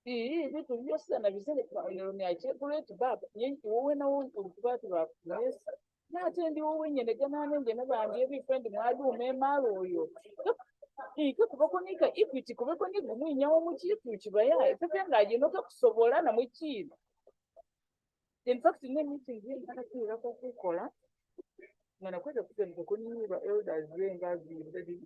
vitu vyose anavizende nyachekuleti baba nyenyi wowe nawo ulukubati lwakumesa nate ndi wowe nyene gananenge nabambye bifrendi mwalume emala oyo ike kubakonika ipiti kubakonika mwinyawo muchitu chibaya ifefyangajinoka kusobola namwe chino in fact ne meeting zinakakira kwa kukola ngana kweza kutendeka kuniba elders bengazi ndadi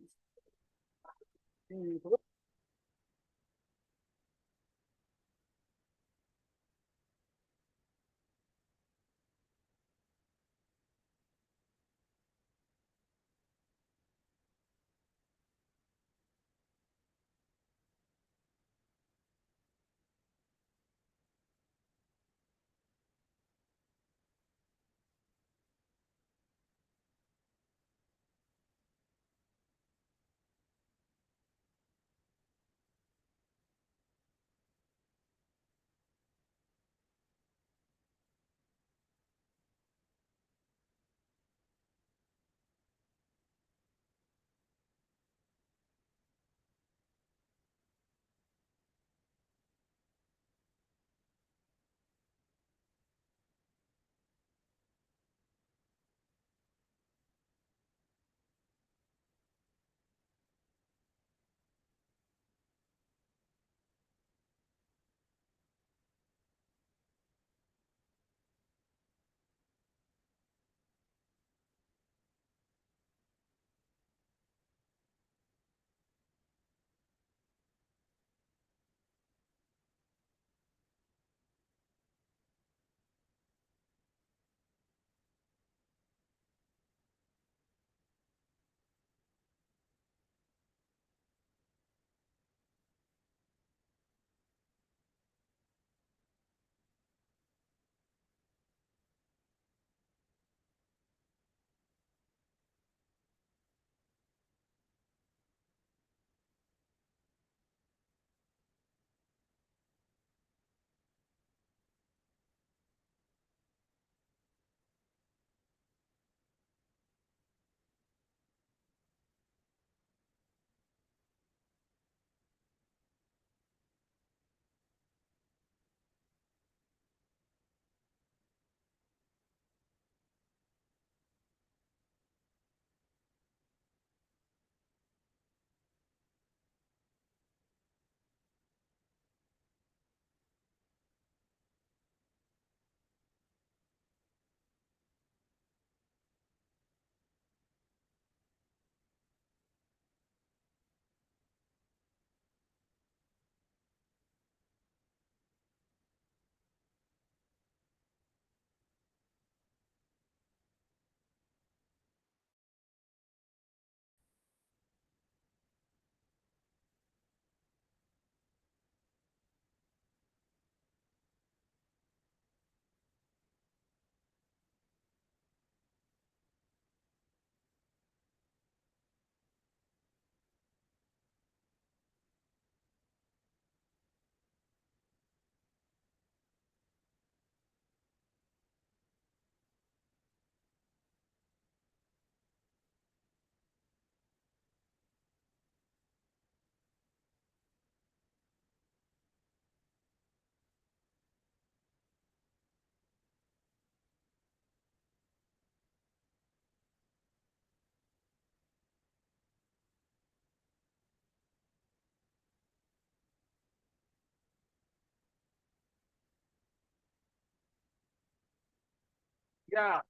Yeah.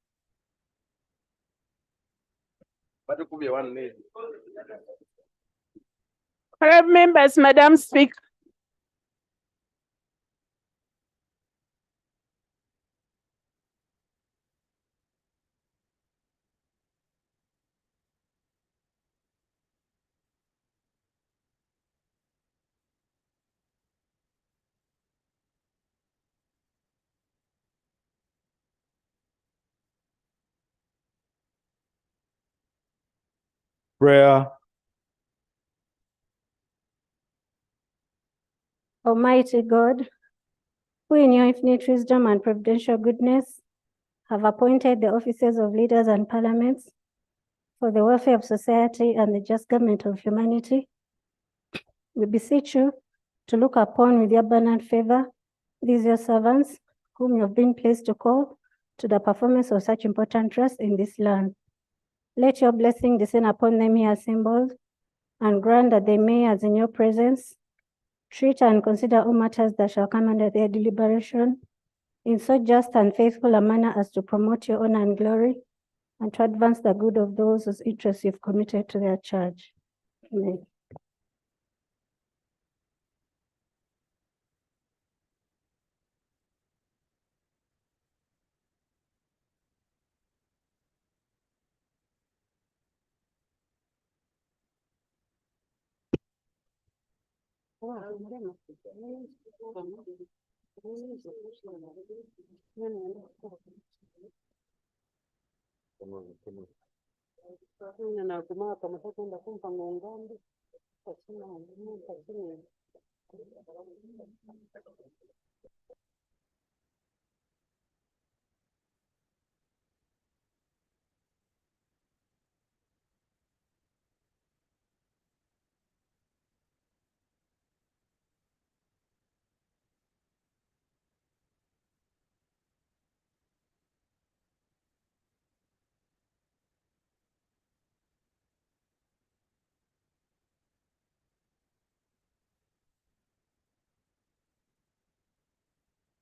But it could be one lady. Honorable members, Madam Speaker. Prayer. Almighty God, who in your infinite wisdom and providential goodness have appointed the offices of leaders and parliaments for the welfare of society and the just government of humanity, we beseech you to look upon with abundant favor these your servants, whom you have been pleased to call to the performance of such important trust in this land. Let your blessing descend upon them here assembled, and grant that they may, as in your presence, treat and consider all matters that shall come under their deliberation in so just and faithful a manner as to promote your honor and glory, and to advance the good of those whose interests you've committed to their charge. Amen.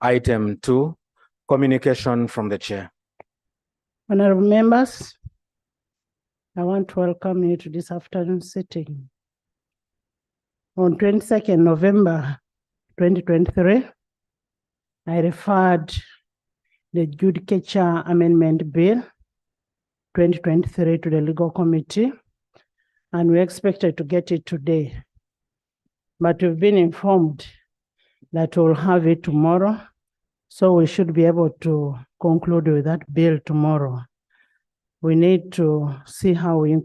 Item 2, communication from the chair. Honorable members, I want to welcome you to this afternoon sitting. On 22nd November 2023, I referred the Judicature Amendment Bill 2023 to the Legal Committee, and we expected to get it today. But we've been informed that we'll have it tomorrow, so we should be able to conclude with that bill tomorrow. We need to see how we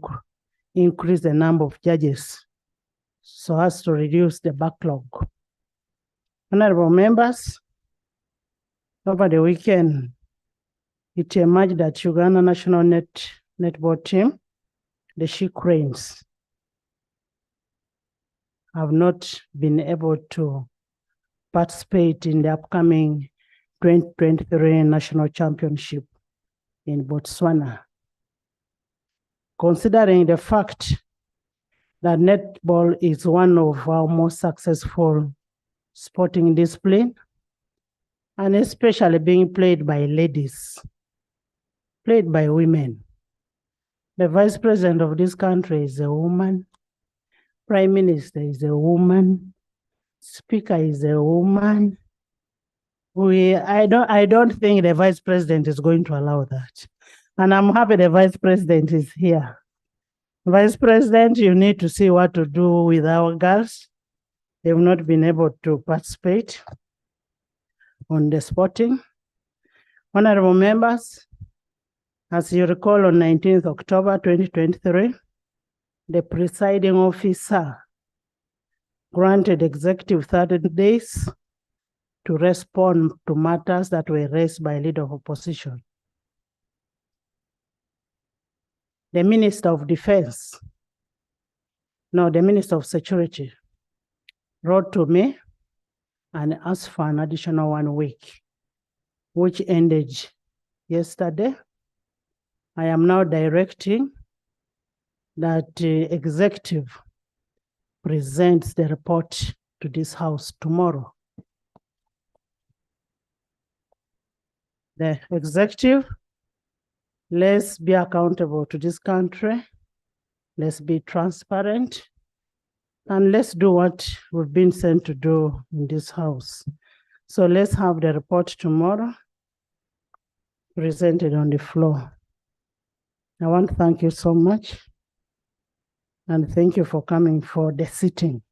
increase the number of judges so as to reduce the backlog. Honorable members, over the weekend, it emerged that Uganda national netball team, the She Cranes, have not been able to participate in the upcoming 2023 National Championship in Botswana. Considering the fact that netball is one of our most successful sporting discipline, and especially being played by ladies, played by women. The Vice President of this country is a woman, Prime Minister is a woman, Speaker is a woman. I don't think the Vice President is going to allow that. And I'm happy the Vice President is here. Vice President, you need to see what to do with our girls. They've not been able to participate on the sporting. Honorable members, as you recall, on 19th October 2023, the presiding officer granted executive 30 days to respond to matters that were raised by leader of opposition. The Minister of Defense, the Minister of Security, wrote to me and asked for an additional 1 week, which ended yesterday. I am now directing that the executive presents the report to this House tomorrow. The executive, let's be accountable to this country, let's be transparent, and let's do what we've been sent to do in this House. So let's have the report tomorrow presented on the floor. I want to thank you so much, and thank you for coming for the sitting.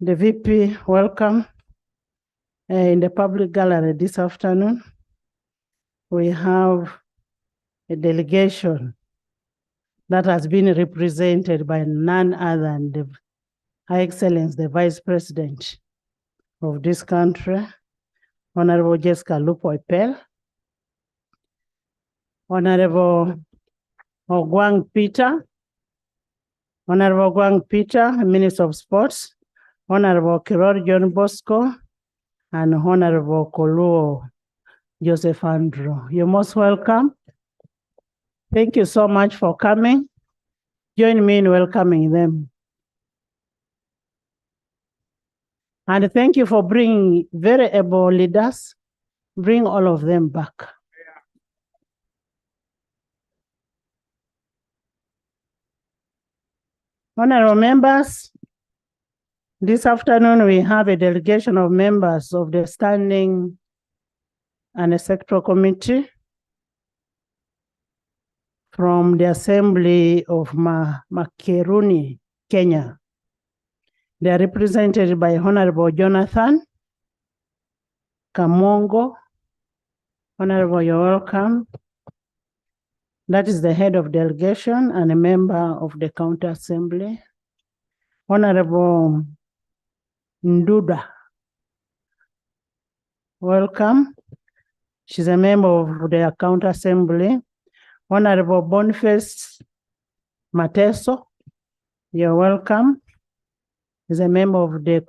The VP, welcome. In the public gallery this afternoon, we have a delegation that has been represented by none other than the High Excellence, the Vice President of this country, Honorable Jessica Lupo-Epel, Honorable Ogwang Peter, Minister of Sports, Honorable Kiror John Bosco, and Honorable Koluo Joseph Andrew. You're most welcome. Thank you so much for coming. Join me in welcoming them. And thank you for bringing very able leaders. Bring all of them back. Honorable members, this afternoon we have a delegation of members of the Standing and a Sectoral Committee from the Assembly of Makeruni, Kenya. They are represented by Honorable Jonathan Kamongo. Honorable, you're welcome. That is the head of delegation and a member of the County Assembly. Honorable Nduda, welcome. She's a member of the County Assembly. Honorable Boniface Mateso, you're welcome. He's a member of the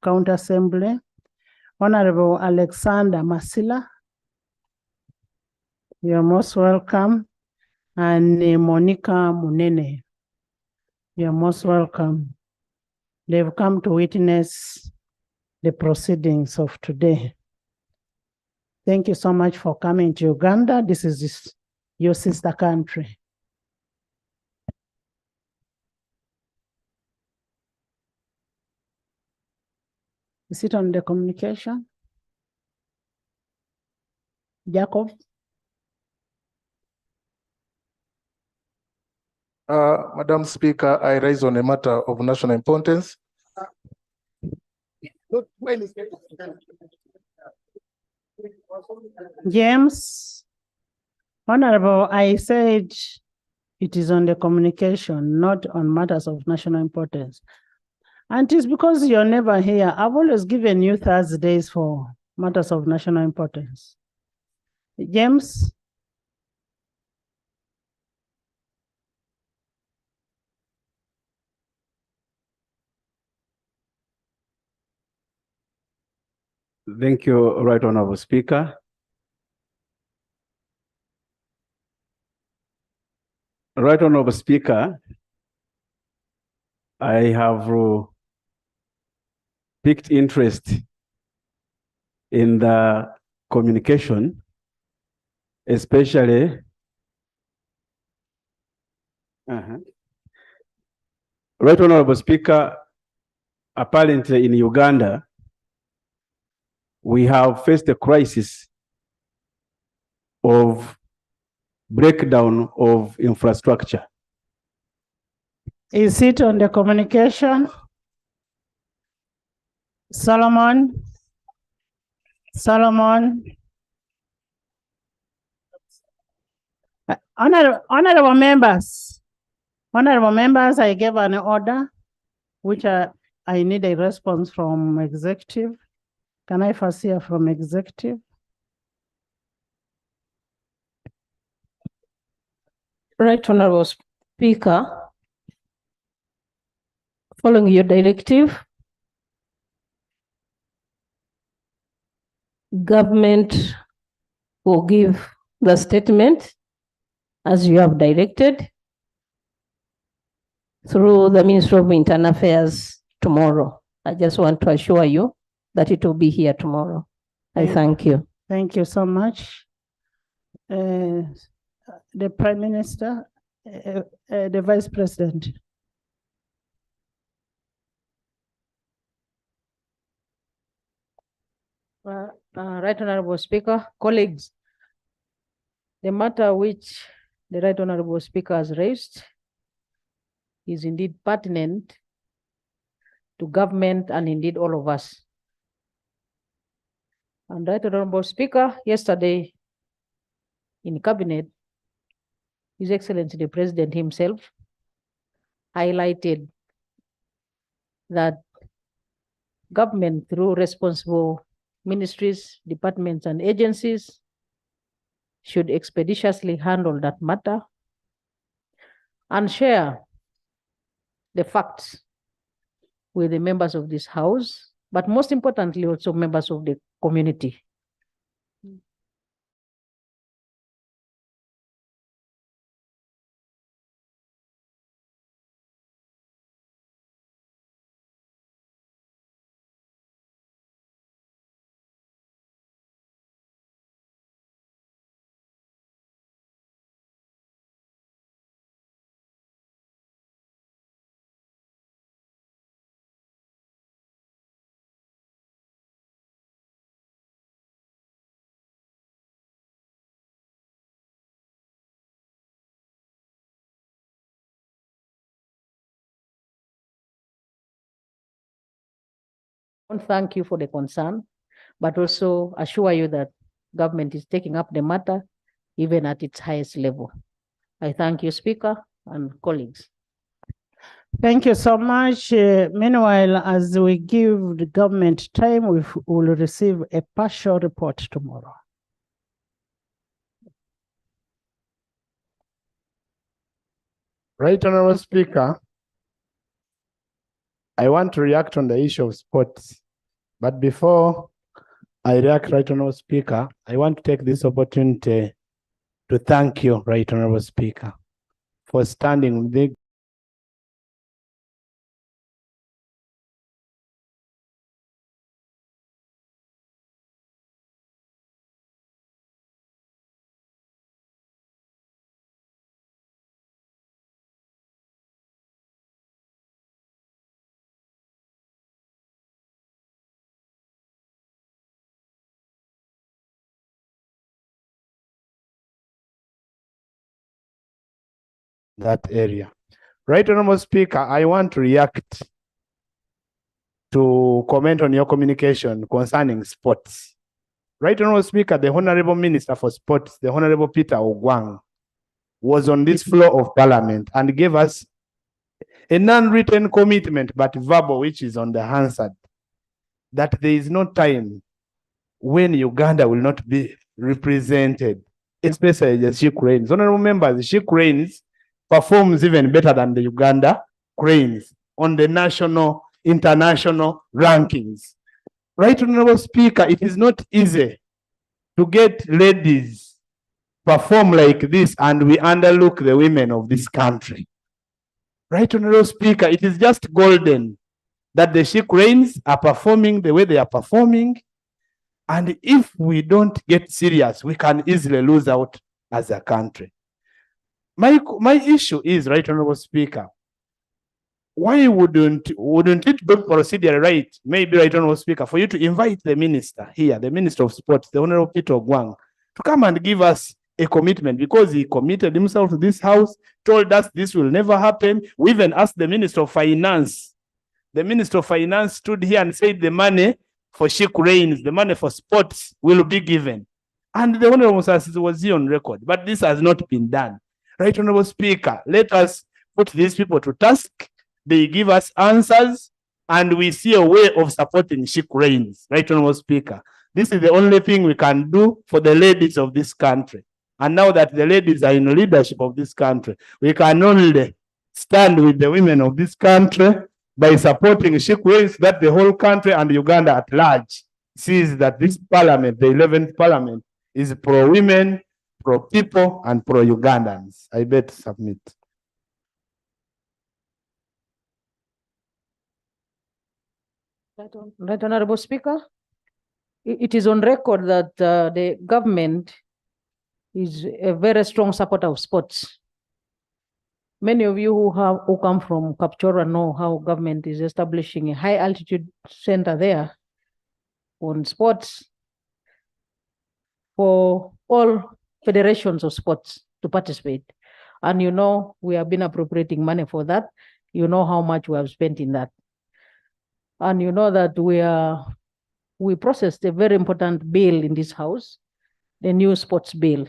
County Assembly. Honorable Alexander Masila, you're most welcome. And Monica Munene, you're most welcome. They've come to witness the proceedings of today. Thank you so much for coming to Uganda. This is your sister country. Is it on the communication? Jacob? Madam Speaker, I raise on a matter of national importance. James, Honorable, I said it is on the communication, not on matters of national importance. And it's because you're never here. I've always given you Thursdays for matters of national importance. James? Thank you, Right Honorable Speaker. Right Honorable Speaker, I have picked interest in the communication, especially Right Honorable Speaker, apparently in Uganda, we have faced a crisis of breakdown of infrastructure. Is it on the communication? Solomon? Honorable members, I gave an order which I need a response from executive. Can I first hear from executive? Right Honorable Speaker, following your directive, government will give the statement as you have directed through the Ministry of Internal Affairs tomorrow. I just want to assure you that it will be here tomorrow. I thank you. Thank you so much. The Prime Minister, the Vice President. Right Honorable Speaker, colleagues, the matter which the Right Honorable Speaker has raised is indeed pertinent to government and indeed all of us. And Right Honorable Speaker, yesterday in Cabinet, His Excellency the President himself highlighted that government through responsible ministries, departments, and agencies should expeditiously handle that matter and share the facts with the members of this house, but most importantly, also members of the community. I want to thank you for the concern, but also assure you that government is taking up the matter even at its highest level. I thank you, Speaker and colleagues. Thank you so much. Meanwhile, as we give the government time, we will receive a partial report tomorrow. Right Honorable Speaker, I want to react on the issue of sports. But before I react, Right Honorable Speaker, I want to take this opportunity to thank you, Right Honorable Speaker, for standing with the that area. Right Honorable Speaker, I want to react to comment on your communication concerning sports. Right Honorable Speaker, the Honorable Minister for Sports, the Honorable Peter Ogwang, was on this floor of Parliament and gave us a non-written commitment, but verbal, which is on the Hansard, that there is no time when Uganda will not be represented, especially the She Cranes. Honorable members, the She Cranes performs even better than the Uganda Cranes on the national, international rankings. Right Honorable Speaker, it is not easy to get ladies perform like this and we underlook the women of this country. Right Honorable Speaker, it is just golden that the She Cranes are performing the way they are performing. And if we don't get serious, we can easily lose out as a country. My issue is, Right Honorable Speaker, why wouldn't it be procedure right, maybe, Right Honorable Speaker, for you to invite the minister here, the Minister of Sports, the Honorable Peter Ogwang, to come and give us a commitment, because he committed himself to this house, told us this will never happen. We even asked the Minister of Finance. The Minister of Finance stood here and said the money for She Cranes, the money for sports will be given. And the Honorable Sassi was here on record, but this has not been done. Right Honorable Speaker, let us put these people to task. They give us answers and we see a way of supporting She Cranes. Right Honorable Speaker, this is the only thing we can do for the ladies of this country. And now that the ladies are in leadership of this country, we can only stand with the women of this country by supporting She Cranes, that the whole country and Uganda at large sees that this parliament, the 11th parliament, is pro-women, pro-people, and pro-Ugandans. I beg to submit. Right Honorable Speaker, it is on record that the government is a very strong supporter of sports. Many of you who come from Kapchorwa know how government is establishing a high altitude center there on sports for all federations of sports to participate. And you know, we have been appropriating money for that. You know how much we have spent in that. And you know that we processed a very important bill in this house, the new sports bill.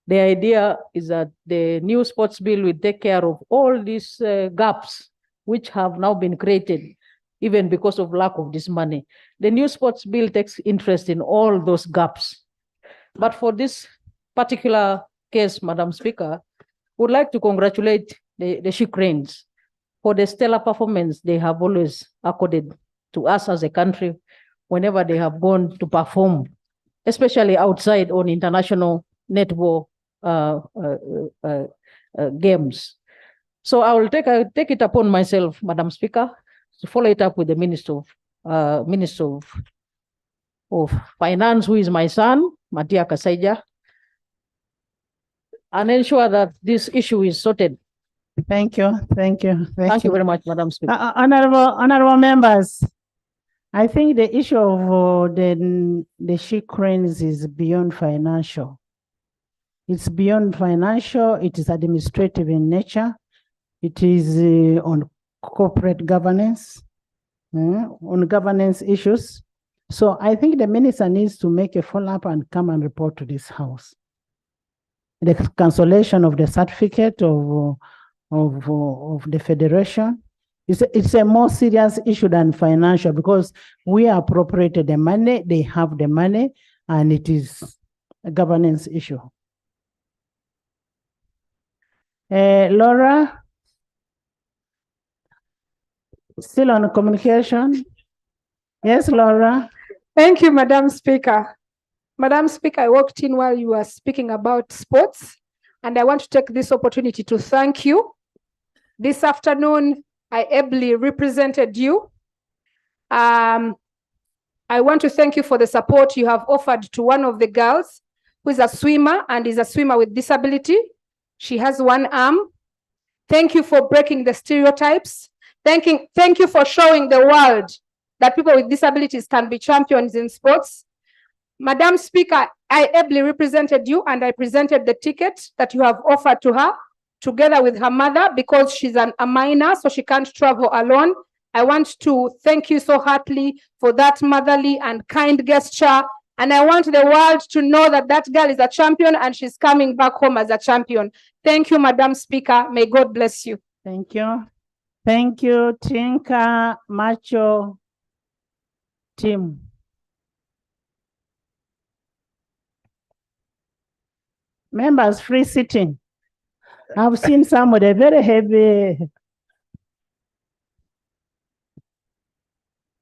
The idea is that the new sports bill will take care of all these gaps which have now been created, even because of lack of this money. The new sports bill takes interest in all those gaps. But for this particular case, Madam Speaker, would like to congratulate the She Cranes for the stellar performance they have always accorded to us as a country whenever they have gone to perform, especially outside on international netball games. So I will take it upon myself, Madam Speaker, to follow it up with the Minister of Finance, who is my son, Matia Kasaija, and ensure that this issue is sorted. Thank you. Thank you very much, Madam Speaker. Honorable members, I think the issue of the she cranes is beyond financial. It's beyond financial. It is administrative in nature. It is on corporate governance, on governance issues. So I think the minister needs to make a follow-up and come and report to this house. The cancellation of the certificate of the federation, it's a more serious issue than financial, because we appropriated the money, they have the money, and it is a governance issue. Laura, still on communication? Yes, Laura. Thank you, Madam Speaker. Madam Speaker, I walked in while you were speaking about sports, and I want to take this opportunity to thank you. This afternoon, I ably represented you. I want to thank you for the support you have offered to one of the girls who is a swimmer and is a swimmer with disability. She has one arm. Thank you for breaking the stereotypes. Thank you for showing the world that people with disabilities can be champions in sports. Madam Speaker, I ably represented you, and I presented the ticket that you have offered to her together with her mother, because she's a minor, so she can't travel alone. I want to thank you so heartily for that motherly and kind gesture. And I want the world to know that that girl is a champion and she's coming back home as a champion. Thank you, Madam Speaker. May God bless you. Thank you. Thank you, Tinka Macho team. Members, free sitting. I've seen some with a very heavy.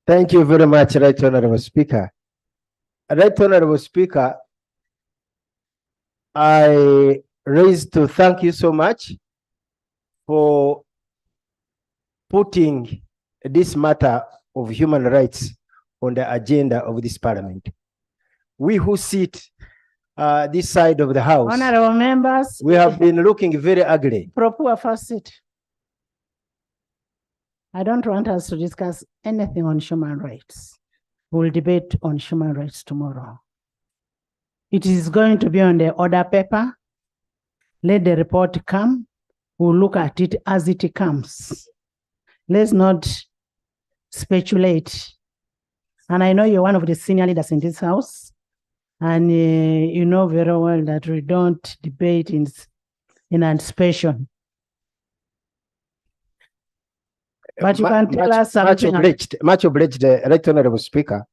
Thank you very much, Right Honorable Speaker. Right Honorable Speaker, I raise to thank you so much for putting this matter of human rights on the agenda of this parliament. We who sit this side of the house, Honorable members, we have been looking very ugly. Propua first seat. I don't want us to discuss anything on human rights. We'll debate on human rights tomorrow. It is going to be on the order paper. Let the report come. We'll look at it as it comes. Let's not speculate. And I know you're one of the senior leaders in this house. And you know very well that we don't debate in anticipation. But you can tell us something. Much obliged, Right Honorable Speaker.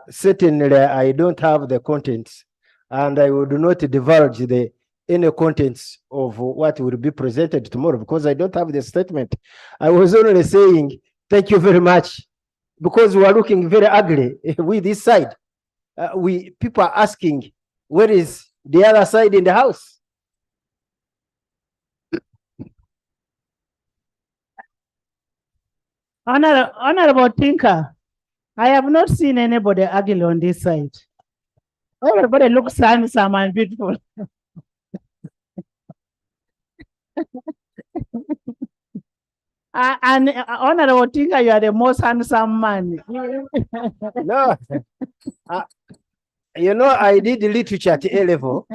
Certainly, I don't have the contents, and I would not divulge the any contents of what will be presented tomorrow, because I don't have the statement. I was only saying thank you very much, because we are looking very ugly with this side. People are asking, where is the other side in the house? Honorable Tinker, I have not seen anybody ugly on this side. Everybody looks handsome and beautiful. And Honorable Tinker, you are the most handsome man. No. You know, I did literature at A level,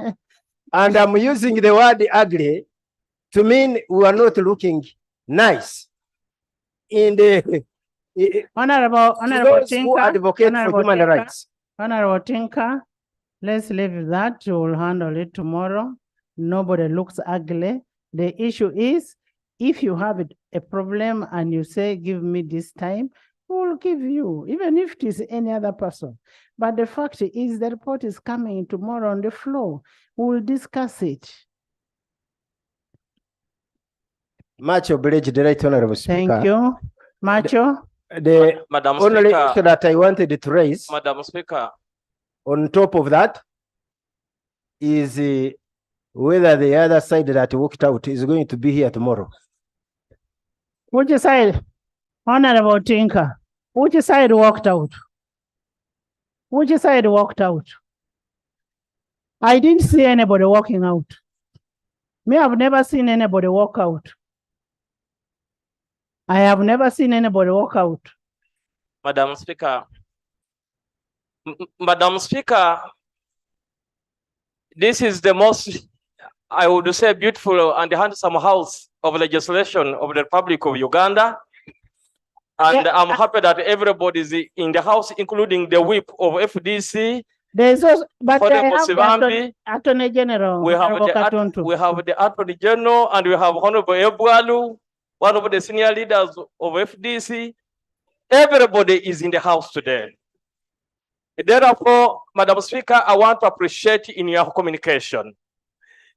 and I'm using the word ugly to mean we are not looking nice. In the Honorable Tinker, advocate for human rights. Honorable Tinker, let's leave that. We'll handle it tomorrow. Nobody looks ugly. The issue is, if you have a problem and you say, give me this time, we'll give you, even if it is any other person. But the fact is, the report is coming tomorrow on the floor. We'll discuss it. Much obliged, the Right Honorable Speaker. Thank you. Macho? The Madam only Speaker. issue that I wanted to raise Madam Speaker, on top of that is whether the other side that walked out is going to be here tomorrow. Which side? Honorable Tinker, which side walked out? Which side walked out? I didn't see anybody walking out. Me, I've never seen anybody walk out. I have never seen anybody walk out. Madam Speaker. Madam Speaker, this is the most, I would say, beautiful and handsome house of legislation of the Republic of Uganda. And I'm happy that everybody is in the house, including the whip of FDC. There's also, but For they the have the Musivambi, Attorney General. we have the Attorney General, and we have Honorable Ebwalu, one of the senior leaders of FDC. Everybody is in the house today. Therefore, Madam Speaker, I want to appreciate in your communication.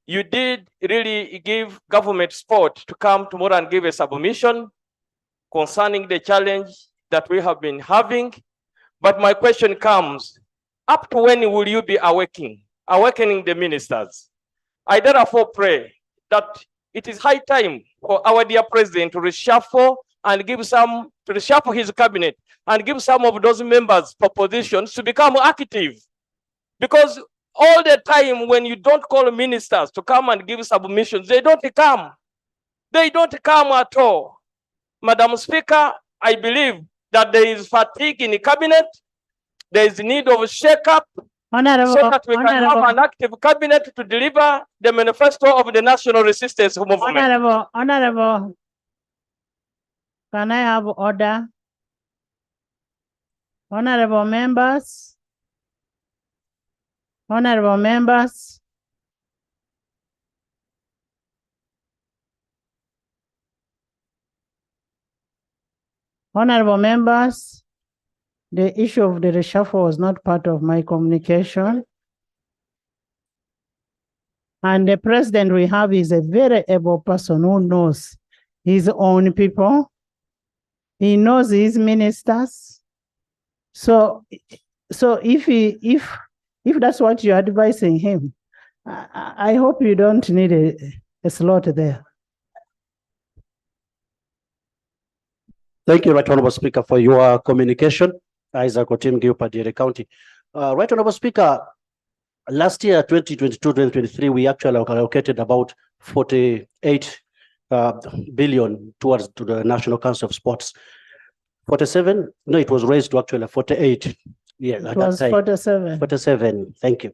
You did really give government support to come tomorrow and give a submission concerning the challenge that we have been having. But my question comes, up to when will you be awakening the ministers? I therefore pray that it is high time for our dear president to reshuffle and to reshuffle his cabinet and give some of those members propositions to become active. Because all the time when you don't call ministers to come and give submissions, they don't come. They don't come at all. Madam Speaker, I believe that there is fatigue in the cabinet. There is need of a shake-up so that we can have an active cabinet to deliver the manifesto of the national resistance movement. Honorable, can I have order? Honorable members. Honorable members. Honorable members, the issue of the reshuffle was not part of my communication. And the president we have is a very able person who knows his own people. He knows his ministers. So if that's what you're advising him, I hope you don't need a slot there. Thank you, Right Honorable Speaker, for your communication. Isaac Otim Giupa, County. Right Honorable Speaker, last year, 2022-2023, we actually allocated about 48 billion towards to the National Council of Sports. 47? No, it was raised to actually 48. Yeah, it was 47. 47, thank you.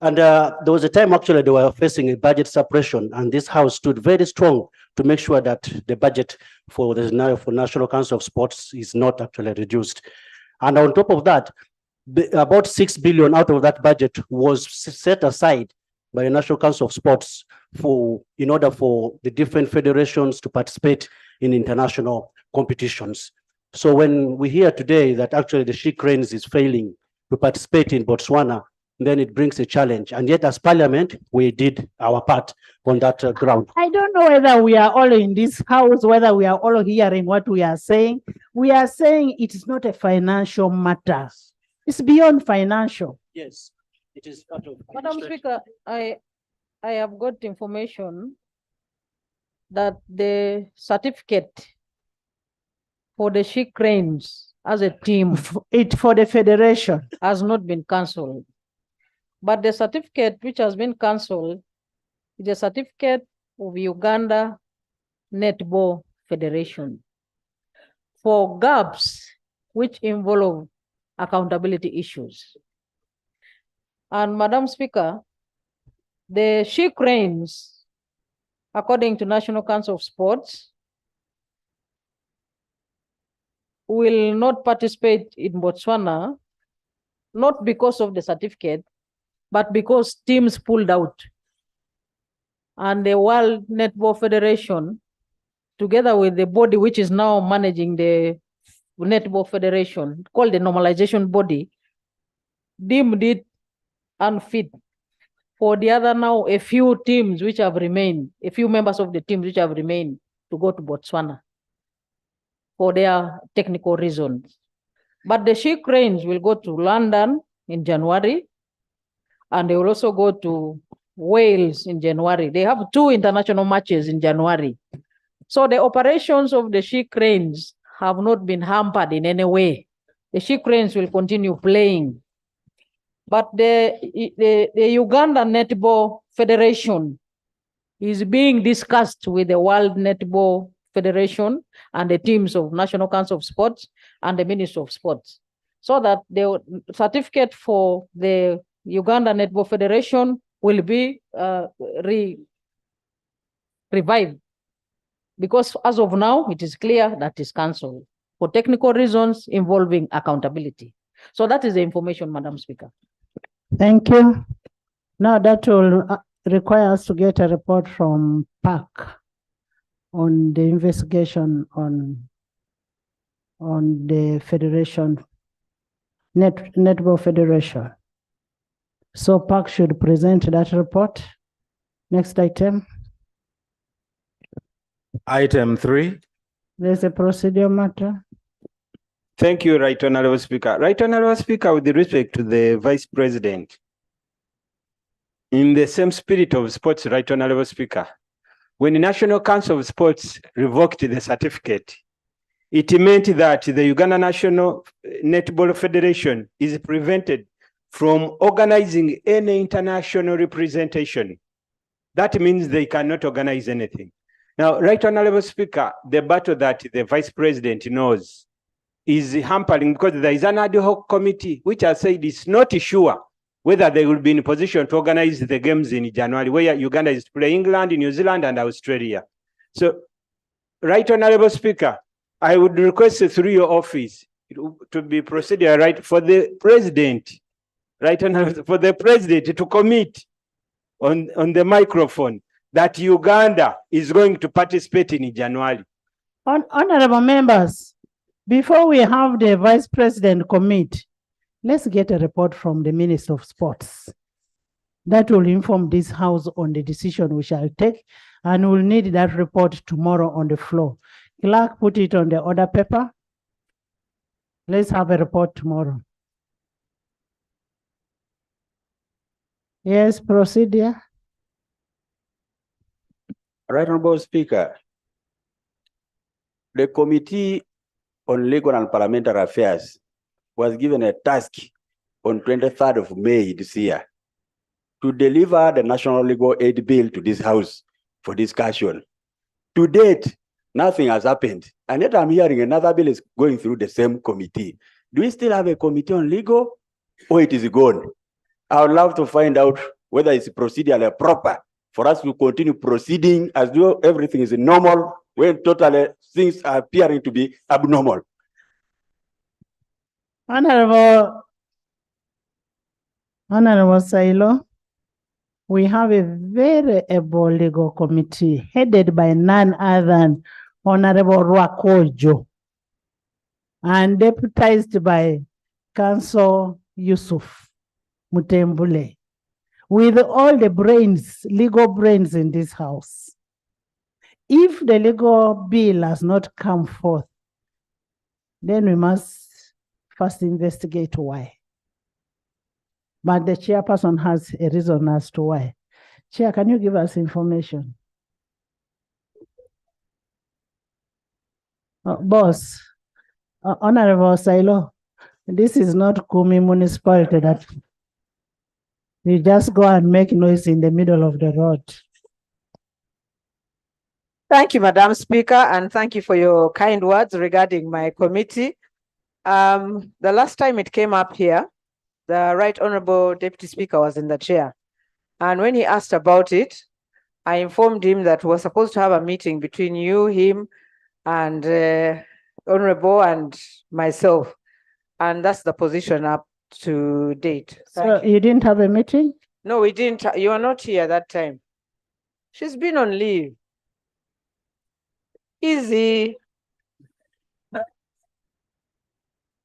And there was a time actually they were facing a budget suppression, and this house stood very strong to make sure that the budget for the National Council of Sports is not actually reduced. And on top of that, about 6 billion out of that budget was set aside by the National Council of Sports in order for the different federations to participate in international competitions. So when we hear today that actually the She Cranes is failing to participate in Botswana, then it brings a challenge. And yet as Parliament, we did our part on that ground. I don't know whether we are all in this house, whether we are all hearing what we are saying. We are saying it is not a financial matter. It's beyond financial. Yes, it is part of. Madam Speaker, I have got information that the certificate for the She Cranes as a team, for the federation, has not been cancelled. But the certificate which has been cancelled is a certificate of Uganda Netball Federation for gaps which involve accountability issues. And Madam Speaker, the She Cranes, according to National Council of Sports, will not participate in Botswana, not because of the certificate, but because teams pulled out. And the World Netball Federation, together with the body which is now managing the Netball Federation, called the normalization body, deemed it unfit for the other now a few teams which have remained, a few members of the teams which have remained to go to Botswana for their technical reasons. But the She Cranes will go to London in January, and they will also go to Wales in January. They have 2 international matches in January. So the operations of the She Cranes have not been hampered in any way. The She Cranes will continue playing. But the Uganda Netball Federation is being discussed with the World Netball Federation and the teams of National Council of Sports and the Ministry of Sports, so that the certificate for the Uganda Netball Federation will be revived. Because as of now, it is clear that is cancelled for technical reasons involving accountability. So that is the information, Madam Speaker. Thank you. Now that will require us to get a report from PAC on the investigation on the Federation, Netball Federation. So PAC should present that report. Next item. Item 3. There's a procedure matter. Thank you, Right Honorable Speaker. Right Honorable Speaker, with respect to the Vice President, in the same spirit of sports, Right Honorable Speaker, when the National Council of Sports revoked the certificate, it meant that the Uganda National Netball Federation is prevented from organizing any international representation. That means they cannot organize anything. Now, Right Honorable Speaker, the battle that the Vice President knows is hampering because there is an ad hoc committee which has said it's not sure whether they will be in position to organize the games in January, where Uganda is to play England, New Zealand, and Australia. So, Right Honorable Speaker, I would request through your office to be procedure right for the President, Right Honorable, for the President to commit on the microphone that Uganda is going to participate in January. Honorable members, before we have the Vice President commit, let's get a report from the Minister of Sports. That will inform this House on the decision we shall take, and we'll need that report tomorrow on the floor. Clerk, put it on the order paper. Let's have a report tomorrow. Yes, procedure. Right Honorable Speaker, the Committee on Legal and Parliamentary Affairs was given a task on 23rd of May this year to deliver the National Legal Aid Bill to this House for discussion. To date, nothing has happened. And yet I'm hearing another bill is going through the same committee. Do we still have a committee on legal or it is gone? I would love to find out whether it's procedurally proper for us to continue proceeding as though everything is normal when totally things are appearing to be abnormal. Honorable Sailo, we have a very able legal committee headed by none other than Honorable Rwakojo and deputized by Council Yusuf Mutembule, with all the brains, legal brains in this House. If the legal bill has not come forth, then we must first investigate why. But the chairperson has a reason as to why. Chair, can you give us information? Boss, Honorable Silo, this is not Kumi municipality that you just go and make noise in the middle of the road. Thank you, Madam Speaker, and thank you for your kind words regarding my committee. The last time it came up here, the Right Honorable Deputy Speaker was in the chair. And when he asked about it, I informed him that we were supposed to have a meeting between you, him, and Honorable and myself. And that's the position up to date. So you didn't have a meeting? No, we didn't. You were not here that time. She's been on leave. Easy.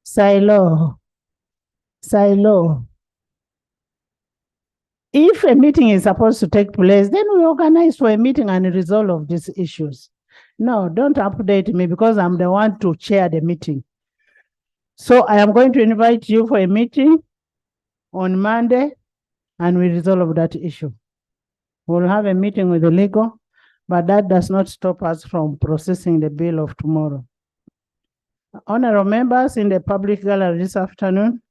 Silo. If a meeting is supposed to take place, then we organize for a meeting and resolve these issues. No, don't update me because I'm the one to chair the meeting. So I am going to invite you for a meeting on Monday and we resolve that issue. We'll have a meeting with the legal, but that does not stop us from processing the bill of tomorrow. Honorable members, in the public gallery this afternoon,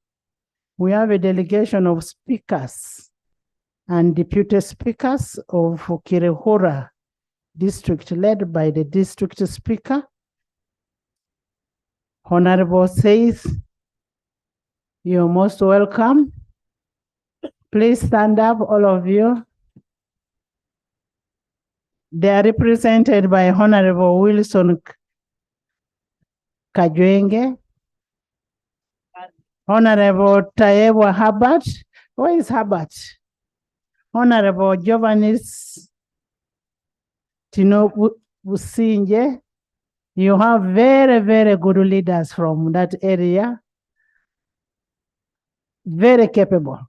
we have a delegation of speakers and deputy speakers of Kirehura district led by the district speaker. Honorable says, you're most welcome. Please stand up, all of you. They are represented by Honorable Wilson Kajwenge, Honorable Tayewa Herbert. Where is Herbert? Honorable Giovannis Tino Businje. You have very, very good leaders from that area. Very capable.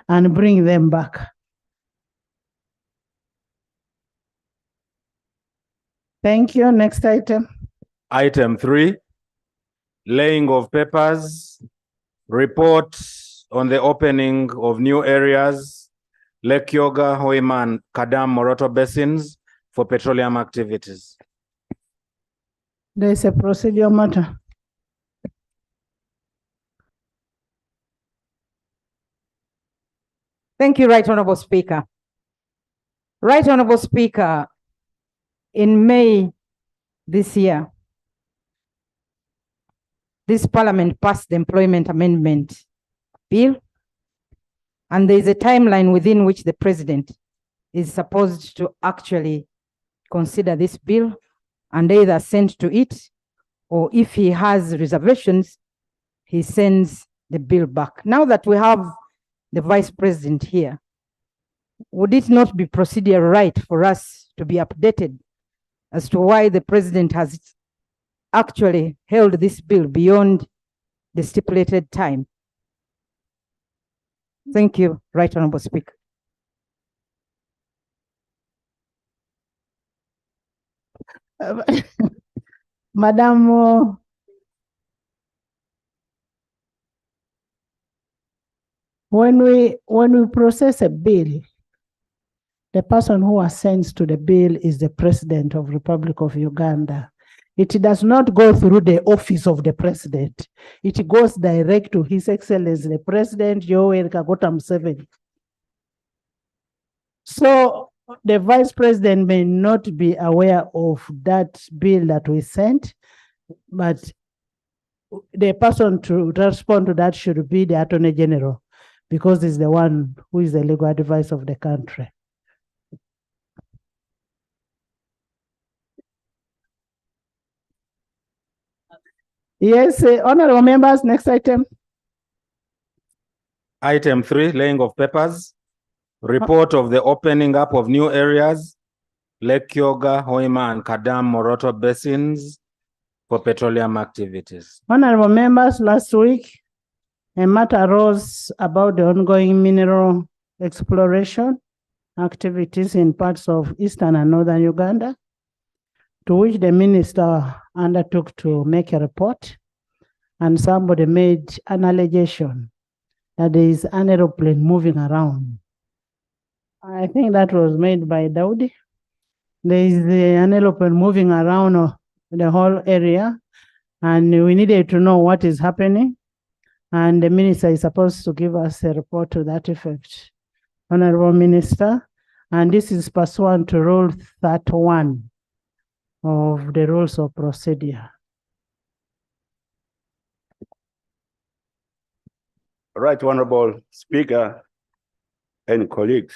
And bring them back. Thank you. Next item. Item 3, laying of papers, report on the opening of new areas, Lake Yoga, Hoiman, Kadam, Moroto basins for petroleum activities. There is a procedural matter. Thank you, Right Honorable Speaker. Right Honorable Speaker, in May this year, this Parliament passed the Employment Amendment Bill, and there is a timeline within which the President is supposed to actually consider this bill and either send to it, or if he has reservations, he sends the bill back. Now that we have the Vice President here, would it not be procedural right for us to be updated as to why the President has actually held this bill beyond the stipulated time? Thank you, Right Honorable Speaker. Madam, when we process a bill, the person who assents to the bill is the President of Republic of Uganda. It does not go through the office of the President. It goes direct to His Excellency, the President, Yoweri Kaguta Museveni. So the Vice President may not be aware of that bill that we sent, but the person to respond to that should be the Attorney General, because he's the one who is the legal advisor of the country. Yes, honorable members, next item. Item 3, laying of papers, report of the opening up of new areas, Lake Yoga, Hoima, and Kadam, Moroto basins for petroleum activities. Honorable members, last week, a matter arose about the ongoing mineral exploration activities in parts of eastern and northern Uganda, to which the minister undertook to make a report, and somebody made an allegation that there is an aeroplane moving around. I think that was made by Daudi. There is an aeroplane moving around the whole area, and we needed to know what is happening. And the minister is supposed to give us a report to that effect. Honorable Minister, and this is pursuant to Rule 31 of the Rules of Procedure. Right Honorable Speaker and colleagues,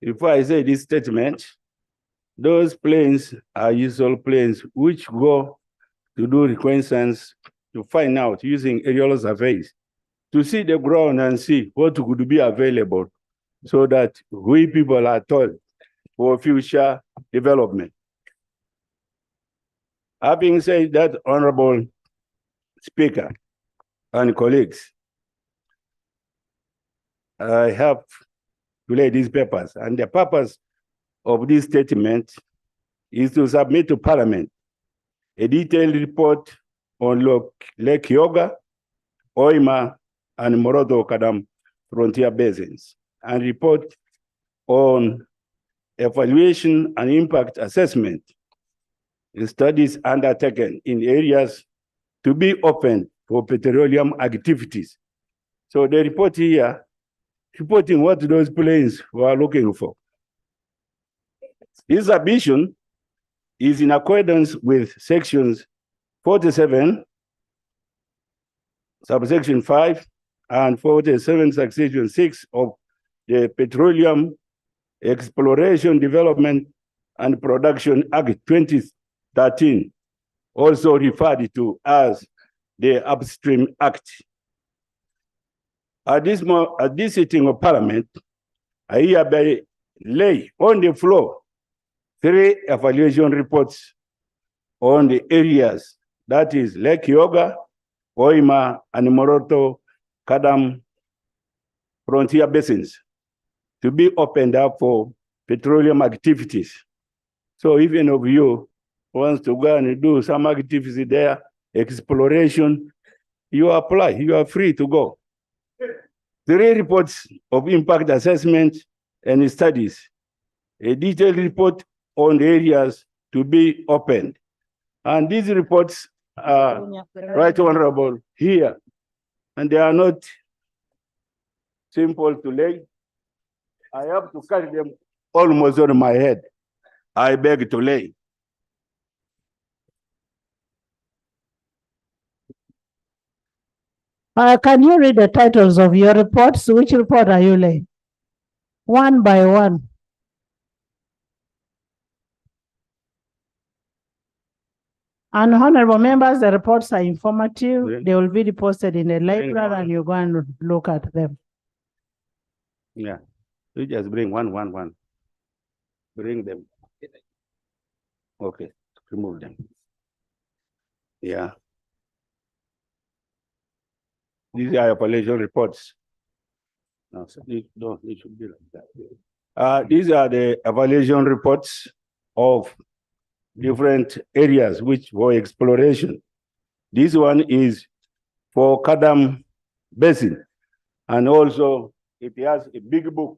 before I say this statement, those planes are usual planes which go to do reconnaissance to find out using aerial surveys to see the ground and see what could be available so that we people are told for future development. Having said that, Honorable Speaker and colleagues, I have to lay these papers, and the purpose of this statement is to submit to Parliament a detailed report on Lake Kyoga, Oima, and Moroto Kadam frontier basins, and report on evaluation and impact assessment studies undertaken in areas to be open for petroleum activities. So the report here, reporting what those planes were looking for. This submission is in accordance with sections 47, subsection 5, and 47, subsection 6 of the Petroleum Exploration, Development, and Production Act 2013, also referred to as the Upstream Act. At this sitting of Parliament, I hereby lay on the floor 3 evaluation reports on the areas, that is Lake Kyoga, Oima, and Moroto Kadam frontier basins, to be opened up for petroleum activities. So if any of you wants to go and do some activities there, exploration, you apply, you are free to go. 3 reports of impact assessment and studies, a detailed report on the areas to be opened. And these reports are right honorable here, and they are not simple to lay. I have to carry them almost on my head. I beg to lay. Can you read the titles of your reports? Which report are you laying? One by one. And honorable members, the reports are informative. Yeah. They will be posted in the library and you go and look at them. Yeah, you just bring one. Bring them. Okay, remove them. Yeah. These are evaluation reports. No, so it should be like that. These are the evaluation reports of different areas which for exploration. This one is for Kadam Basin, and also it has a big book.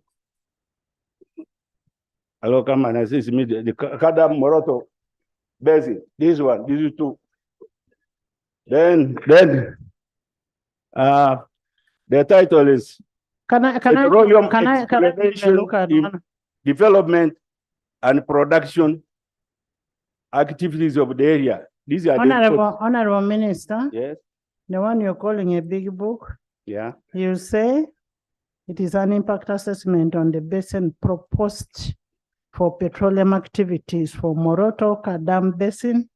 Hello, come and assist me. The Kadam Moroto Basin. This one, these 2. Then the title is Petroleum Exploration, look at one? Development and Production Activities of the area. These are Honorable Minister. Yes. The one you're calling a big book. Yeah. You say it is an impact assessment on the basin proposed for petroleum activities for Moroto Kadam Basin,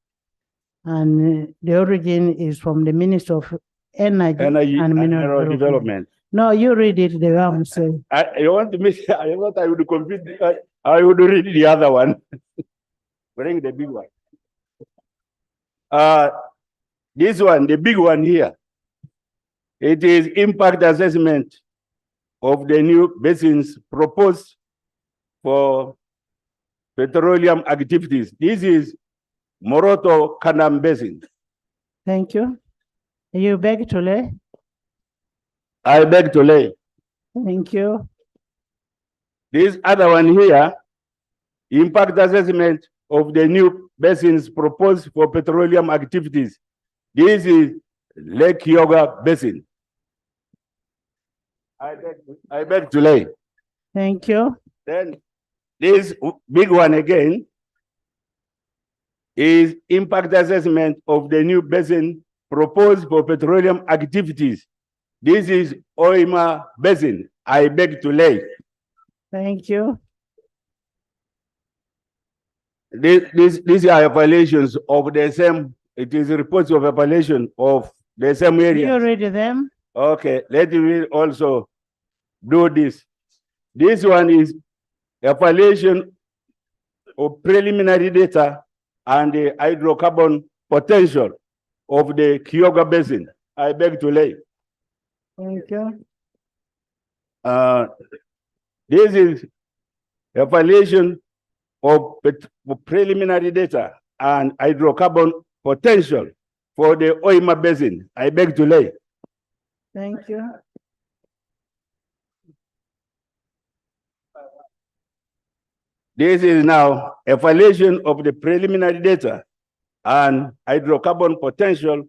and the origin is from the Minister of Energy and Mineral Development. No, you read it the way I'm saying. I want to make. I thought I would compete. I would read the other one. Bring the big one. This one, the big one here. It is impact assessment of the new basins proposed for petroleum activities. This is Moroto Kadam Basin. Thank you. You beg to lay? I beg to lay. Thank you. This other one here, impact assessment of the new basins proposed for petroleum activities. This is Lake Kyoga Basin. I beg to lay. Thank you. Then this big one again is impact assessment of the new basin proposed for petroleum activities. This is Oima Basin. I beg to lay. Thank you. These are evaluations of the same. It is reports of evaluation of the same area. You read them? Okay, let me also do this. This one is evaluation of preliminary data and the hydrocarbon potential of the Kyoga Basin. I beg to lay. Thank you. This is evaluation of preliminary data and hydrocarbon potential for the Oima Basin. I beg to lay. Thank you. This is now evaluation of the preliminary data and hydrocarbon potential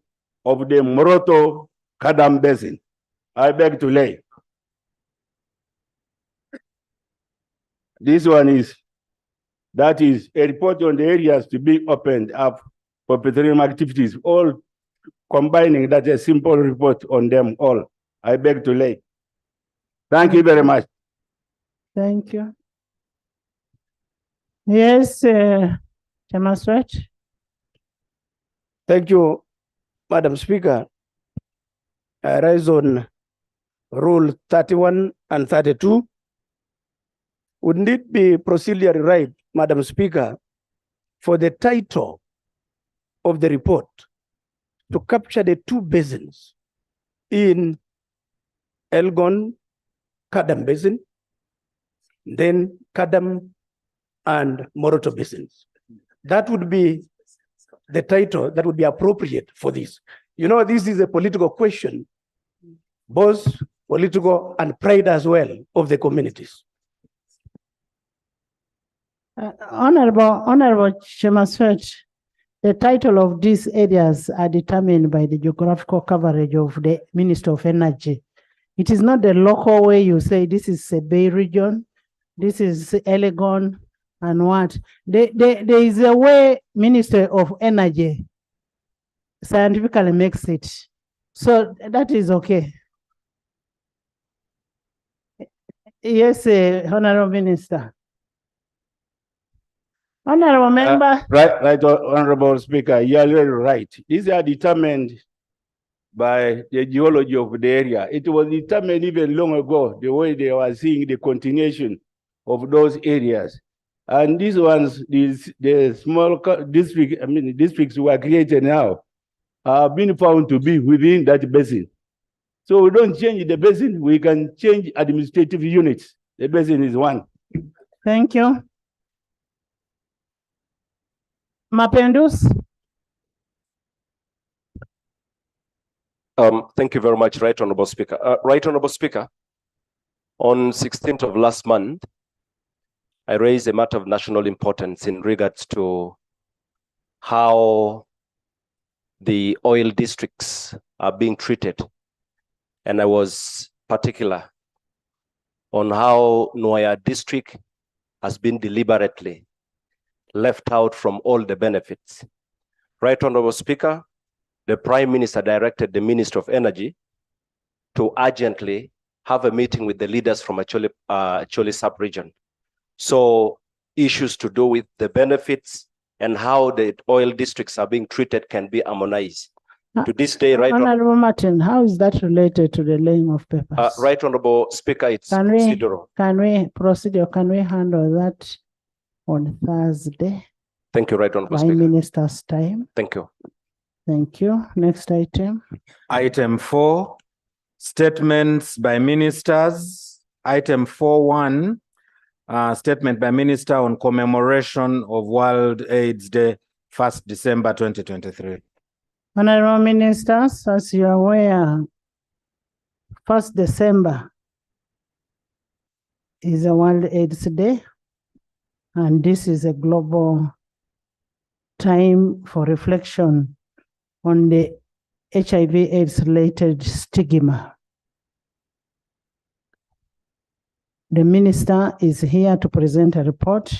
of the Moroto Kadam Basin. I beg to lay. This one is, that is a report on the areas to be opened up for petroleum activities, all combining that a simple report on them all. I beg to lay. Thank you very much. Thank you. Yes, Chairman Swett. Thank you, Madam Speaker. I rise on Rule 31 and 32. Wouldn't it be procedurally right, Madam Speaker, for the title of the report to capture the two basins in Elgon, Kadam Basin, then Kadam and Moroto Basins? That would be the title that would be appropriate for this. You know, this is a political question, both political and pride as well of the communities. Honorable Chairman Swett, the title of these areas are determined by the geographical coverage of the Minister of Energy. It is not the local way you say this is a Bay region, this is Elgon, and what. There is a way Minister of Energy scientifically makes it. So that is okay. Yes, Honorable Minister. Honorable Member. Right, Honorable Speaker, you are very right. These are determined by the geology of the area. It was determined even long ago, the way they were seeing the continuation of those areas. And these ones, the small districts were created now, have been found to be within that basin. So we don't change the basin, we can change administrative units. The basin is one. Thank you. Mapendus. Thank you very much, Right Honorable Speaker. Right Honorable Speaker, on 16th of last month, I raised a matter of national importance in regards to how the oil districts are being treated. And I was particular on how Noya district has been deliberately left out from all the benefits. Right Honorable Speaker, the Prime Minister directed the Minister of Energy to urgently have a meeting with the leaders from Acholi sub-region. So issues to do with the benefits and how the oil districts are being treated can be harmonized. To this day, Right Honorable Martin, how is that related to the laying of papers? Right Honorable Speaker, it's procedural. Can we handle that on Thursday? Thank you, Right Honorable Prime Speaker. Minister's time. Thank you. Thank you. Next item. Item 4, statements by ministers. Item 4.1, statement by minister on commemoration of World AIDS Day, 1st December 2023. Honorable Ministers, as you are aware, 1st December is a World AIDS Day, and this is a global time for reflection on the HIV/AIDS related stigma. The minister is here to present a report,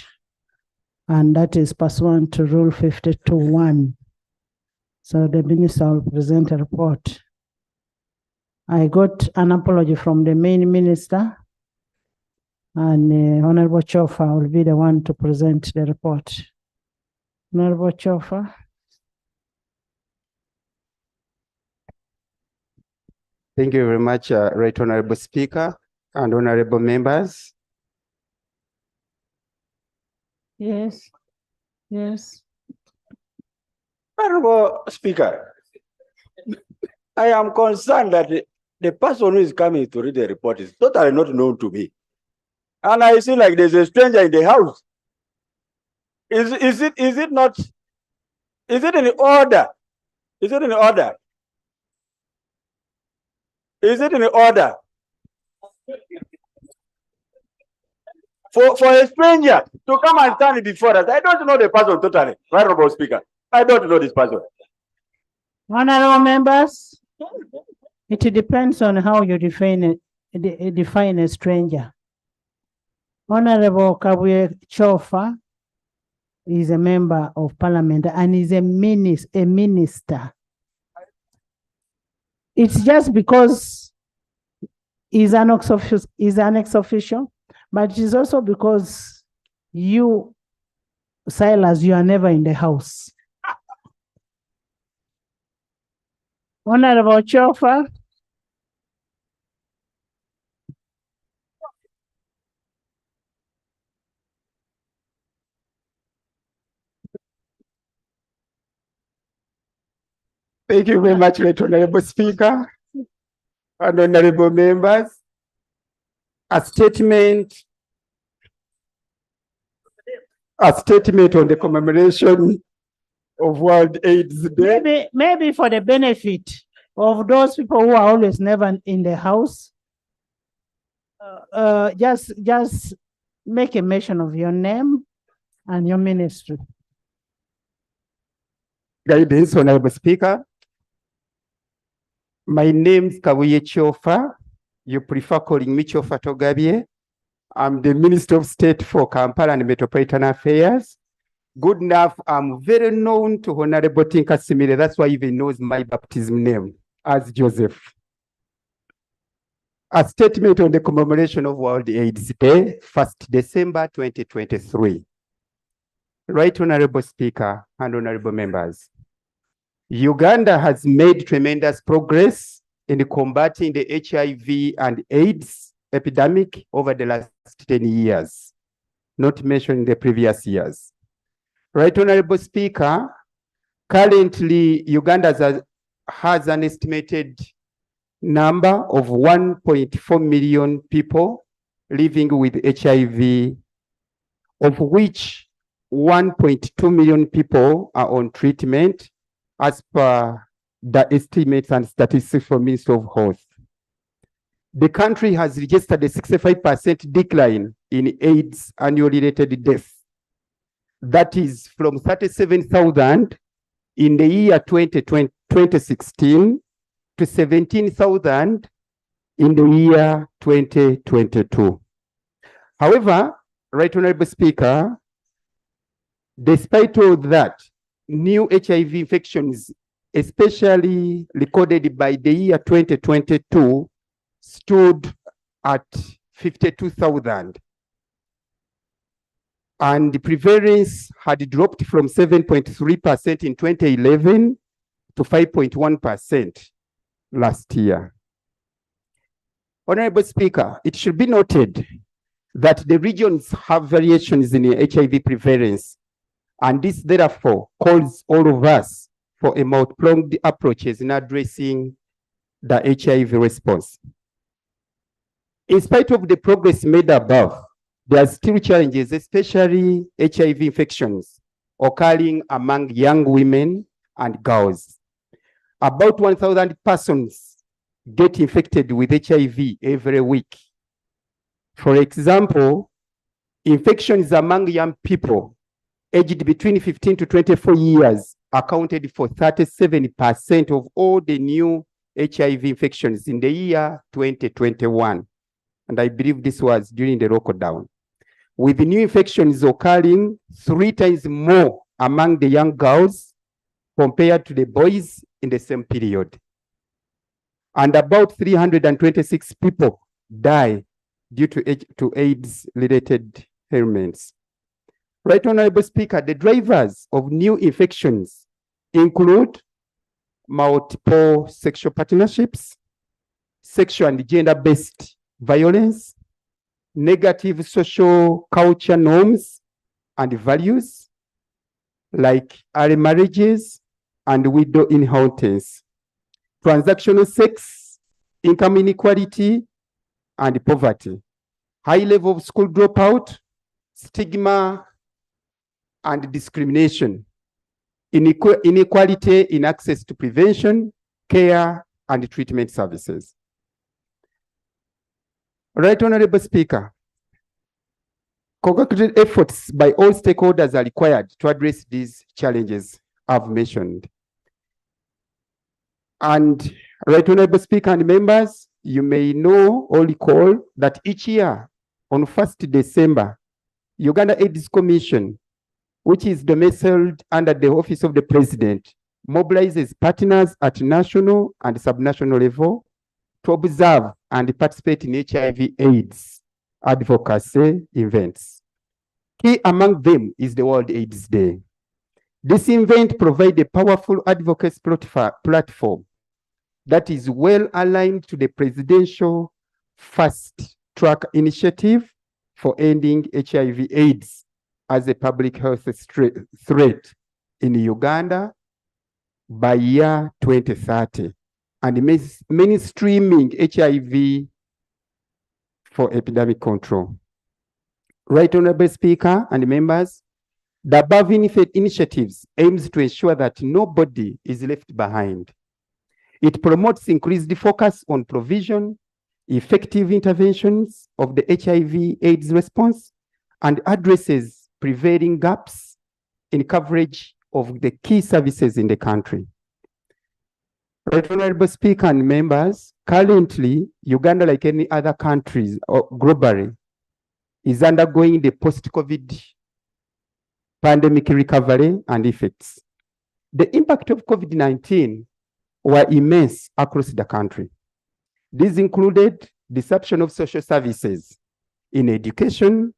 and that is pursuant to Rule 52(1). So the minister will present a report. I got an apology from the main minister, and Honorable Chofa will be the one to present the report. Honorable Chofa. Thank you very much, Right Honorable Speaker and honorable members. Yes. Yes. Honorable Speaker, I am concerned that the person who is coming to read the report is totally not known to me. And I see like there's a stranger in the house. Is it not? Is it in order? Is it in order? Is it in order? For a stranger to come and stand before us, I don't know the person totally, Honorable Speaker. I don't know this person. Honorable members, it depends on how you define a stranger. Honorable Kabwe Chofa is a member of parliament and is a minister. It's just because he's an ex-official, but it's also because you, Silas, you are never in the house. Honorable Chofa. Thank you very much, Right Honorable Speaker and honorable members. A statement on the commemoration of World AIDS Day. Maybe for the benefit of those people who are always never in the house, just make a mention of your name and your ministry. Guidance, Honorable Speaker. My name is Kabuye Chofa. You prefer calling me Chofa Togabye. I'm the Minister of State for Kampala and Metropolitan Affairs. Good enough, I'm very known to Honorable Tinka Simile. That's why he even knows my baptism name as Joseph. A statement on the commemoration of World AIDS Day, 1st December 2023. Right Honorable Speaker and honorable members. Uganda has made tremendous progress in combating the HIV and AIDS epidemic over the last 10 years, not mentioning the previous years. Right Honorable Speaker, currently Uganda has an estimated number of 1.4 million people living with HIV, of which 1.2 million people are on treatment as per the estimates and statistics from Ministry of Health. The country has registered a 65% decline in AIDS annual-related deaths. That is from 37,000 in the year 2016 to 17,000 in the year 2022. However, Right Honorable Speaker, despite all that, new HIV infections, especially recorded by the year 2022, stood at 52,000. And the prevalence had dropped from 7.3% in 2011 to 5.1% last year. Honorable Speaker, it should be noted that the regions have variations in HIV prevalence, and this therefore calls all of us for a multi-pronged approaches in addressing the HIV response. In spite of the progress made above, there are still challenges, especially HIV infections occurring among young women and girls. About 1,000 persons get infected with HIV every week. For example, infections among young people aged between 15 to 24 years accounted for 37% of all the new HIV infections in the year 2021. And I believe this was during the lockdown, with new infections occurring 3 times more among the young girls compared to the boys in the same period. And about 326 people die due to AIDS-related ailments. Right Honorable Speaker, the drivers of new infections include multiple sexual partnerships, sexual and gender-based violence, negative social culture norms and values, like early marriages and widow inheritance, transactional sex, income inequality, and poverty, high level of school dropout, stigma, and discrimination, inequality in access to prevention, care, and treatment services. Right, Honorable Speaker, concerted efforts by all stakeholders are required to address these challenges I've mentioned. And Right, Honorable Speaker and members, you may know or recall that each year on 1st December, Uganda AIDS Commission, which is domiciled under the Office of the President, mobilizes partners at national and subnational level to observe and participate in HIV/AIDS advocacy events. Key among them is the World AIDS Day. This event provides a powerful advocacy platform that is well aligned to the presidential fast track initiative for ending HIV/AIDS as a public health threat in Uganda by year 2030 and mainstreaming HIV for epidemic control. Right, Honorable Speaker and members, the above initiatives aims to ensure that nobody is left behind. It promotes increased focus on provision, effective interventions of the HIV/AIDS response, and addresses prevailing gaps in coverage of the key services in the country. Right, Honorable Speaker and members, currently, Uganda, like any other countries globally, is undergoing the post-COVID pandemic recovery and effects. The impact of COVID-19 were immense across the country. These included disruption of social services in education,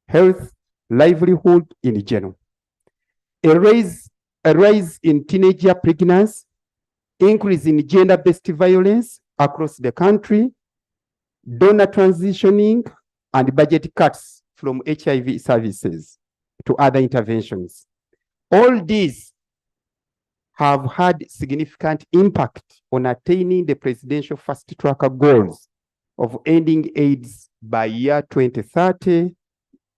health, livelihood in general, a rise in teenager pregnancy, increase in gender-based violence across the country, donor transitioning, and budget cuts from HIV services to other interventions. All these have had significant impact on attaining the presidential fast track goals of ending AIDS by year 2030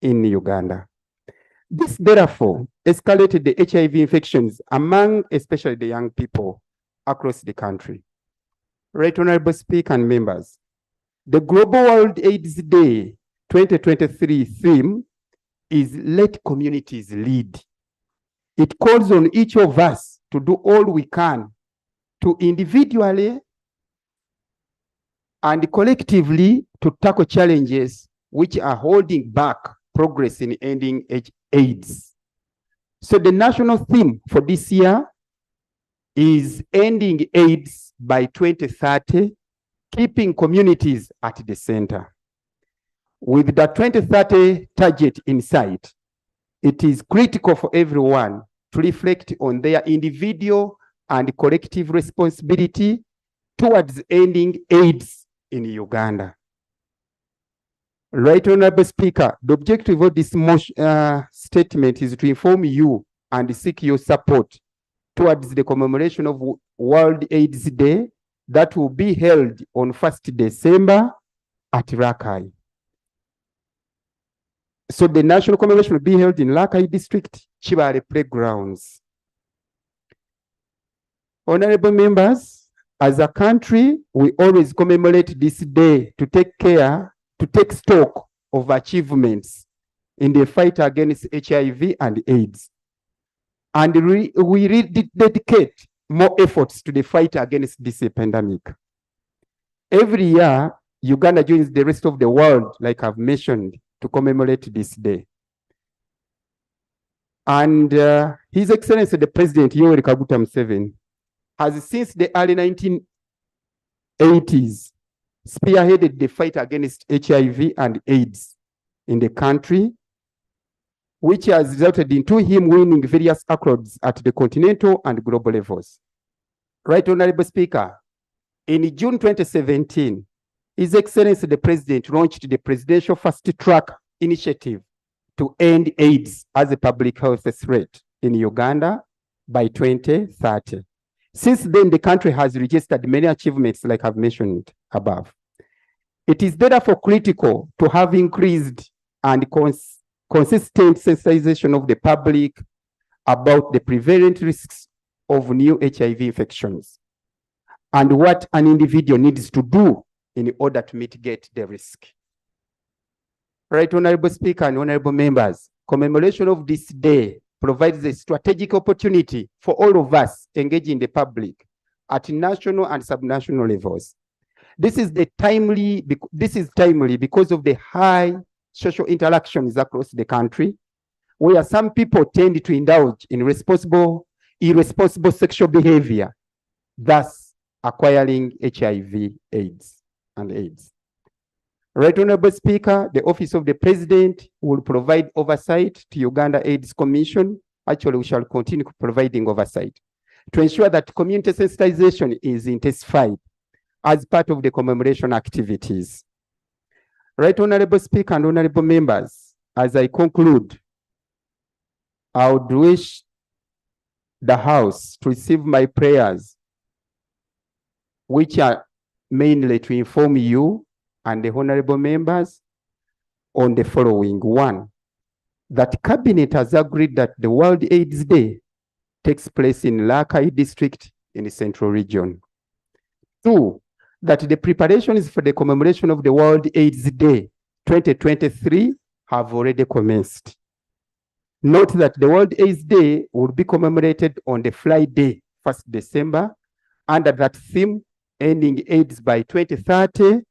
in Uganda. This therefore escalated the HIV infections among especially the young people across the country. Right, Honorable Speaker and members, the Global World AIDS Day 2023 theme is Let Communities Lead. It calls on each of us to do all we can to individually and collectively to tackle challenges which are holding back progress in ending AIDS. So the national theme for this year is ending AIDS by 2030, keeping communities at the center. With the 2030 target in sight, it is critical for everyone to reflect on their individual and collective responsibility towards ending AIDS in Uganda. Right, Honorable Speaker, the objective of this statement is to inform you and seek your support towards the commemoration of World AIDS Day that will be held on 1st December at Rakai. So the national commemoration will be held in Rakai District, Chibale Playgrounds. Honorable members, as a country, we always commemorate this day to take stock of achievements in the fight against HIV and AIDS. And we dedicate more efforts to the fight against this pandemic. Every year, Uganda joins the rest of the world, like I've mentioned, to commemorate this day. And His Excellency the President, Yoweri Kaguta Museveni, has since the early 1980s spearheaded the fight against HIV and AIDS in the country, which has resulted into him winning various accolades at the continental and global levels. Right, Honorable Speaker, in June 2017, His Excellency the President launched the Presidential Fast Track Initiative to end AIDS as a public health threat in Uganda by 2030. Since then, the country has registered many achievements like I've mentioned above. It is therefore critical to have increased and consistent sensitization of the public about the prevalent risks of new HIV infections and what an individual needs to do in order to mitigate the risk. Right, Honorable Speaker and Honorable Members, commemoration of this day provides a strategic opportunity for all of us engaging the public at national and subnational levels. This is timely because of the high social interactions across the country, where some people tend to indulge in irresponsible sexual behavior, thus acquiring HIV/AIDS. Right, Honorable Speaker, the Office of the President will provide oversight to Uganda AIDS Commission. Actually, we shall continue providing oversight to ensure that community sensitization is intensified as part of the commemoration activities. Right, Honorable Speaker and Honorable Members, as I conclude, I would wish the House to receive my prayers, which are mainly to inform you and the honorable members on the following. One, that Cabinet has agreed that the World AIDS Day takes place in Lakai District in the Central Region. Two, that the preparations for the commemoration of the World AIDS Day 2023 have already commenced. Note that the World AIDS Day will be commemorated on the Friday, 1st December, under that theme, ending AIDS by 2030,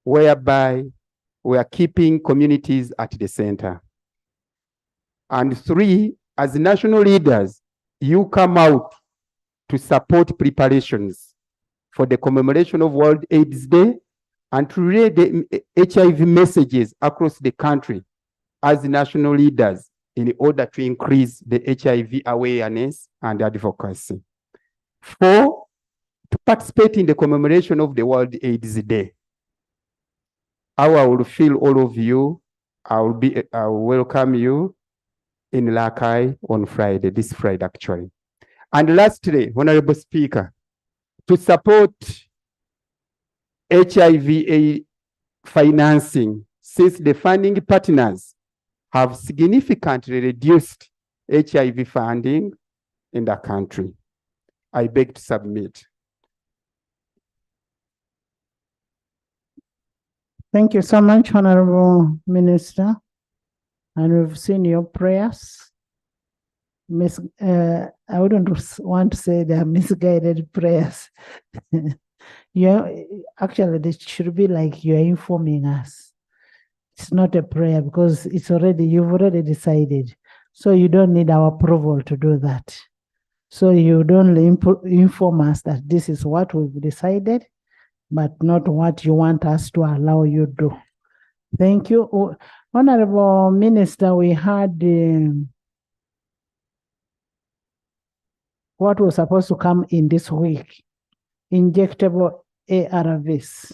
whereby we are keeping communities at the center. And three, as national leaders, you come out to support preparations for the commemoration of World AIDS Day and to relay the HIV messages across the country as national leaders in order to increase the HIV awareness and advocacy. Four, to participate in the commemoration of the World AIDS Day. I will feel all of you. I will welcome you in Lakai on Friday, this Friday actually. And lastly, Honorable Speaker, to support HIV financing, since the funding partners have significantly reduced HIV funding in the country, I beg to submit. Thank you so much, Honorable Minister. And we've seen your prayers. I wouldn't want to say they are misguided prayers. Actually, this should be like you're informing us. It's not a prayer because you've already decided. So you don't need our approval to do that. So you don't inform us that this is what we've decided, but not what you want us to allow you to do. Thank you. Honorable Minister, we had what was supposed to come in this week, injectable ARVs.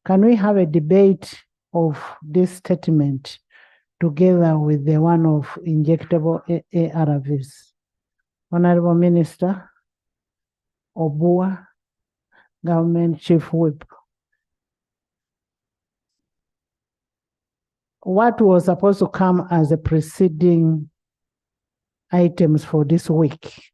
Can we have a debate of this statement together with the one of injectable ARVs? Honorable Minister Obua, Government Chief Whip. What was supposed to come as the preceding items for this week?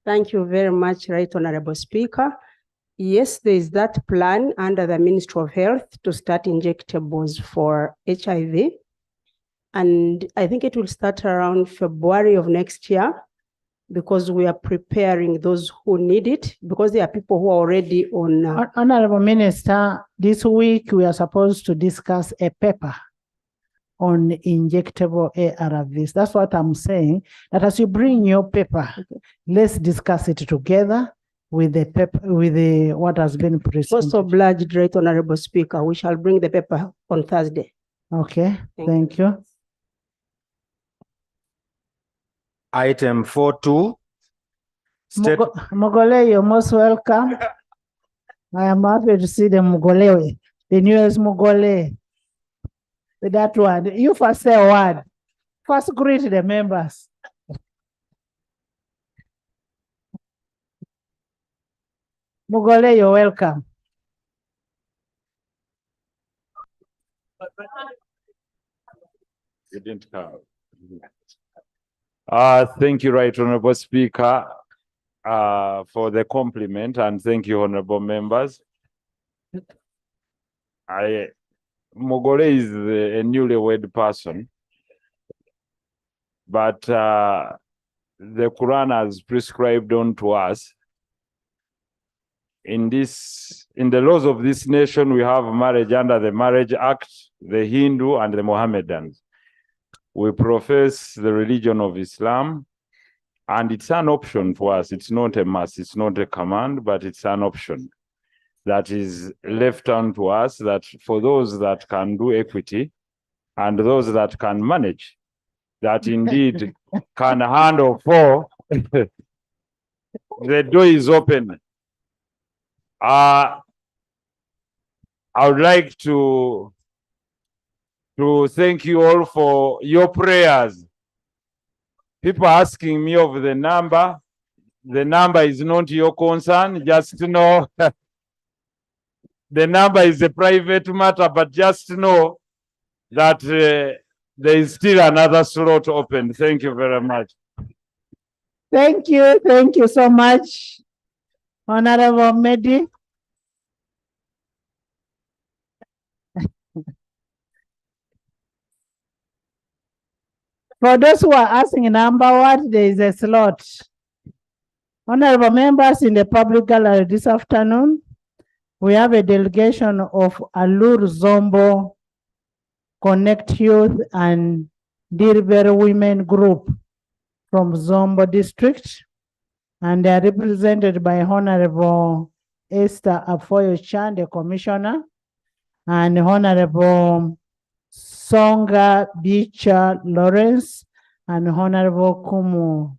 Thank you very much, Right Honorable Speaker. Yes, there is that plan under the Ministry of Health to start injectables for HIV. And I think it will start around February of next year because we are preparing those who need it because there are people who are already on. Honorable Minister, this week we are supposed to discuss a paper on injectable ARVs. That's what I'm saying, that as you bring your paper, let's discuss it together with the paper, with the what has been presented. Most obliged, Right Honorable Speaker. We shall bring the paper on Thursday. Okay, thank you. Item 4.2. Mogole, you're most welcome. I am happy to see the Mogole, the newest Mogole. with that one. You first say a word. First greet the members. Mugole, you're welcome. You didn't have. Thank you, Right Honorable Speaker, for the compliment, and thank you, honorable members. Mogole is a newlywed person, but the Quran has prescribed unto us. In the laws of this nation, we have marriage under the Marriage Act, the Hindu and the Mohammedans. We profess the religion of Islam, and it's an option for us. It's not a must, it's not a command, but it's an option that is left unto us, that for those that can do equity and those that can manage, that indeed can handle four, the door is open. I would like to thank you all for your prayers. People asking me of the number. The number is not your concern. Just know the number is a private matter, but just know that there is still another slot open. Thank you very much. Thank you so much, Honorable Medi. For those who are asking number what, there is a slot. Honorable members in the public gallery this afternoon, we have a delegation of Alur Zombo Connect Youth and Dilber Women Group from Zombo District, and they are represented by Honorable Esther Afoyo-Chan, the Commissioner, and Honorable Songa Bicha Lawrence, and Honorable Kumu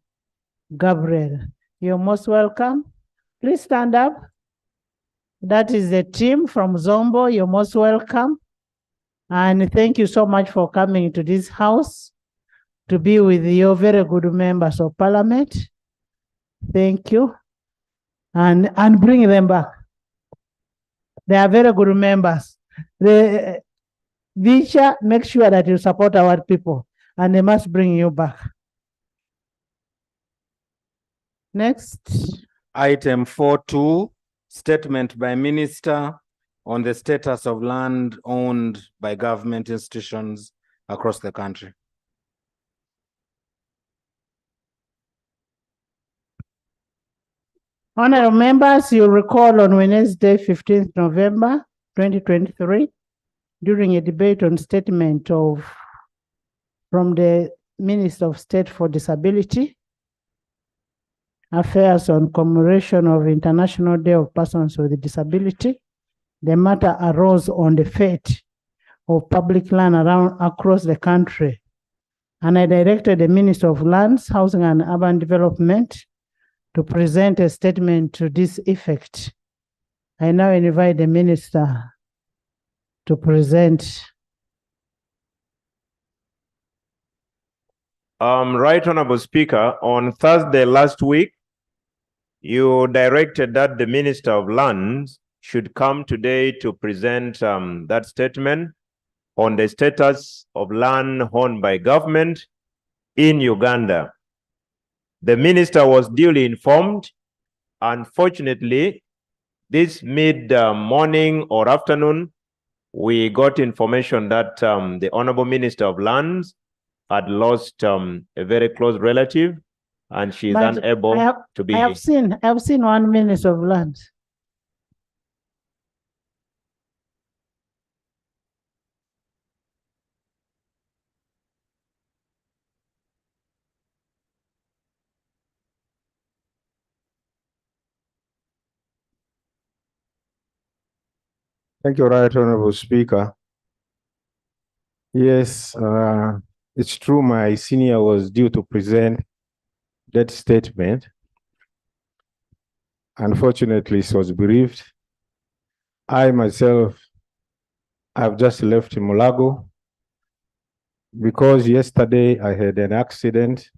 Gabriel. You're most welcome. Please stand up. That is the team from Zombo. You're most welcome. And thank you so much for coming to this house to be with your very good members of parliament. Thank you. And bring them back. They are very good members. Visha, make sure that you support our people, and they must bring you back. Next. Item 4.2, statement by Minister on the status of land owned by government institutions across the country. Honorable members, you recall on Wednesday, 15th November 2023, during a debate on statement from the Minister of State for Disability Affairs on commemoration of International Day of Persons with Disability, the matter arose on the fate of public land across the country. And I directed the Minister of Lands, Housing and Urban Development to present a statement to this effect. I now invite the Minister to present. Right Honorable Speaker, on Thursday last week, you directed that the Minister of Lands should come today to present that statement on the status of land owned by government in Uganda. The minister was duly informed. Unfortunately, this mid-morning or afternoon, we got information that the Honorable Minister of Lands had lost a very close relative, and she is unable to be. I have seen 1 Minister of Land. Thank you, Right Honorable Speaker. Yes, it's true my senior was due to present that statement. Unfortunately, he was bereaved. I myself, I've just left Mulago because yesterday I had an accident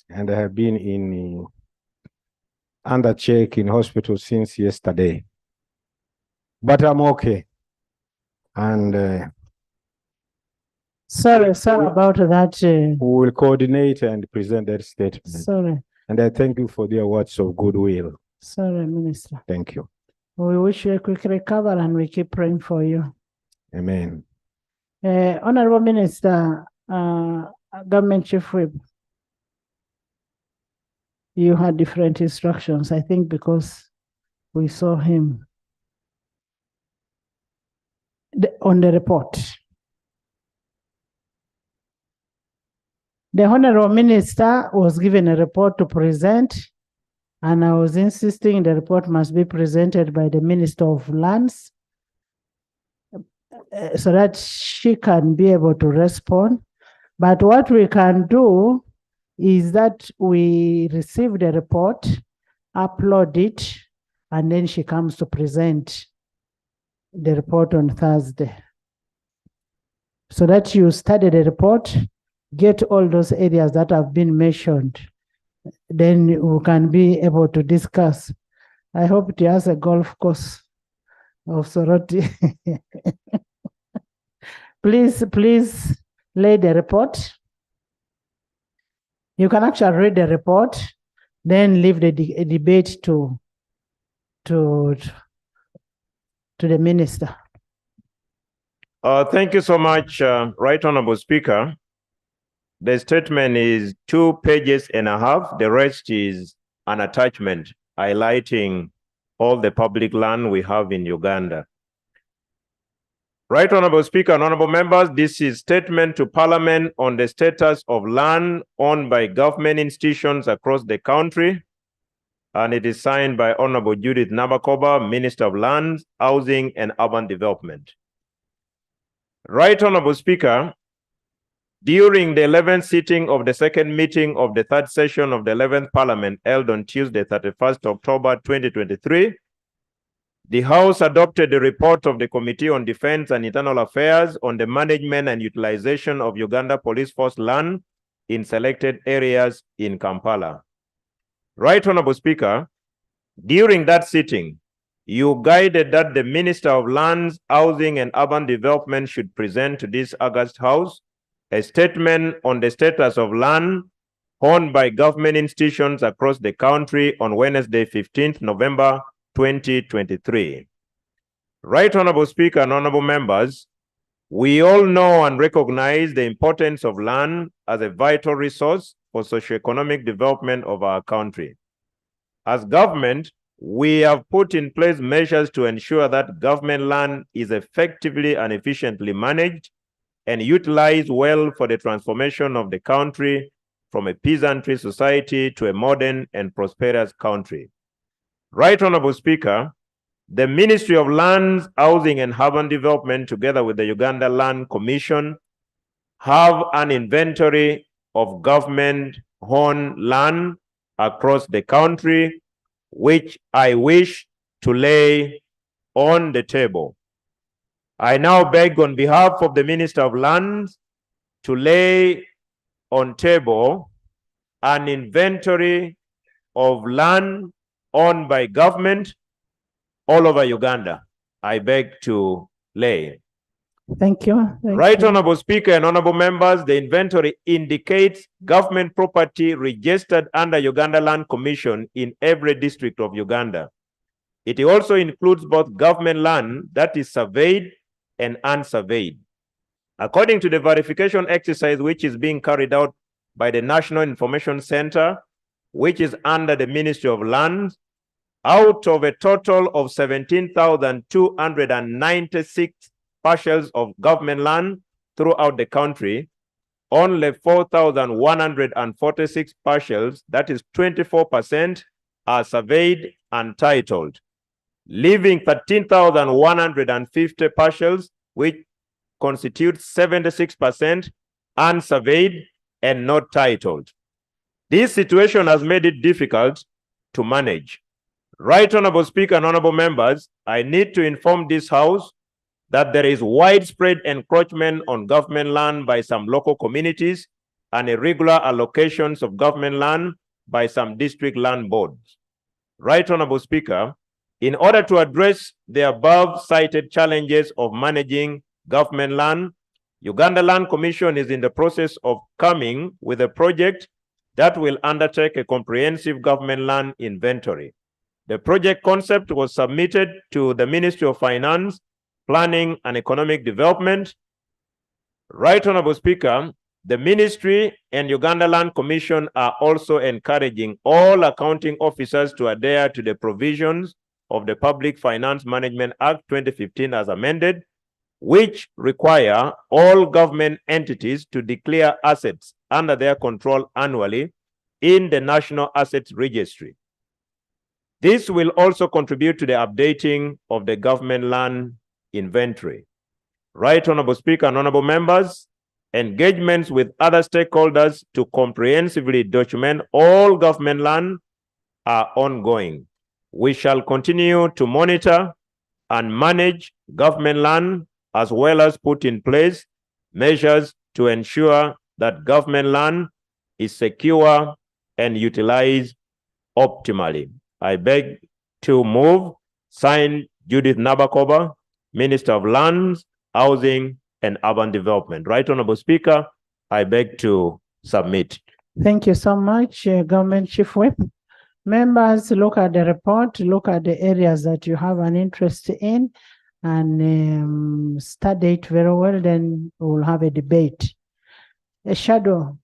and I have been in under check in hospital since yesterday. But I'm okay. And Sorry about that. we will coordinate and present that statement. Sorry, And I thank you for the words of goodwill. Minister. Thank you. We wish you a quick recovery and we keep praying for you. Amen. Honorable Minister, Government Chief Whip, you had different instructions, I think, because we saw him on the report. The Honorable Minister was given a report to present, and I was insisting the report must be presented by the Minister of Lands so that she can be able to respond. But what we can do is that we receive the report, upload it, and then she comes to present the report on Thursday. So that you study the report, get all those areas that have been mentioned, then we can be able to discuss. I hope it has a golf course of Soroti. Please lay the report. You can actually read the report, then leave the debate to the minister. Thank you so much, Right Honorable Speaker. The statement is 2.5 pages. The rest is an attachment highlighting all the public land we have in Uganda. Right Honorable Speaker and honorable members, this is statement to Parliament on the status of land owned by government institutions across the country, and it is signed by Honorable Judith Nabakoba, Minister of Lands, Housing and Urban Development. Right Honorable Speaker, during the 11th sitting of the second meeting of the third session of the 11th Parliament held on Tuesday, 31st October 2023, the House adopted the report of the Committee on Defense and Internal Affairs on the management and utilization of Uganda Police Force land in selected areas in Kampala. Right Honorable Speaker, during that sitting, you guided that the Minister of Lands, Housing and Urban Development should present to this August House a statement on the status of land owned by government institutions across the country on Wednesday, 15th November 2023. Right Honorable Speaker and honorable members, we all know and recognize the importance of land as a vital resource for socioeconomic development of our country. As government, we have put in place measures to ensure that government land is effectively and efficiently managed and utilized well for the transformation of the country from a peasantry society to a modern and prosperous country. Right Honorable Speaker, the Ministry of Lands, Housing and Urban Development, together with the Uganda Land Commission, have an inventory of government-owned land across the country, which I wish to lay on the table. I now beg on behalf of the Minister of Lands to lay on table an inventory of land owned by government all over Uganda. I beg to lay. Thank you. Right Honorable Speaker and honorable members, the inventory indicates government property registered under Uganda Land Commission in every district of Uganda. It also includes both government land that is surveyed and unsurveyed. According to the verification exercise which is being carried out by the National Information Center, which is under the Ministry of Lands, out of a total of 17,296 parcels of government land throughout the country, only 4,146 parcels, that is 24%, are surveyed and titled, leaving 13,150 parcels, which constitute 76%, unsurveyed and not titled. This situation has made it difficult to manage. Right Honorable Speaker and honorable members, I need to inform this House that there is widespread encroachment on government land by some local communities and irregular allocations of government land by some district land boards. Right Honorable Speaker, in order to address the above cited challenges of managing government land, Uganda Land Commission is in the process of coming with a project that will undertake a comprehensive government land inventory. The project concept was submitted to the Ministry of Finance, Planning and Economic Development. Right Honorable Speaker, the Ministry and Uganda Land Commission are also encouraging all accounting officers to adhere to the provisions of the Public Finance Management Act 2015 as amended, which require all government entities to declare assets under their control annually in the National Assets Registry. This will also contribute to the updating of the government land inventory. Right Honorable Speaker and Honorable Members, engagements with other stakeholders to comprehensively document all government land are ongoing. We shall continue to monitor and manage government land as well as put in place measures to ensure that government land is secure and utilized optimally. I beg to move, signed Judith Nabakoba, Minister of Lands, Housing and Urban Development. Right Honorable Speaker, I beg to submit. Thank you so much, Government Chief Whip. Members, look at the report, look at the areas that you have an interest in, and study it very well, then we'll have a debate. A shadow.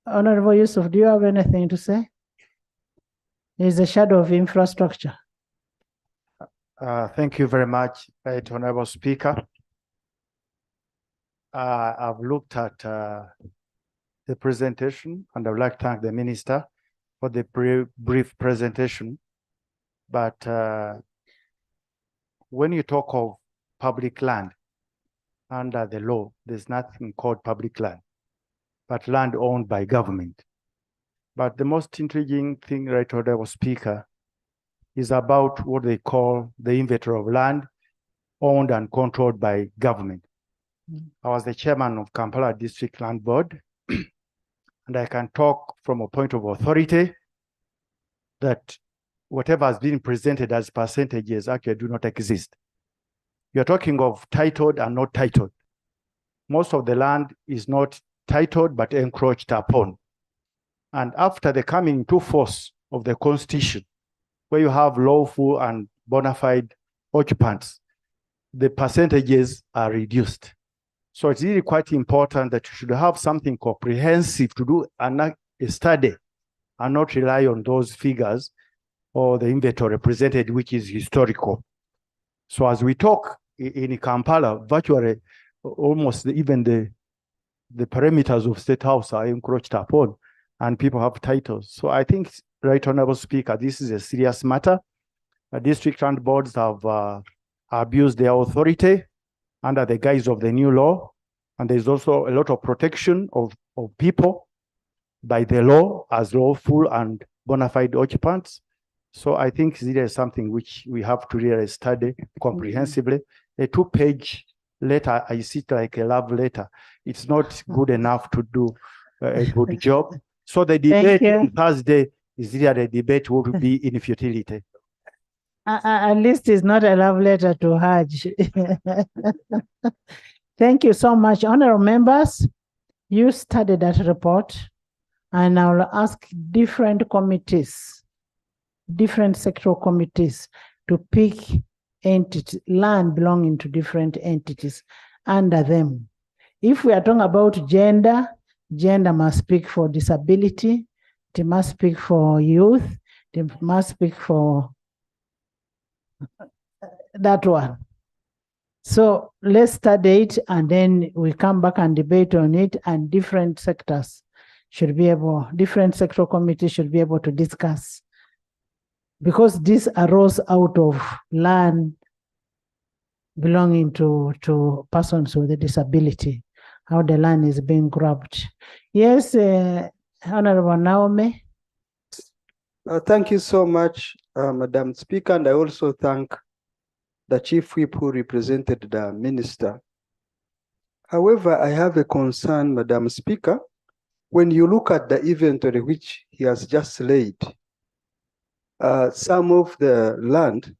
Honorable Yusuf, do you have anything to say? Is a shadow of infrastructure. Thank you very much, Right Honorable Speaker. I've looked at the presentation, and I would like to thank the Minister for the brief presentation. But when you talk of public land under the law, there's nothing called public land, but land owned by government. But the most intriguing thing, Right Honorable Speaker, is about what they call the inventory of land owned and controlled by government. I was the chairman of Kampala District Land Board, and I can talk from a point of authority that whatever has been presented as percentages actually do not exist. You're talking of titled and not titled. Most of the land is not titled but encroached upon. And after the coming into force of the Constitution, where you have lawful and bona fide occupants, the percentages are reduced. So it's really quite important that you should have something comprehensive to do a study and not rely on those figures or the inventory presented, which is historical. So as we talk in Kampala, virtually almost even the perimeters of State House are encroached upon and people have titles. So I think, Right Honorable Speaker, this is a serious matter. District land boards have abused their authority under the guise of the new law. And there's also a lot of protection of people by the law as lawful and bona fide occupants. So I think there is something which we have to really study comprehensively. A 2-page letter, I see it like a love letter. It's not good enough to do a good job. So the debate on Thursday is really a debate what will be in futility. At least it's not a love letter to Hajj. Thank you so much. Honorable members, you studied that report, and I will ask different committees, different sectoral committees to pick entities, land belonging to different entities under them. If we are talking about gender, gender must speak for disability, it must speak for youth, it must speak for that one. So let's study it, and then we come back and debate on it, and different sectors should be able, different sectoral committees should be able to discuss. Because this arose out of land belonging to persons with a disability, how the land is being grabbed. Yes, Honorable Naomi. Thank you so much, Madam Speaker, and I also thank the chief whip who represented the minister. However, I have a concern, Madam Speaker. When you look at the inventory which he has just laid, some of the land,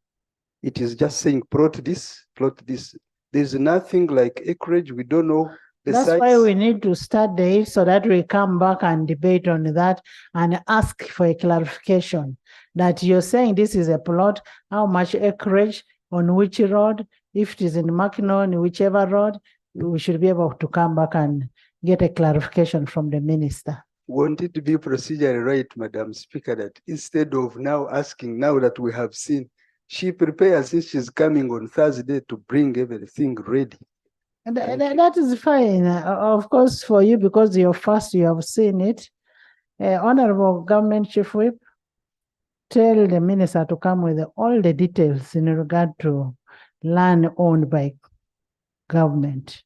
it is just saying plot this, plot this. There's nothing like acreage. We don't know the That's size. why we need to study it so that we come back and debate on that and ask for a clarification that you're saying this is a plot, how much acreage, on which road, if it is in Mackinac, whichever road, we should be able to come back and get a clarification from the minister. Won't it be procedurally right, Madam Speaker, that instead of now asking, now that we have seen, she prepares since she's coming on Thursday to bring everything ready? And that is fine, of course, for you, because you're first, you have seen it. Honorable Government Chief Whip, tell the minister to come with all the details in regard to land owned by government.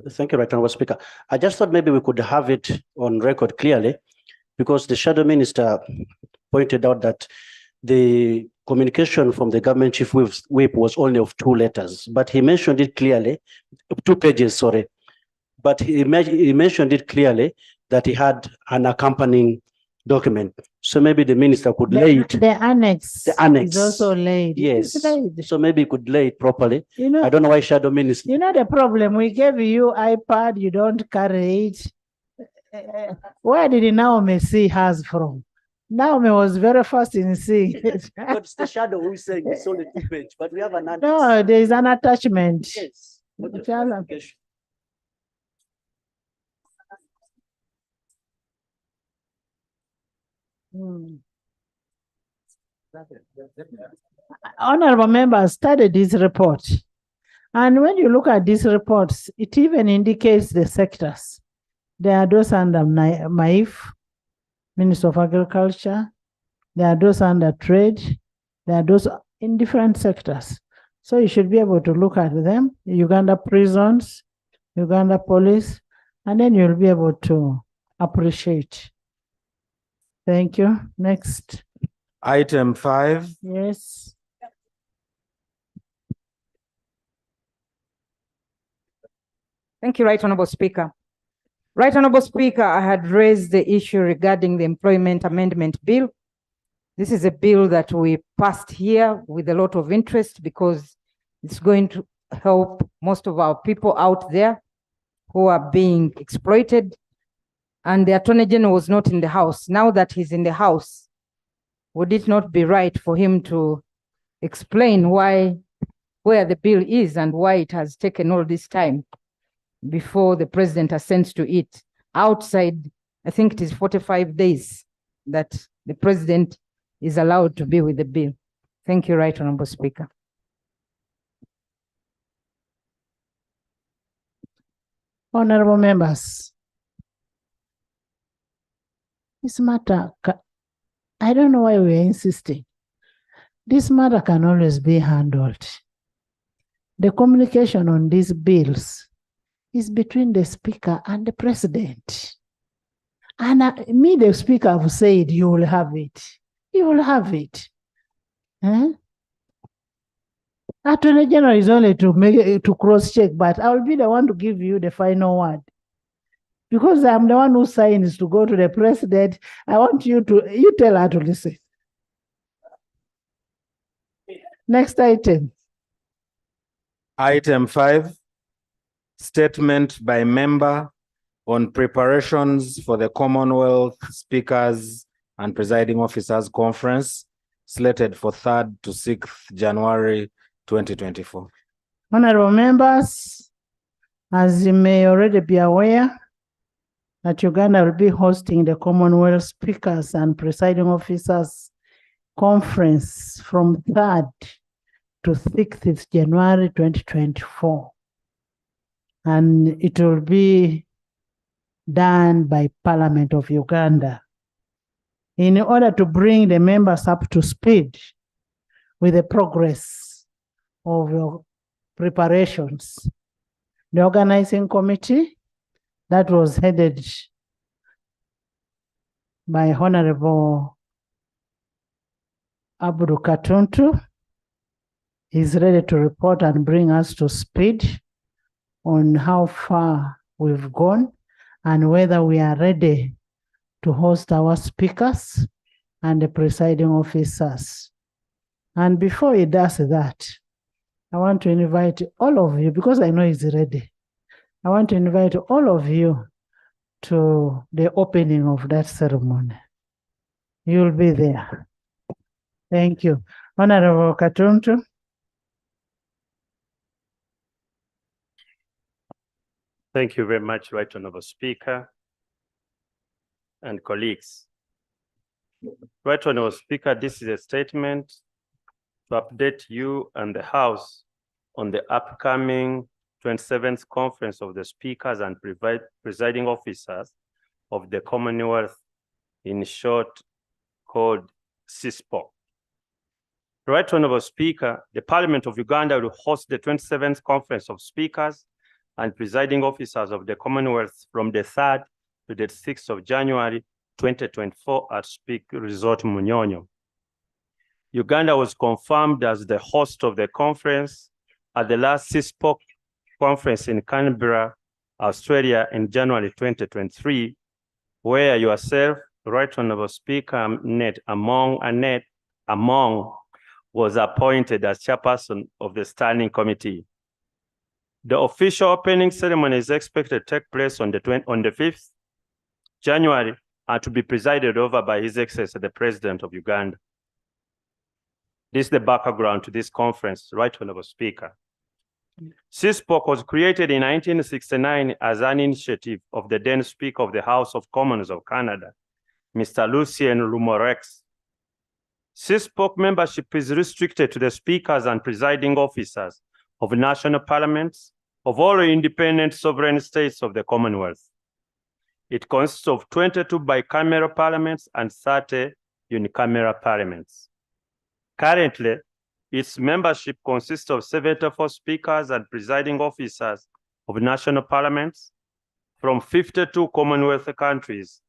Thank you, Right Honourable Speaker. I just thought maybe we could have it on record clearly, because the Shadow Minister pointed out that the communication from the Government Chief Whip was only of 2 letters, but he mentioned it clearly, 2 pages, sorry. But he mentioned it clearly that he had an accompanying document. So maybe the minister could lay it. The annex. The annex is also laid. Yes. It's laid. So maybe he could lay it properly. You know, I don't know why Shadow Minister. You know the problem, we gave you iPad, you don't carry it. Where did Naomi see hers from? Naomi was very fast in seeing it. But it's the Shadow who is saying it's only 2 pages, but we have an annex. No, there is an attachment. Yes. Honorable members studied this report. And when you look at these reports, it even indicates the sectors. There are those under MAIF, Minister of Agriculture. There are those under trade. There are those in different sectors. So you should be able to look at them, Uganda prisons, Uganda police, and then you'll be able to appreciate. Thank you. Next. Item 5. Yes. Thank you, Right Honourable Speaker. Right Honourable Speaker, I had raised the issue regarding the Employment Amendment Bill. This is a bill that we passed here with a lot of interest because it's going to help most of our people out there who are being exploited. And the Attorney General was not in the House. Now that he's in the House, would it not be right for him to explain where the bill is and why it has taken all this time before the President assents to it? Outside, I think it is 45 days that the President is allowed to be with the bill. Thank you, Right Honourable Speaker. Honourable members, this matter, I don't know why we're insisting. This matter can always be handled. The communication on these bills is between the Speaker and the President. And me, the Speaker, have said you will have it. You will have it. Attorney General is only to cross-check, but I will be the one to give you the final word. Because I'm the one who signs to go to the President, I want you tell her to listen. Next item. Item 5, statement by member on preparations for the Commonwealth Speakers and Presiding Officers Conference slated for 3rd to 6th January 2024. Honorable members, as you may already be aware, that Uganda will be hosting the Commonwealth Speakers and Presiding Officers Conference from 3rd to 6th January 2024. And it will be done by Parliament of Uganda. In order to bring the members up to speed with the progress of your preparations, the organizing committee that was headed by Honorable Abdul Katuntu. He's ready to report and bring us to speed on how far we've gone and whether we are ready to host our speakers and the presiding officers. And before he does that, I want to invite all of you, because I know he's ready. I want to invite all of you to the opening of that ceremony. You'll be there. Thank you. Honorable Katuntu. Thank you very much, Right Honorable Speaker and colleagues. Right Honorable Speaker, this is a statement to update you and the House on the upcoming 27th Conference of the Speakers and Presiding Officers of the Commonwealth, in short called CISPO. Right Honorable Speaker, the Parliament of Uganda will host the 27th Conference of Speakers and Presiding Officers of the Commonwealth from the 3rd to the 6th of January 2024 at Speak Resort Munyonyo. Uganda was confirmed as the host of the conference at the last CISPO conference in Canberra, Australia in January 2023, where yourself, Right Honorable Speaker, Annette Among was appointed as chairperson of the standing committee. The official opening ceremony is expected to take place on the 5th January and to be presided over by His Excellency, the President of Uganda. This is the background to this conference, Right Honorable Speaker. CISPOC was created in 1969 as an initiative of the then Speaker of the House of Commons of Canada, Mr. Lucien Rumorex. CISPOC membership is restricted to the speakers and presiding officers of national parliaments of all independent sovereign states of the Commonwealth. It consists of 22 bicameral parliaments and 30 unicameral parliaments. Currently, its membership consists of 74 speakers and presiding officers of national parliaments from 52 Commonwealth countries,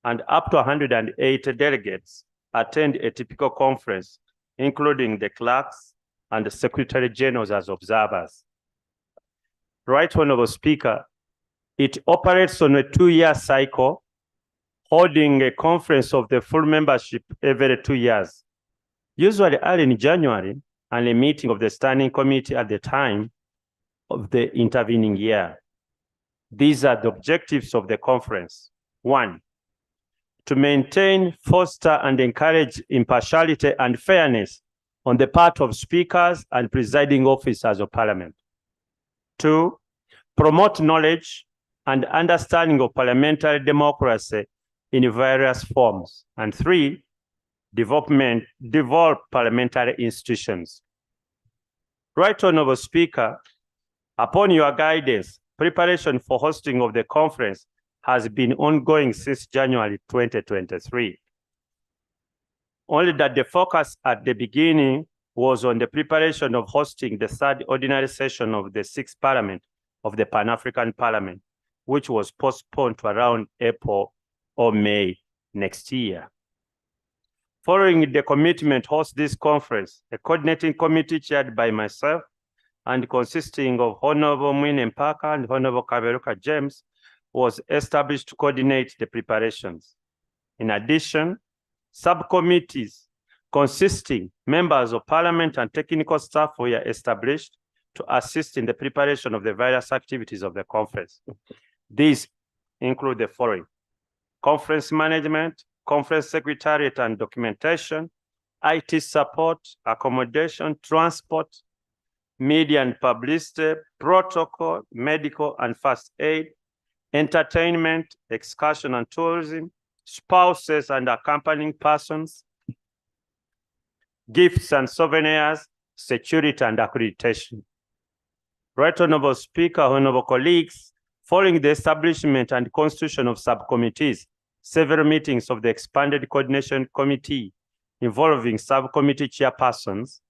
and up to 108 delegates attend a typical conference, including the clerks and the Secretary Generals as observers. Right Honorable Speaker, it operates on a 2-year cycle, holding a conference of the full membership every 2 years, usually early in January, and a meeting of the standing committee at the time of the intervening year. These are the objectives of the conference. 1, to maintain, foster, and encourage impartiality and fairness on the part of speakers and presiding officers of Parliament. 2, promote knowledge and understanding of parliamentary democracy in various forms. And 3, develop parliamentary institutions. Right Honorable Speaker, upon your guidance, preparation for hosting of the conference has been ongoing since January 2023. Only that the focus at the beginning was on the preparation of hosting the 3rd ordinary session of the 6th Parliament of the Pan-African Parliament, which was postponed to around April or May next year. Following the commitment to host this conference, a coordinating committee chaired by myself and consisting of Honorable Mwine Mpaka and Honorable Kaberuka James was established to coordinate the preparations. In addition, subcommittees consisting members of Parliament and technical staff were established to assist in the preparation of the various activities of the conference. These include the following: conference management, conference secretariat and documentation, IT support, accommodation, transport, media and publicity, protocol, medical and first aid, entertainment, excursion and tourism, spouses and accompanying persons, gifts and souvenirs, security and accreditation. Right Honorable Speaker, honorable colleagues, following the establishment and constitution of subcommittees, several meetings of the expanded coordination committee involving subcommittee chairpersons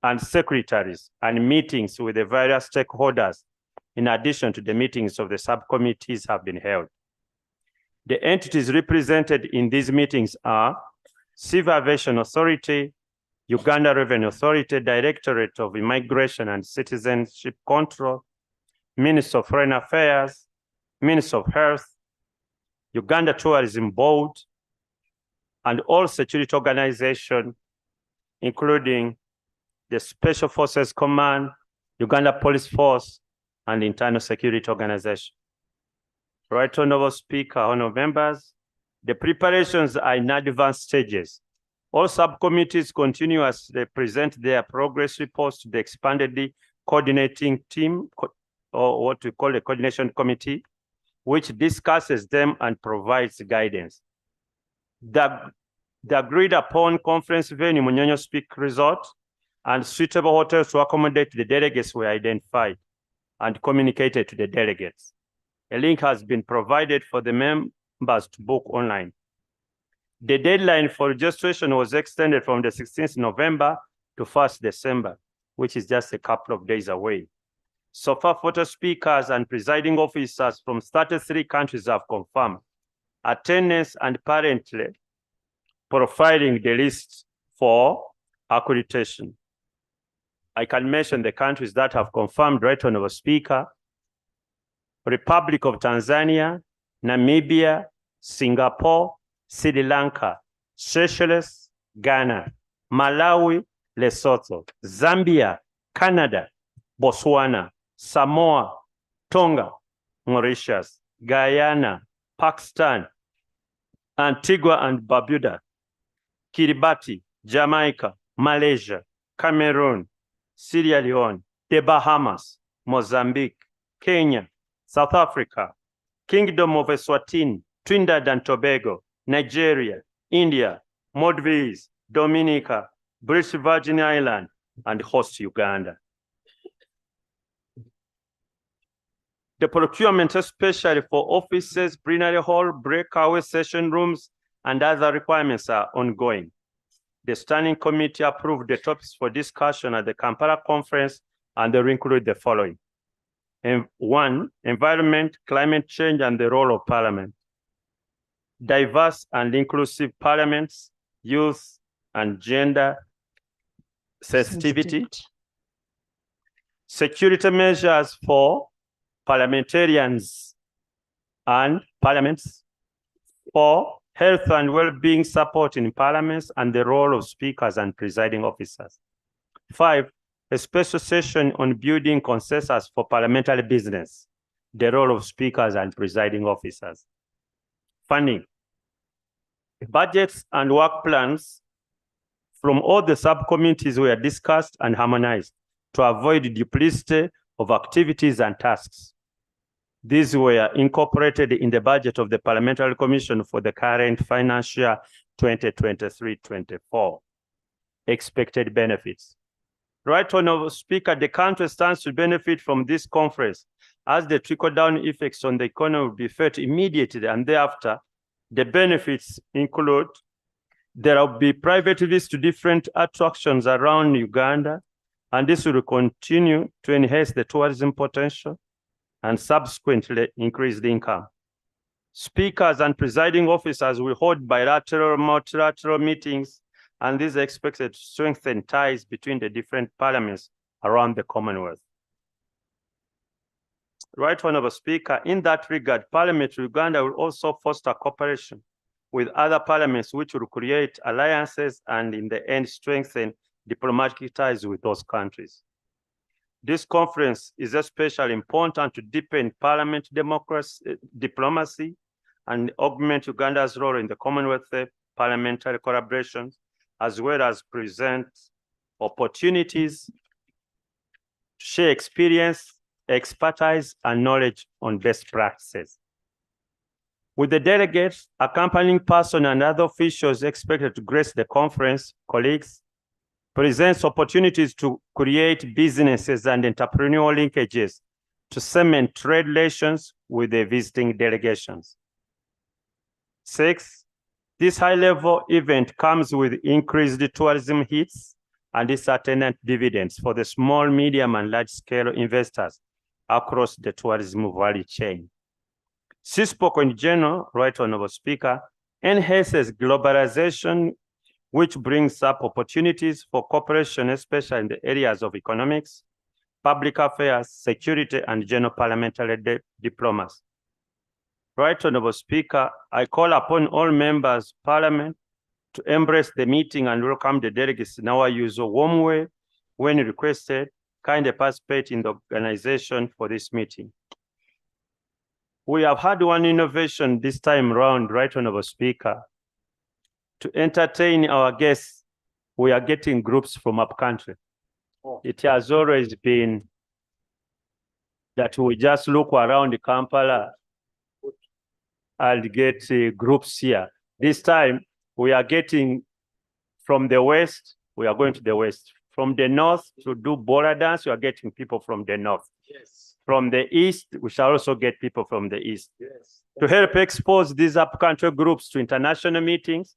and secretaries, and meetings with the various stakeholders, in addition to the meetings of the subcommittees, have been held. The entities represented in these meetings are Civil Aviation Authority, Uganda Revenue Authority, Directorate of Immigration and Citizenship Control, Minister of Foreign Affairs, Minister of Health, Uganda Tourism Board, and all security organizations, including the Special Forces Command, Uganda Police Force, and Internal Security Organization. Right, Honorable Speaker, honorable members, the preparations are in advanced stages. All subcommittees continuously present their progress reports to the expanded coordinating team, or what we call a coordination committee, which discusses them and provides guidance. The agreed upon conference venue, Munyonyo Speak Resort, and suitable hotels to accommodate the delegates were identified and communicated to the delegates. A link has been provided for the members to book online. The deadline for registration was extended from the 16th November to 1st December, which is just a couple of days away. So far, photo speakers and presiding officers from 33 countries have confirmed attendance and currently profiling the list for accreditation. I can mention the countries that have confirmed, right, Honorable Speaker: Republic of Tanzania, Namibia, Singapore, Sri Lanka, Seychelles, Ghana, Malawi, Lesotho, Zambia, Canada, Botswana, Samoa, Tonga, Mauritius, Guyana, Pakistan, Antigua and Barbuda, Kiribati, Jamaica, Malaysia, Cameroon, Sierra Leone, the Bahamas, Mozambique, Kenya, South Africa, Kingdom of Eswatini, Trinidad and Tobago, Nigeria, India, Maldives, Dominica, British Virgin Islands, and host Uganda. The procurement, especially for offices, plenary hall, breakaway session rooms, and other requirements are ongoing. The Standing Committee approved the topics for discussion at the Kampala conference, and they include the following. And 1, environment, climate change, and the role of parliament. Diverse and inclusive parliaments, youth and gender sensitivity. Security measures for parliamentarians and parliaments. 4, health and well-being support in parliaments and the role of speakers and presiding officers. 5, a special session on building consensus for parliamentary business, the role of speakers and presiding officers. Funding. Budgets and work plans from all the subcommittees were discussed and harmonized to avoid duplicity of activities and tasks. These were incorporated in the budget of the Parliamentary Commission for the current financial year 2023-24. Expected benefits. Right, Honorable Speaker, the country stands to benefit from this conference as the trickle-down effects on the economy will be felt immediately, and thereafter, the benefits include there will be private visits to different attractions around Uganda, and this will continue to enhance the tourism potential and subsequently increase the income. Speakers and presiding officers will hold bilateral, multilateral meetings, and these are expected to strengthen ties between the different parliaments around the Commonwealth. Right, Honorable Speaker, in that regard, Parliament Uganda will also foster cooperation with other parliaments, which will create alliances and in the end strengthen diplomatic ties with those countries. This conference is especially important to deepen parliament diplomacy and augment Uganda's role in the Commonwealth parliamentary collaborations, as well as present opportunities to share experience, expertise, and knowledge on best practices. With the delegates, accompanying person, and other officials expected to grace the conference, colleagues, presents opportunities to create businesses and entrepreneurial linkages to cement trade relations with the visiting delegations. 6, this high-level event comes with increased tourism hits and its attendant dividends for the small, medium, and large-scale investors across the tourism value chain. She spoke in general, Right Honorable Speaker, enhances globalization, which brings up opportunities for cooperation, especially in the areas of economics, public affairs, security, and general parliamentary diplomacy. Right Honorable Speaker, I call upon all members of Parliament to embrace the meeting and welcome the delegates in our usual warm way. When requested, kindly participate in the organization for this meeting. We have had one innovation this time around, Right Honorable Speaker. To entertain our guests, we are getting groups from up country. It has always been that we just look around Kampala and get groups here. This time, we are getting from the west, we are going to the west. From the north to do Bola dance, we are getting people from the north. Yes. From the east, we shall also get people from the east. Yes. To help expose these up-country groups to international meetings,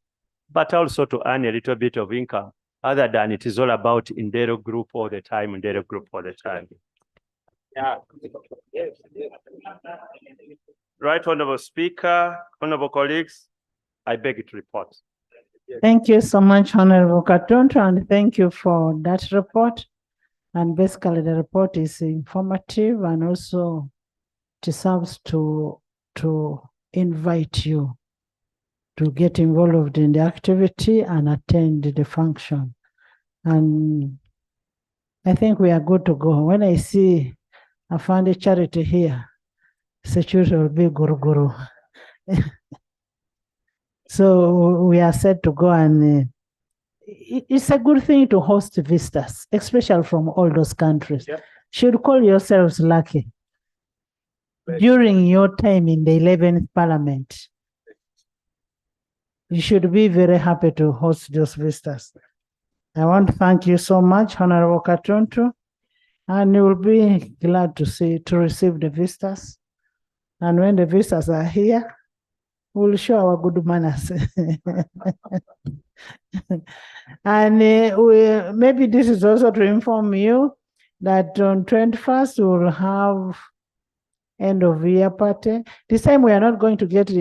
but also to earn a little bit of income, other than it is all about Indero group all the time, Indero group all the time. Yeah. Yes. Right Honorable Speaker, honorable colleagues, I beg you to report. Thank you so much, Honorable Katonto, and thank you for that report. And basically, the report is informative and also it serves to invite you to get involved in the activity and attend the function. And I think we are good to go. When I see a Afande Charity here, security will be guru. So we are set to go, and it's a good thing to host visitors, especially from all those countries. Yeah. Should call yourselves lucky. During your time in the 11th Parliament, you should be very happy to host those visitors. I want to thank you so much, Honorable Katonto, and you will be glad to receive the visitors. And when the visitors are here, we'll show our good manners. And maybe this is also to inform you that on 21st we'll have end of year party. This time we are not going to get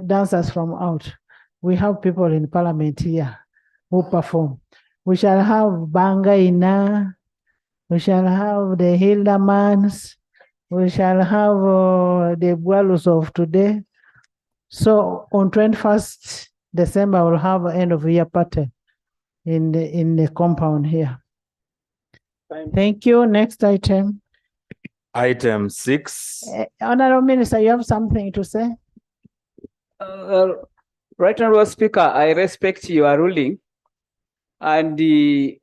dancers from out. We have people in Parliament here who perform. We shall have Bangaina, we shall have the Hildamans, we shall have the Bualus of today. So on 21st December, we'll have an end of year party in the compound here. Thank you. Next item. Item 6. Honorable Minister, you have something to say? Right Honorable Speaker, I respect your ruling. And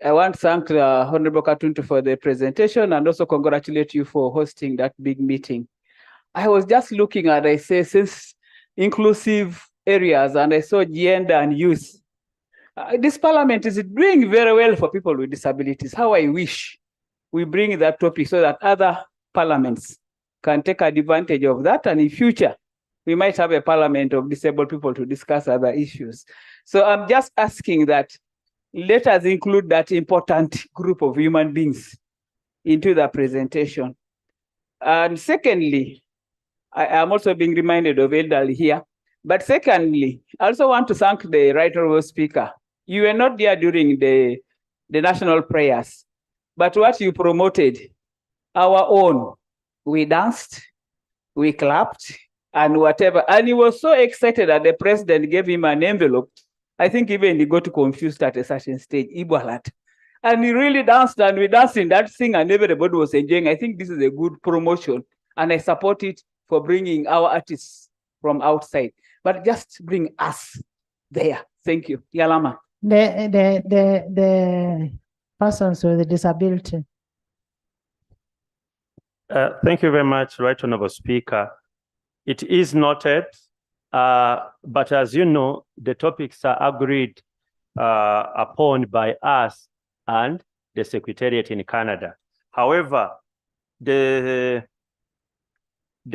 I want to thank the Honorable Katonto for the presentation and also congratulate you for hosting that big meeting. I was just looking at, I say, since inclusive areas, and I saw gender and youth. This parliament is doing very well for people with disabilities. How I wish we bring that topic so that other parliaments can take advantage of that, and in future, we might have a parliament of disabled people to discuss other issues. So I'm just asking that let us include that important group of human beings into the presentation. And secondly, I am also being reminded of elderly here. But secondly, I also want to thank the Right Honorable Speaker. You were not there during the national prayers, but what you promoted, our own, we danced, we clapped, and whatever. And he was so excited that the president gave him an envelope. I think even he got confused at a certain stage, Ibalat. And he really danced, and we danced in that thing, and everybody was enjoying. I think this is a good promotion, and I support it for bringing our artists from outside. But just bring us there. Thank you. Yalama. The persons with a disability. Thank you very much, Right Honorable Speaker. It is noted, but as you know, the topics are agreed upon by us and the Secretariat in Canada. However, the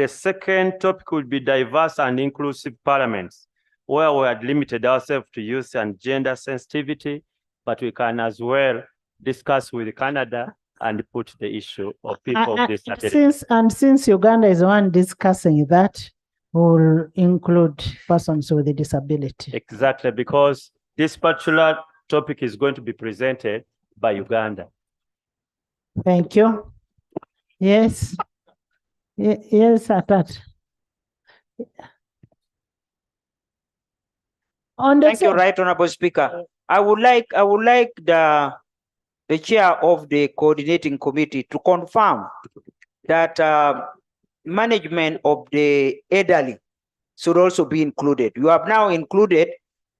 second topic would be diverse and inclusive parliaments, where we had limited ourselves to youth and gender sensitivity, but we can as well discuss with Canada and put the issue of people of disability. Since Uganda is the one discussing that, will include persons with a disability. Exactly, because this particular topic is going to be presented by Uganda. Thank you. Yes. Yes, Atat. Thank you, Right Honorable Speaker. I would like the chair of the coordinating committee to confirm that management of the elderly should also be included. You have now included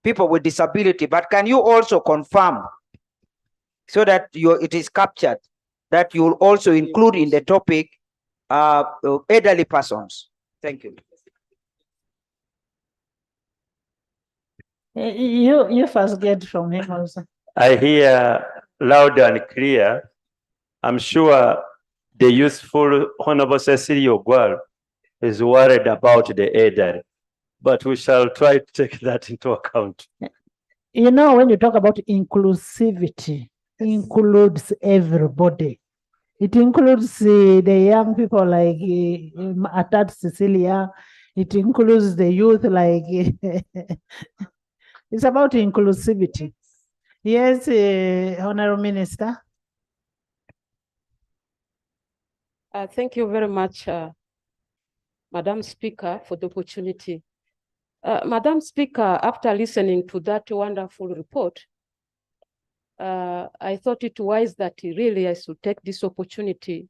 people with disability, but can you also confirm so that it is captured that you will also include in the topic elderly persons? Thank you. You first get from him also. I hear loud and clear. I'm sure the useful Honorable Cecilia Ogwal is worried about the elderly, but we shall try to take that into account. You know, when you talk about inclusivity, includes everybody. It includes the young people like Atat Cecilia. It includes the youth like it's about inclusivity. Yes, Honorable Minister. Thank you very much, Madam Speaker, for the opportunity. Madam Speaker, after listening to that wonderful report, I thought it wise that really I should take this opportunity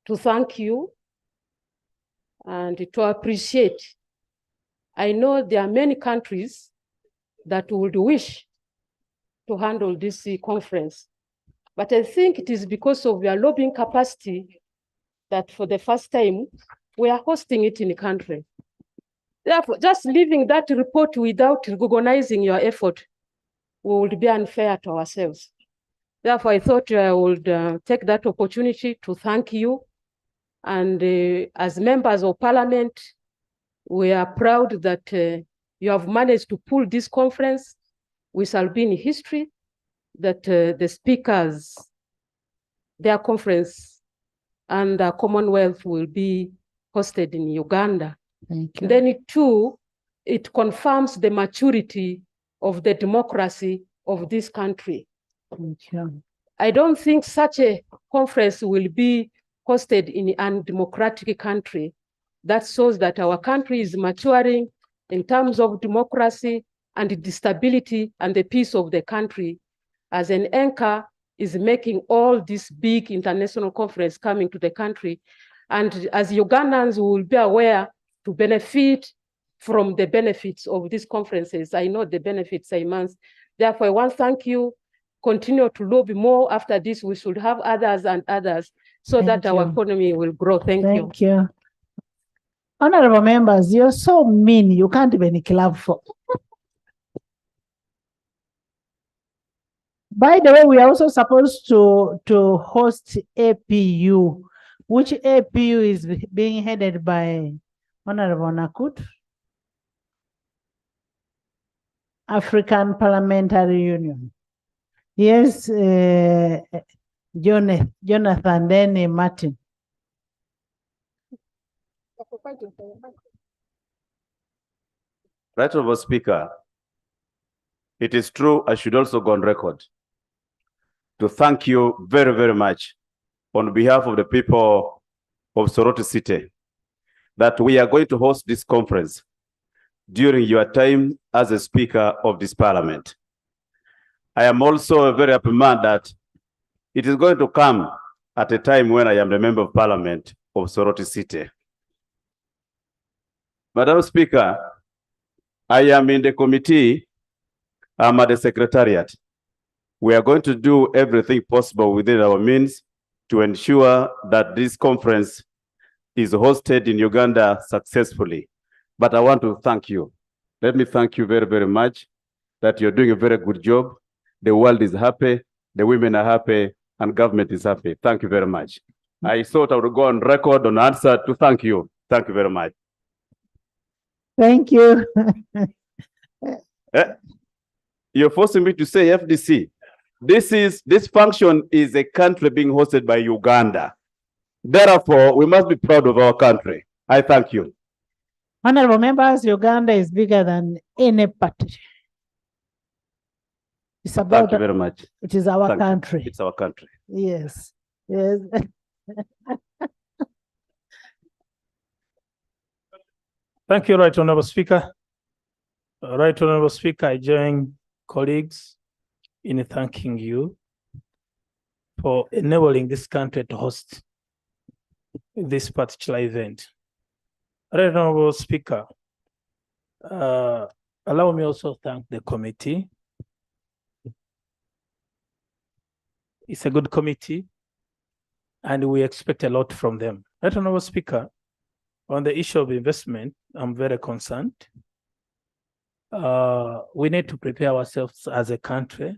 to thank you and to appreciate. I know there are many countries that would wish to handle this conference, but I think it is because of your lobbying capacity that for the first time, we are hosting it in the country. Therefore, just leaving that report without recognizing your effort would be unfair to ourselves. Therefore, I thought I would take that opportunity to thank you. And as members of parliament, we are proud that you have managed to pull this conference. We shall be in history that the speakers, their conference and the Commonwealth will be hosted in Uganda. Thank you. Then it confirms the maturity of the democracy of this country. Thank you. I don't think such a conference will be hosted in an undemocratic country. That shows that our country is maturing in terms of democracy and the stability and the peace of the country. As an anchor is making all this big international conference coming to the country. And as Ugandans will be aware to benefit from the benefits of these conferences. I know the benefits are immense. Therefore, I want to thank you. Continue to lobby more. After this, we should have others and others so that our economy will grow. Thank you. Thank you. Honorable members, you're so mean, you can't even clap for. By the way, we are also supposed to host APU, which APU is being headed by Honorable Nakut, African Parliamentary Union. Yes, Jonathan, then Martin. Right Honourable Speaker, it is true I should also go on record to thank you very, very much on behalf of the people of Soroti City that we are going to host this conference during your time as a Speaker of this Parliament. I am also a very happy man that it is going to come at a time when I am the Member of Parliament of Soroti City. Madam Speaker, I am in the committee, I'm at the Secretariat. We are going to do everything possible within our means to ensure that this conference is hosted in Uganda successfully. But I want to thank you. Let me thank you very, very much that you're doing a very good job. The world is happy, the women are happy, and government is happy. Thank you very much. I thought I would go on record on answer to thank you. Thank you very much. Thank you. You're forcing me to say FDC. this function is a country being hosted by Uganda. Therefore, we must be proud of our country. I thank you. Honorable members, Uganda is bigger than any party. It's about, Thank you very much. it is our Thank you. country. It's our country. Yes, yes. Thank you, Right Honorable Speaker. Right Honorable Speaker, I join colleagues in thanking you for enabling this country to host this particular event. Right Honorable Speaker, allow me also to thank the committee. It's a good committee, and we expect a lot from them. Right Honorable Speaker, on the issue of investment, I'm very concerned. We need to prepare ourselves as a country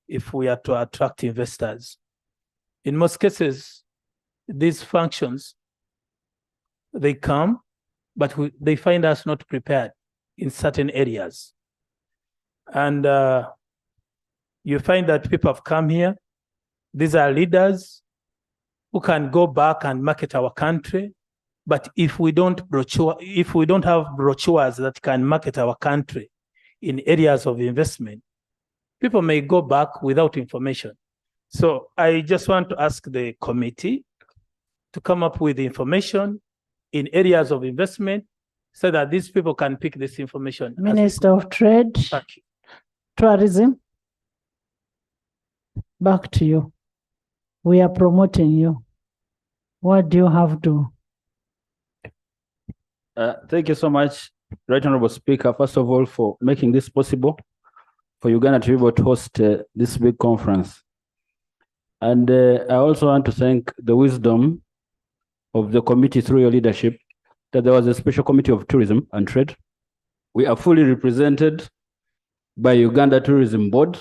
if we are to attract investors. In most cases, these functions, they come, but they find us not prepared in certain areas. And you find that people have come here. These are leaders who can go back and market our country. But if we don't have brochures that can market our country in areas of investment, people may go back without information. So I just want to ask the committee to come up with information in areas of investment so that these people can pick this information. Minister of Trade, Tourism, back to you. We are promoting you. What do you have to? Thank you so much, Right Honorable Speaker, first of all, for making this possible for Uganda to be able to host this big conference. And I also want to thank the wisdom of the committee through your leadership, that there was a special committee of tourism and trade. We are fully represented by Uganda Tourism Board,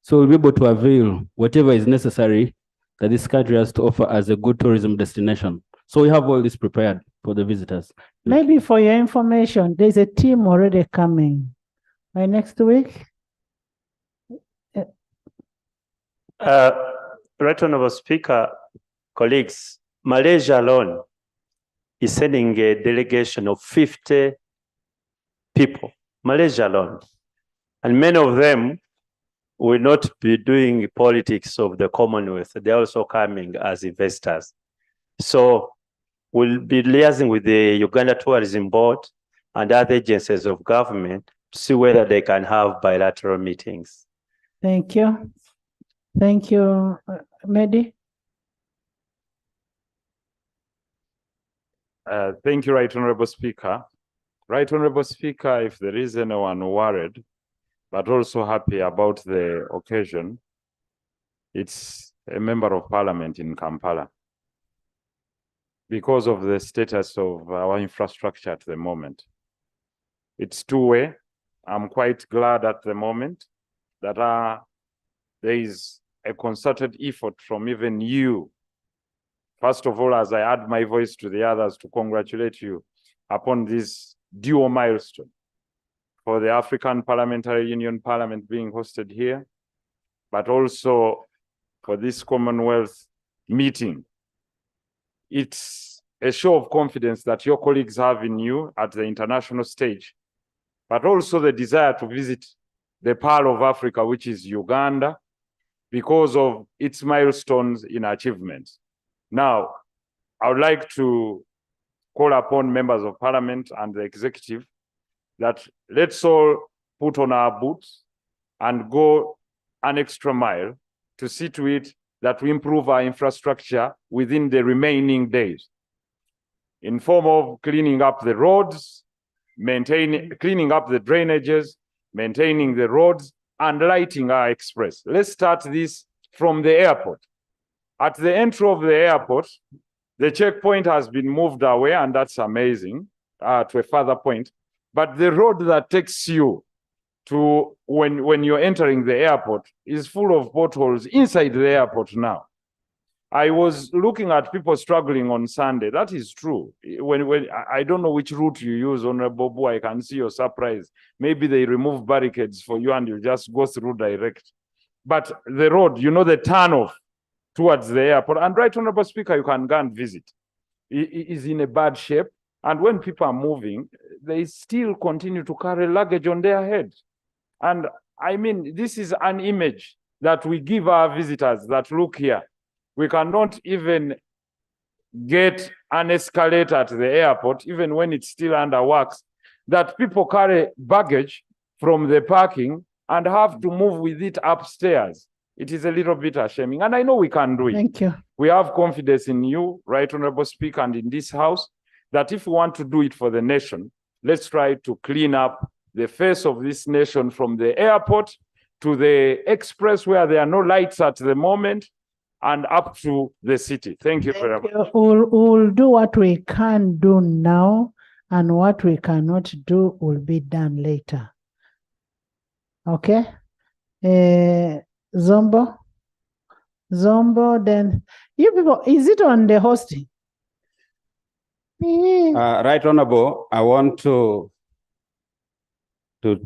so we'll be able to avail whatever is necessary that this country has to offer as a good tourism destination. So we have all this prepared for the visitors. Maybe for your information, there's a team already coming by next week. Right Honorable Speaker, colleagues, Malaysia alone is sending a delegation of 50 people, Malaysia alone. And many of them will not be doing politics of the Commonwealth. They're also coming as investors. So we'll be liaising with the Uganda Tourism Board and other agencies of government to see whether they can have bilateral meetings. Thank you. Thank you, Mehdi. Thank you, Right Honorable Speaker. Right Honorable Speaker, if there is anyone worried, but also happy about the occasion, it's a member of parliament in Kampala, because of the status of our infrastructure at the moment. It's two-way. I'm quite glad at the moment that there is a concerted effort from even you. First of all, as I add my voice to the others to congratulate you upon this dual milestone for the African Parliamentary Union Parliament being hosted here, but also for this Commonwealth meeting. It's a show of confidence that your colleagues have in you at the international stage, but also the desire to visit the Pearl of Africa, which is Uganda, because of its milestones in achievements. Now, I would like to call upon members of parliament and the executive that let's all put on our boots and go an extra mile to see to it that we improve our infrastructure within the remaining days, in form of cleaning up the roads, cleaning up the drainages, maintaining the roads, and lighting our express. Let's start this from the airport. At the entry of the airport, the checkpoint has been moved away, and that's amazing, to a further point. But the road that takes you to when you're entering the airport is full of potholes inside the airport now. I was looking at people struggling on Sunday. That is true. When I don't know which route you use, Honorable Bobu, I can see your surprise. Maybe they remove barricades for you and you just go through direct. but the road, you know, the turnoff towards the airport, and Right Honorable Speaker, you can go and visit, is in a bad shape. And when people are moving, they still continue to carry luggage on their head. And I mean, this is an image that we give our visitors that look here. We cannot even get an escalator at the airport, even when it's still under works, that people carry baggage from the parking and have to move with it upstairs. It is a little bit ashaming. And I know we can do it. Thank you. We have confidence in you, Right Honorable Speaker, and in this House, that if we want to do it for the nation, let's try to clean up the face of this nation from the airport to the express where there are no lights at the moment and up to the city. Thank you very much. We'll do what we can do now, and what we cannot do will be done later. Okay? Zombo, then you people, is it on the hosting? Right Honorable, I want to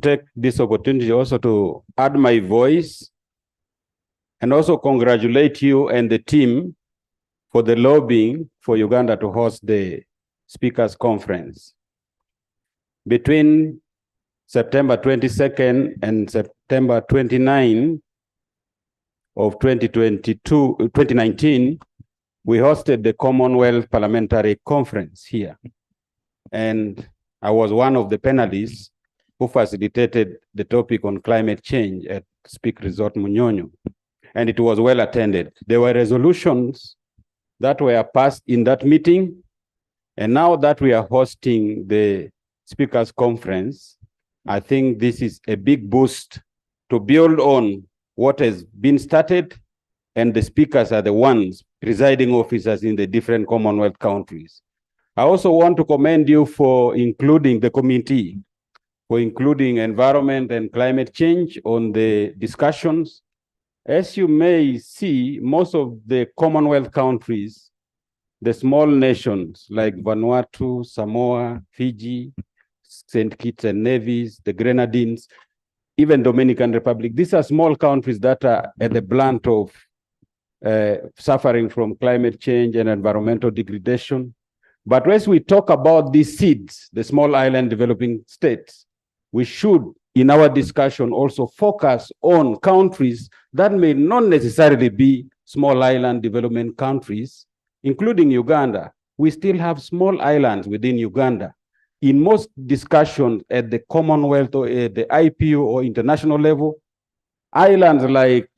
take this opportunity also to add my voice and also congratulate you and the team for the lobbying for Uganda to host the Speakers Conference. Between September 22nd and September 29 of 2019, we hosted the Commonwealth Parliamentary Conference here. And I was one of the panelists who facilitated the topic on climate change at Speak Resort Munyonyo. And it was well attended. There were resolutions that were passed in that meeting. And now that we are hosting the Speakers Conference, I think this is a big boost to build on what has been started, and the speakers are the ones presiding officers in the different Commonwealth countries. I also want to commend you for including the committee, for including environment and climate change on the discussions. As you may see, most of the Commonwealth countries, the small nations like Vanuatu, Samoa, Fiji, St. Kitts and Nevis, the Grenadines, even Dominican Republic, these are small countries that are at the blunt of suffering from climate change and environmental degradation. But as we talk about these seeds, the small island developing states, we should, in our discussion, also focus on countries that may not necessarily be small island development countries, including Uganda. We still have small islands within Uganda. In most discussions at the Commonwealth or at the IPU or international level, islands like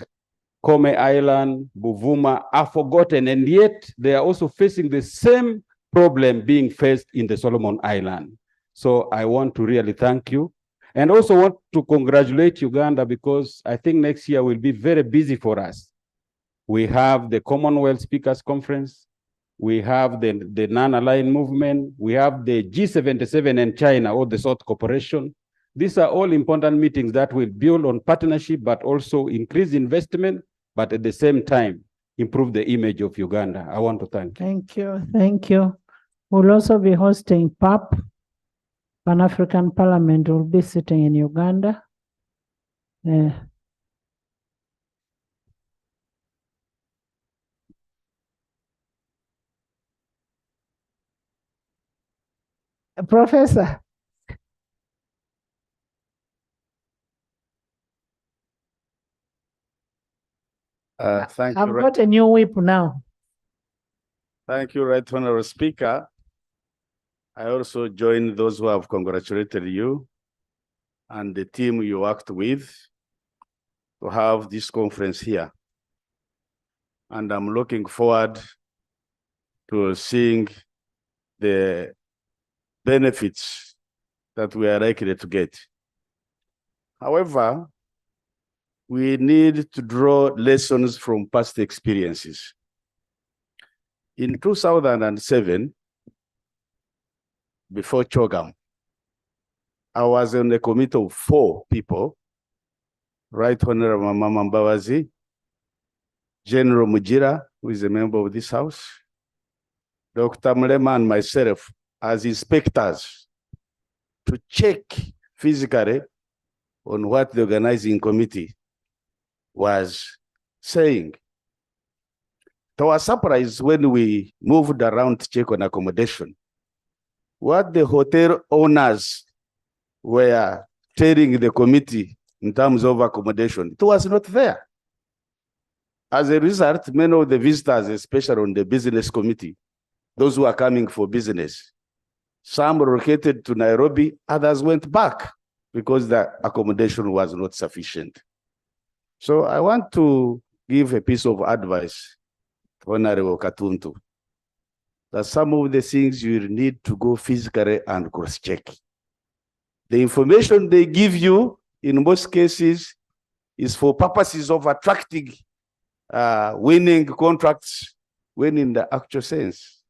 Kome Island, Buvuma are forgotten, and yet they are also facing the same problem being faced in the Solomon Island. So I want to really thank you, and also want to congratulate Uganda, because I think next year will be very busy for us. We have the Commonwealth Speakers Conference, we have the non-aligned movement, we have the G77 and China, or the South Cooperation. These are all important meetings that will build on partnership, but also increase investment, but at the same time, improve the image of Uganda. I want to thank you. Thank you. Thank you. We'll also be hosting PAP, Pan-African Parliament will be sitting in Uganda. Professor. Thank I've you. got a new whip now. Thank you, Right Honorable Speaker. I also join those who have congratulated you and the team you worked with to have this conference here. And I'm looking forward to seeing the benefits that we are likely to get. However, we need to draw lessons from past experiences. In 2007, before Chogam, I was on a committee of 4 people, Right Honorable Mama Mbabazi, General Mujira, who is a member of this House, Dr. Mlema and myself as inspectors to check physically on what the organizing committee was saying. To our surprise, when we moved around to check on accommodation, what the hotel owners were telling the committee in terms of accommodation, it was not there. As a result, many of the visitors, especially on the business committee, those who are coming for business, some relocated to Nairobi, others went back because the accommodation was not sufficient. So I want to give a piece of advice to Honorable Katuntu, that some of the things you need to go physically and cross-check. The information they give you, in most cases, is for purposes of attracting winning contracts, when in the actual sense,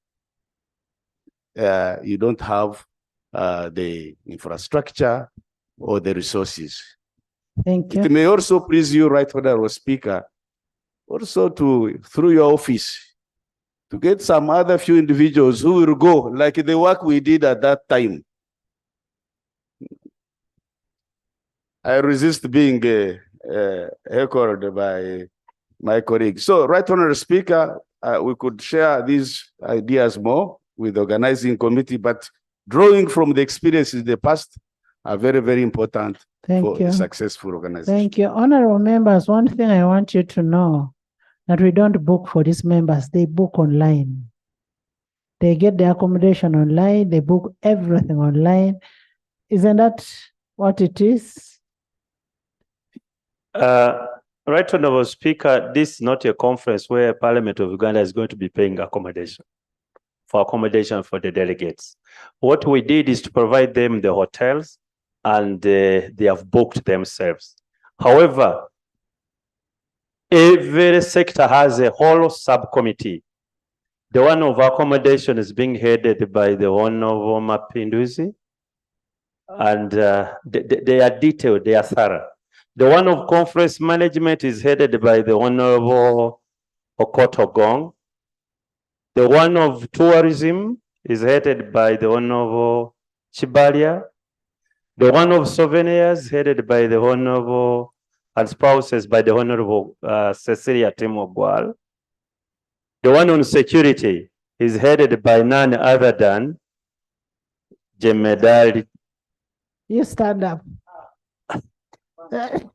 you don't have the infrastructure or the resources. Thank you. It may also please you, Right Honorable Speaker, also to, through your office, to get some other few individuals who will go, like the work we did at that time. I resist being heckled by my colleagues. So, Right Honorable Speaker, we could share these ideas more with the organizing committee, but drawing from the experiences in the past are very, very important for a successful organization. Thank you. Honorable members, one thing I want you to know, that we don't book for these members, they book online. They get the accommodation online, they book everything online. Isn't that what it is? Right Honorable Speaker, this is not a conference where Parliament of Uganda is going to be paying accommodation for the delegates. What we did is to provide them the hotels, and they have booked themselves. However, every sector has a whole subcommittee. The one of accommodation is being headed by the Honorable Mapinduzi, and they are detailed, they are thorough. The one of conference management is headed by the Honorable Okotogong. The one of tourism is headed by the Honorable Chibalia. The one of souvenirs headed by the Honorable, and spouses by the Honorable Cecilia Timogwal. The one on security is headed by none other than Jemedali. You stand up. And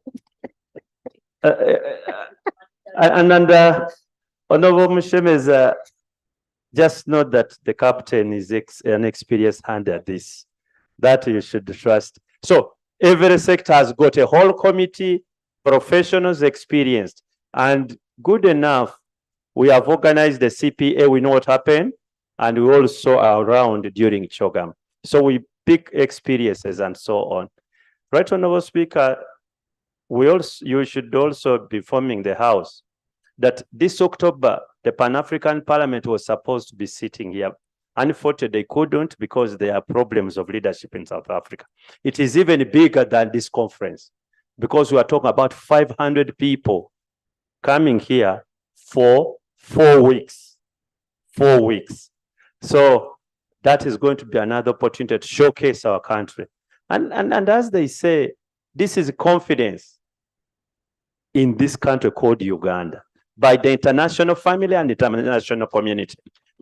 Honorable Mshemeza, just note that the captain is an experienced hand at this. That you should trust. So every sector has got a whole committee, professionals experienced, and good enough. We have organized the CPA, we know what happened, and we also are around during CHOGM. So we pick experiences and so on. Right Honorable Speaker, you should also be informing the House that this October, the Pan-African Parliament was supposed to be sitting here. Unfortunately, they couldn't because there are problems of leadership in South Africa. It is even bigger than this conference because we are talking about 500 people coming here for 4 weeks. 4 weeks. So that is going to be another opportunity to showcase our country. And as they say, this is confidence in this country called Uganda by the international family and the international community.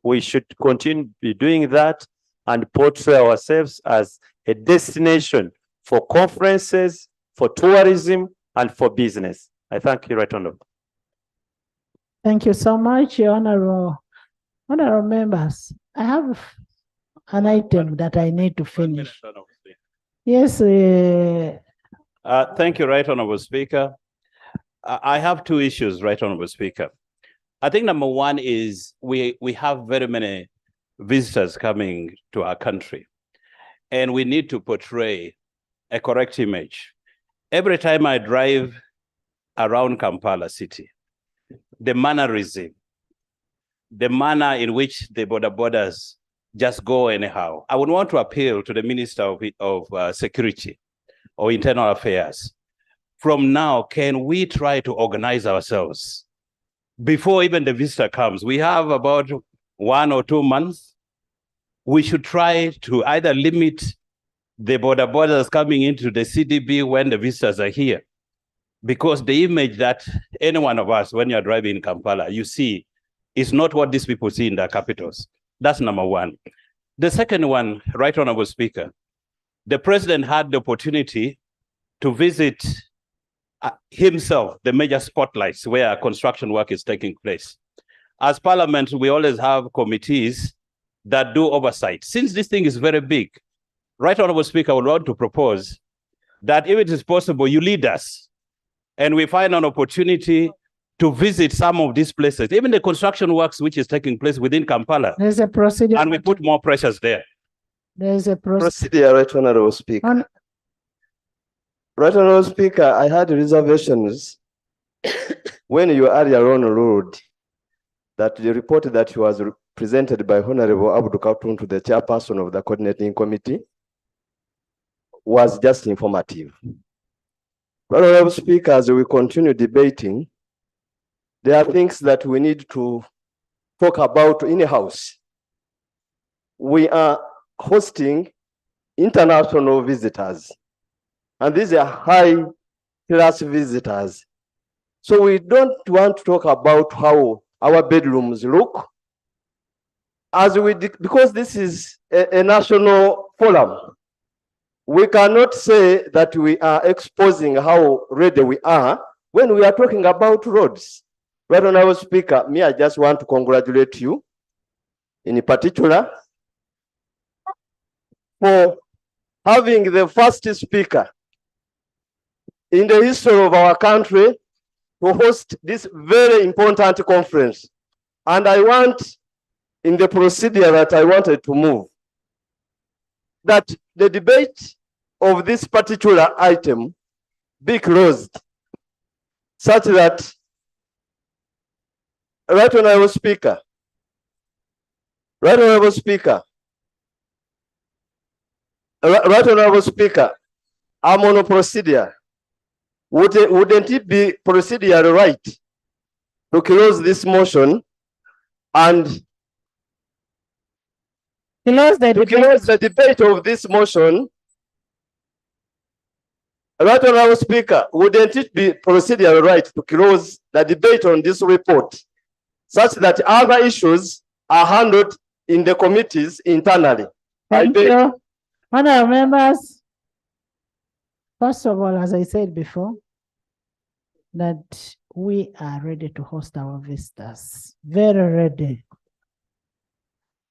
We should continue to be doing that and portray ourselves as a destination for conferences, for tourism, and for business. I thank you, Right Honorable. Thank you so much, Honorable members. I have an item that I need to finish. Yes. Thank you, Right Honorable Speaker. I have two issues, Right Honorable Speaker. I think number one is we have very many visitors coming to our country, and we need to portray a correct image. Every time I drive around Kampala city, the mannerism, the manner in which the borders just go anyhow. I would want to appeal to the Minister of Security or Internal Affairs. From now, can we try to organize ourselves before even the visitor comes? We have about 1 or 2 months. We should try to either limit the borders coming into the CDB when the visitors are here, Because the image that any one of us, when you're driving in Kampala, you see is not what these people see in their capitals. That's number one. The second one, Right Honorable Speaker, the president had the opportunity to visit himself the major spotlights where construction work is taking place. As Parliament, we always have committees that do oversight. Since this thing is very big, Right Honorable Speaker, I would want to propose that if it is possible, you lead us and we find an opportunity to visit some of these places, even the construction works which is taking place within Kampala. There's a procedure. And we put more pressures there. There's a Procedure, Right Honorable Speaker. Right Honorable Speaker, I had reservations when you earlier on ruled that the report that was presented by Honorable Abdul Katun to the chairperson of the coordinating committee was just informative. Honorable Speaker, as we continue debating, there are things that we need to talk about in the House. We are hosting international visitors, and these are high-class visitors. So we don't want to talk about how our bedrooms look, because this is a national forum. We cannot say that we are exposing how ready we are when we are talking about roads. Right Honorable Speaker, I just want to congratulate you in particular for having the first speaker in the history of our country to host this very important conference. And I want, in the procedure that I wanted to move, that the debate of this particular item be closed, such that Right Honorable Speaker, Right Honorable Speaker, Right Honorable Speaker, I'm on a procedure. Wouldn't it be procedure right to close this motion and close the debate of this motion? Right Honorable Speaker, wouldn't it be procedure right to close the debate on this report, such that other issues are handled in the committees internally? Thank you. Honorable members, first of all, as I said before, that we are ready to host our visitors, very ready.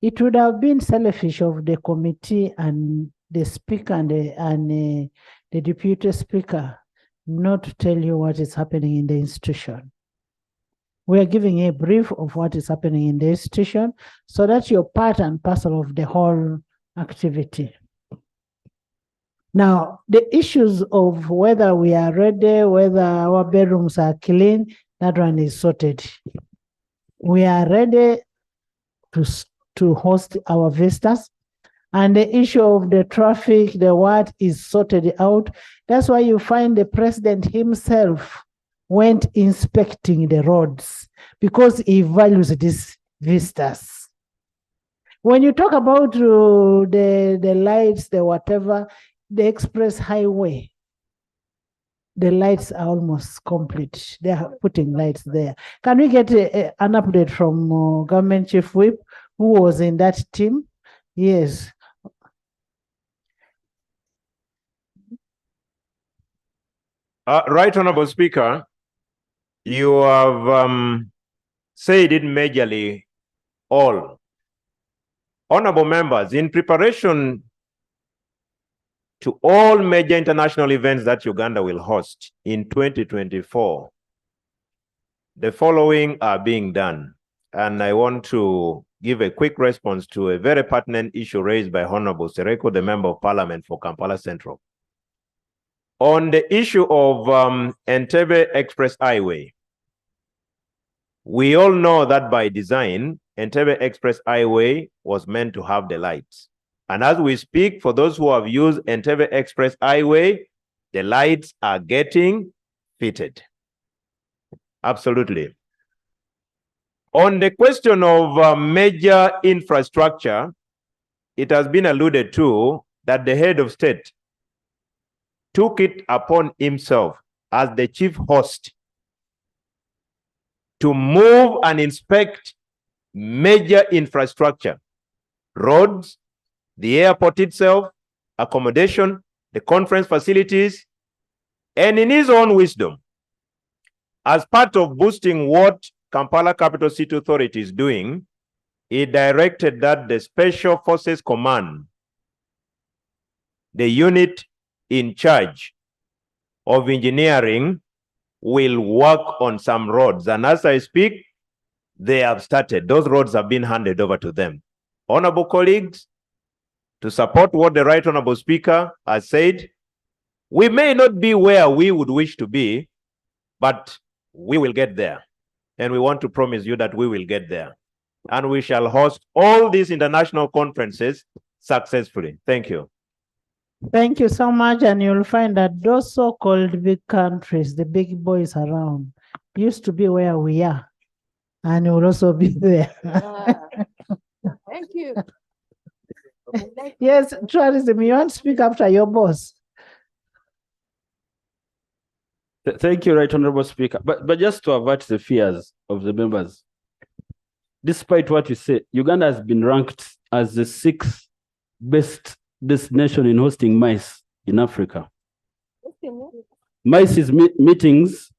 It would have been selfish of the committee and the speaker and the deputy speaker not to tell you what is happening in the institution. We are giving a brief of what is happening in the institution so that you're part and parcel of the whole activity. Now, the issues of whether we are ready, whether our bedrooms are clean, that one is sorted. We are ready to host our visitors. And the issue of the traffic, the what is sorted out. That's why you find the president himself went inspecting the roads because he values these visitors. When you talk about the lights, the whatever, the express highway, the lights are almost complete. They are putting lights there. Can we get an update from Government Chief Whip, who was in that team? Yes. Right Honorable Speaker, you have said it majorly all. Honorable members, in preparation to all major international events that Uganda will host in 2024, the following are being done. And I want to give a quick response to a very pertinent issue raised by Honorable Sereko, the Member of Parliament for Kampala Central. On the issue of Entebbe Express Highway, we all know that by design, Entebbe Express Highway was meant to have the lights. And as we speak, for those who have used Entebbe Express Highway, the lights are getting fitted. Absolutely. On the question of major infrastructure, it has been alluded to that the head of state took it upon himself as the chief host to move and inspect major infrastructure, roads, the airport itself, accommodation, the conference facilities, and in his own wisdom, as part of boosting what Kampala Capital City Authority is doing, he directed that the Special Forces Command, the unit in charge of engineering, will work on some roads. And as I speak, they have started. Those roads have been handed over to them. Honorable colleagues, to support what the Right Honorable Speaker has said, we may not be where we would wish to be, but we will get there. And we want to promise you that we will get there. And we shall host all these international conferences successfully. Thank you. Thank you so much. And you'll find that those so-called big countries, the big boys around, used to be where we are. And you'll also be there. Thank you. Yes, tourism, you want to speak after your boss. Thank you, Right Honorable Speaker. But just to avert the fears of the members, despite what you say, Uganda has been ranked as the 6th best destination in hosting MICE in Africa. MICE is meetings,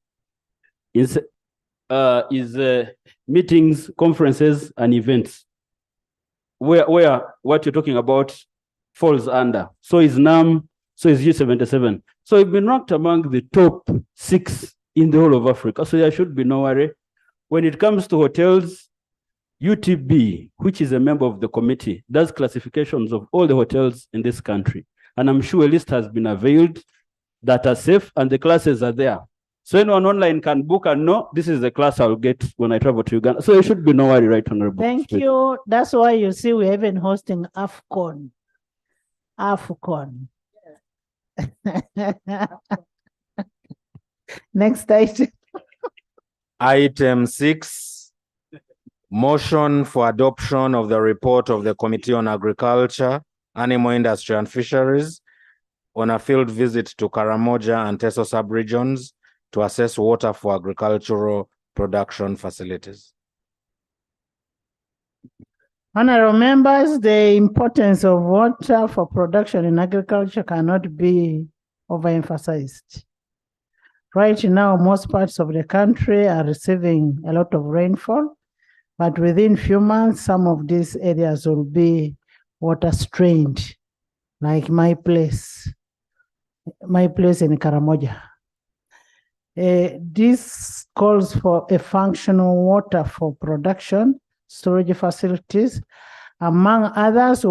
meetings, conferences, and events, where what you're talking about falls under. So is NAM, so is U77. So we've been ranked among the top 6 in the whole of Africa. So there should be no worry. When it comes to hotels, UTB, which is a member of the committee, does classifications of all the hotels in this country. And I'm sure a list has been availed that are safe and the classes are there. So anyone online can book and know this is the class I'll get when I travel to Uganda. So there should be no worry, Right Honorable. Thank you. That's why you see we're even hosting AFCON. AFCON. Next item. Item 6, motion for adoption of the report of the Committee on Agriculture, Animal Industry and Fisheries on a field visit to Karamoja and Teso sub-regions to assess water for agricultural production facilities. Honorable members, the importance of water for production in agriculture cannot be overemphasized. Right now, most parts of the country are receiving a lot of rainfall, but within few months, some of these areas will be water strained, like my place in Karamoja. This calls for a functional water for production storage facilities, among others.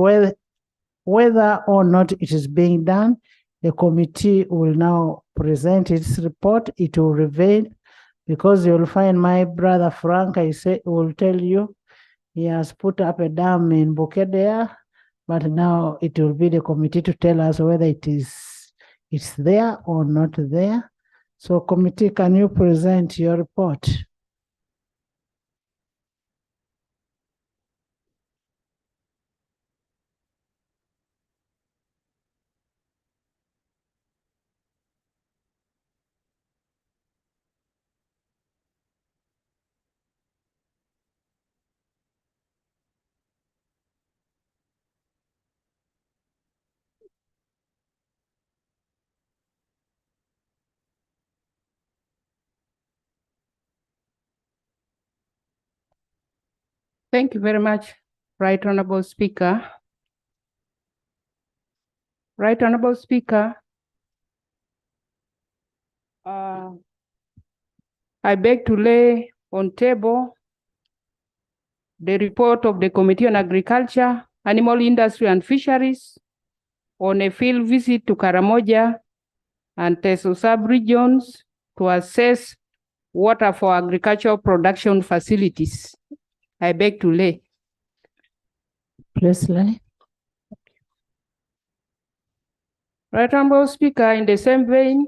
Whether or not it is being done, the committee will now present its report. It will reveal, because you'll find my brother Frank, will tell you he has put up a dam in Bukedea, but now it will be the committee to tell us whether it's there or not there. So committee, can you present your report? Thank you very much, Right Honorable Speaker. Right Honorable Speaker, I beg to lay on table the report of the Committee on Agriculture, Animal Industry and Fisheries on a field visit to Karamoja and Teso sub-regions to assess water for agricultural production facilities. I beg to lay. Please lay. Right Honorable Speaker, in the same vein,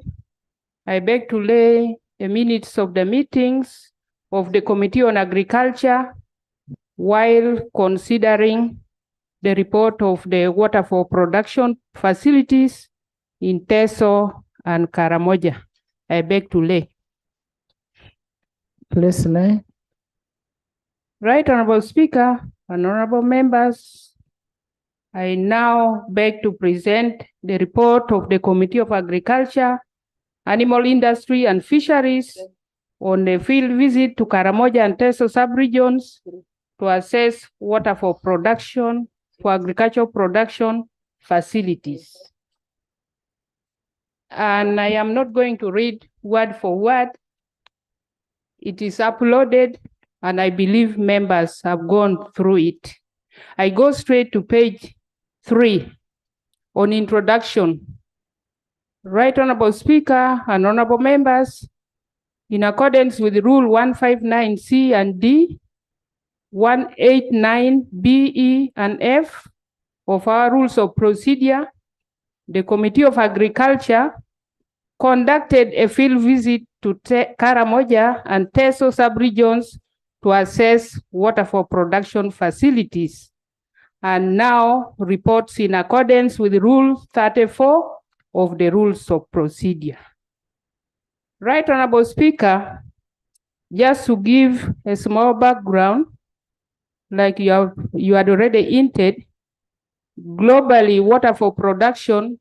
I beg to lay the minutes of the meetings of the Committee on Agriculture while considering the report of the water for production facilities in Teso and Karamoja. I beg to lay. Please lay. Right Honorable Speaker and honorable members, I now beg to present the report of the Committee of Agriculture, Animal Industry and Fisheries on the field visit to Karamoja and Teso sub-regions to assess water for production, for agricultural production facilities. And I am not going to read word for word. It is uploaded and I believe members have gone through it. I go straight to page 3 on introduction. Right Honorable Speaker and honorable members, in accordance with Rule 159C and D, 189 B, E, and F of our Rules of Procedure, the Committee of Agriculture conducted a field visit to Karamoja and Teso sub-regions to assess water for production facilities, and now reports in accordance with Rule 34 of the Rules of Procedure. Right Honorable Speaker, just to give a small background, like you had already hinted, globally water for production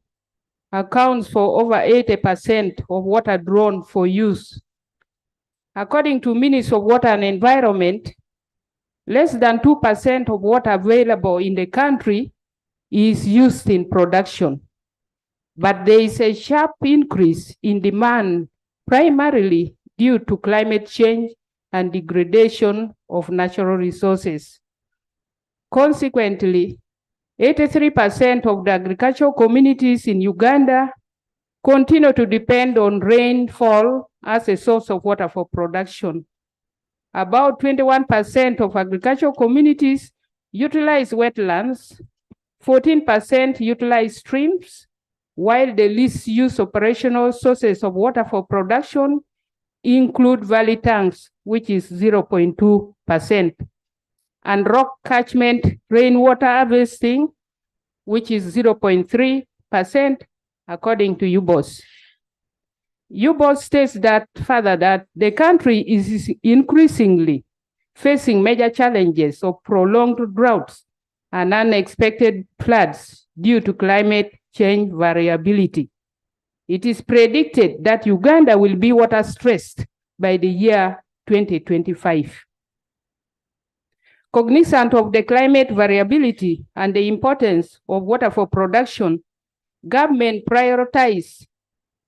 accounts for over 80% of water drawn for use. According to Ministry of Water and Environment, less than 2% of water available in the country is used in production. But there is a sharp increase in demand, primarily due to climate change and degradation of natural resources. Consequently, 83% of the agricultural communities in Uganda continue to depend on rainfall as a source of water for production. About 21% of agricultural communities utilize wetlands, 14% utilize streams, while the least used operational sources of water for production include valley tanks, which is 0.2%, and rock catchment rainwater harvesting, which is 0.3%, according to UBOS. UBOS states that further that the country is increasingly facing major challenges of prolonged droughts and unexpected floods due to climate change variability. It is predicted that Uganda will be water stressed by the year 2025. Cognizant of the climate variability and the importance of water for production, government prioritized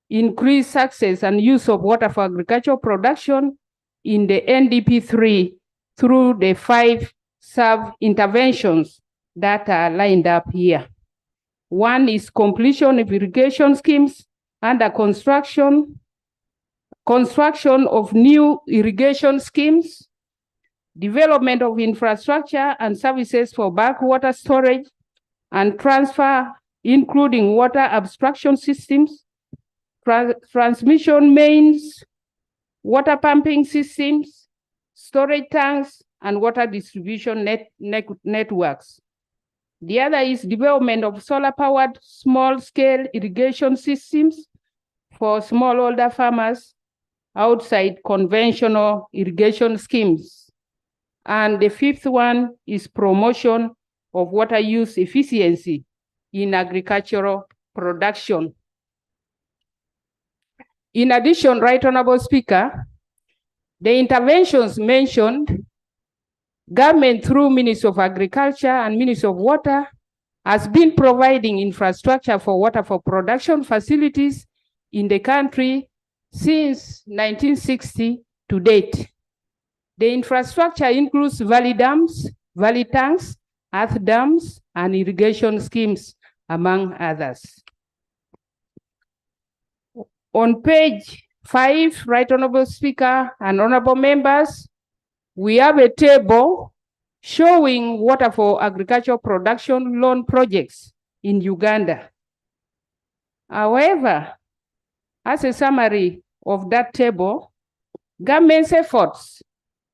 increased access and use of water for agricultural production in the NDP3 through the 5 sub-interventions that are lined up here. One is completion of irrigation schemes under construction of new irrigation schemes, development of infrastructure and services for bulk water storage and transfer, including water abstraction systems, transmission mains, water pumping systems, storage tanks, and water distribution networks. The other is development of solar-powered small-scale irrigation systems for smallholder farmers outside conventional irrigation schemes. And the 5th one is promotion of water use efficiency in agricultural production. In addition, Right Honorable Speaker, the interventions mentioned, government through Ministry of Agriculture and Ministry of Water has been providing infrastructure for water for production facilities in the country since 1960 to date. The infrastructure includes valley dams, valley tanks, earth dams, and irrigation schemes, among others. On page 5, Right Honorable Speaker and honorable members, we have a table showing water for agricultural production loan projects in Uganda. However, as a summary of that table, government's efforts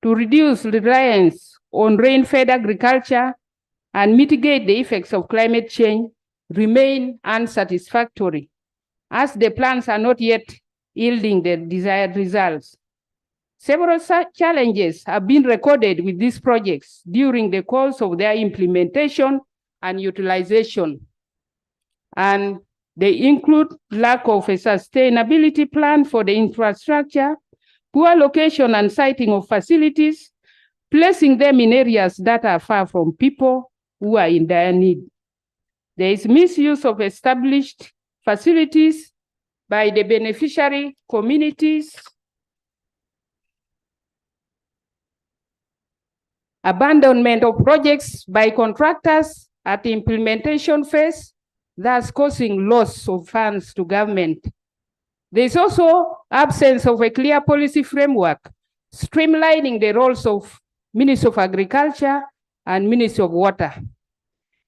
to reduce reliance on rain-fed agriculture and mitigate the effects of climate change remain unsatisfactory, as the plans are not yet yielding the desired results. Several such challenges have been recorded with these projects during the course of their implementation and utilization. And they include lack of a sustainability plan for the infrastructure, poor location and siting of facilities, placing them in areas that are far from people who are in dire need. There is misuse of established facilities by the beneficiary communities, abandonment of projects by contractors at the implementation phase, thus causing loss of funds to government. There is also absence of a clear policy framework, streamlining the roles of Ministry of Agriculture and Ministry of Water.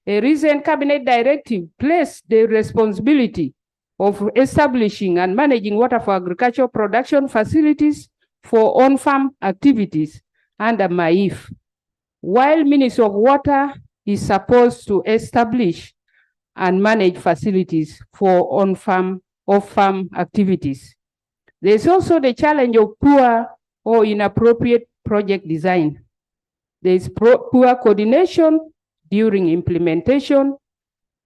A recent cabinet directive placed the responsibility of establishing and managing water for agricultural production facilities for on-farm activities under MAIF, while Ministry of Water is supposed to establish and manage facilities for on-farm, off-farm activities. There's also the challenge of poor or inappropriate project design. There's poor coordination during implementation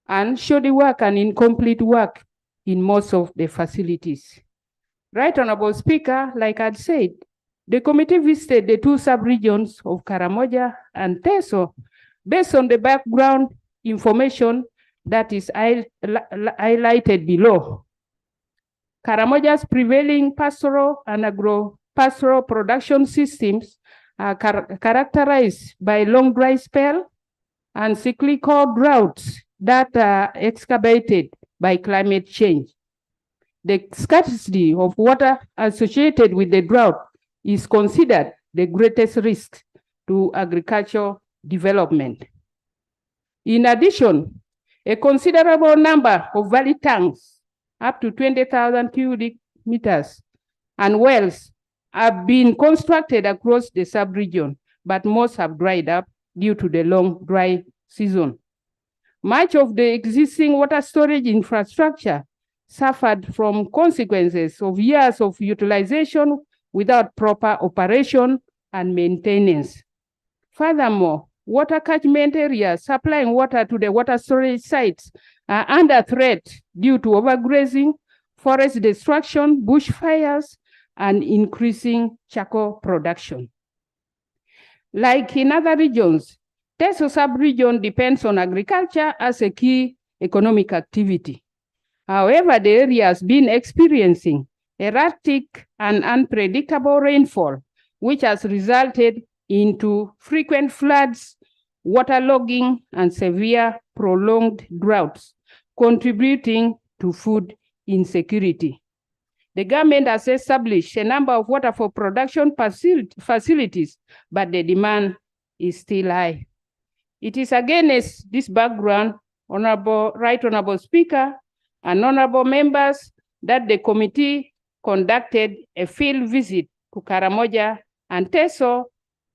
and shoddy work and incomplete work in most of the facilities. Right, Honorable Speaker, like I'd said, the committee visited the two sub-regions of Karamoja and Teso based on the background information that is highlighted below. Karamoja's prevailing pastoral and agro-pastoral production systems are characterized by long dry spell and cyclical droughts that are exacerbated by climate change. The scarcity of water associated with the drought is considered the greatest risk to agricultural development. In addition, a considerable number of valley tanks, up to 20,000 cubic meters, and wells have been constructed across the sub-region, but most have dried up due to the long dry season. Much of the existing water storage infrastructure suffered from consequences of years of utilization without proper operation and maintenance. Furthermore, water catchment areas supplying water to the water storage sites are under threat due to overgrazing, forest destruction, bushfires, and increasing charcoal production. Like in other regions, Teso sub-region depends on agriculture as a key economic activity. However, the area has been experiencing erratic and unpredictable rainfall, which has resulted into frequent floods, waterlogging, and severe prolonged droughts, contributing to food insecurity. The government has established a number of water for production facilities, but the demand is still high. It is against this background, Right Honorable Speaker and honorable members, that the committee conducted a field visit to Karamoja and Teso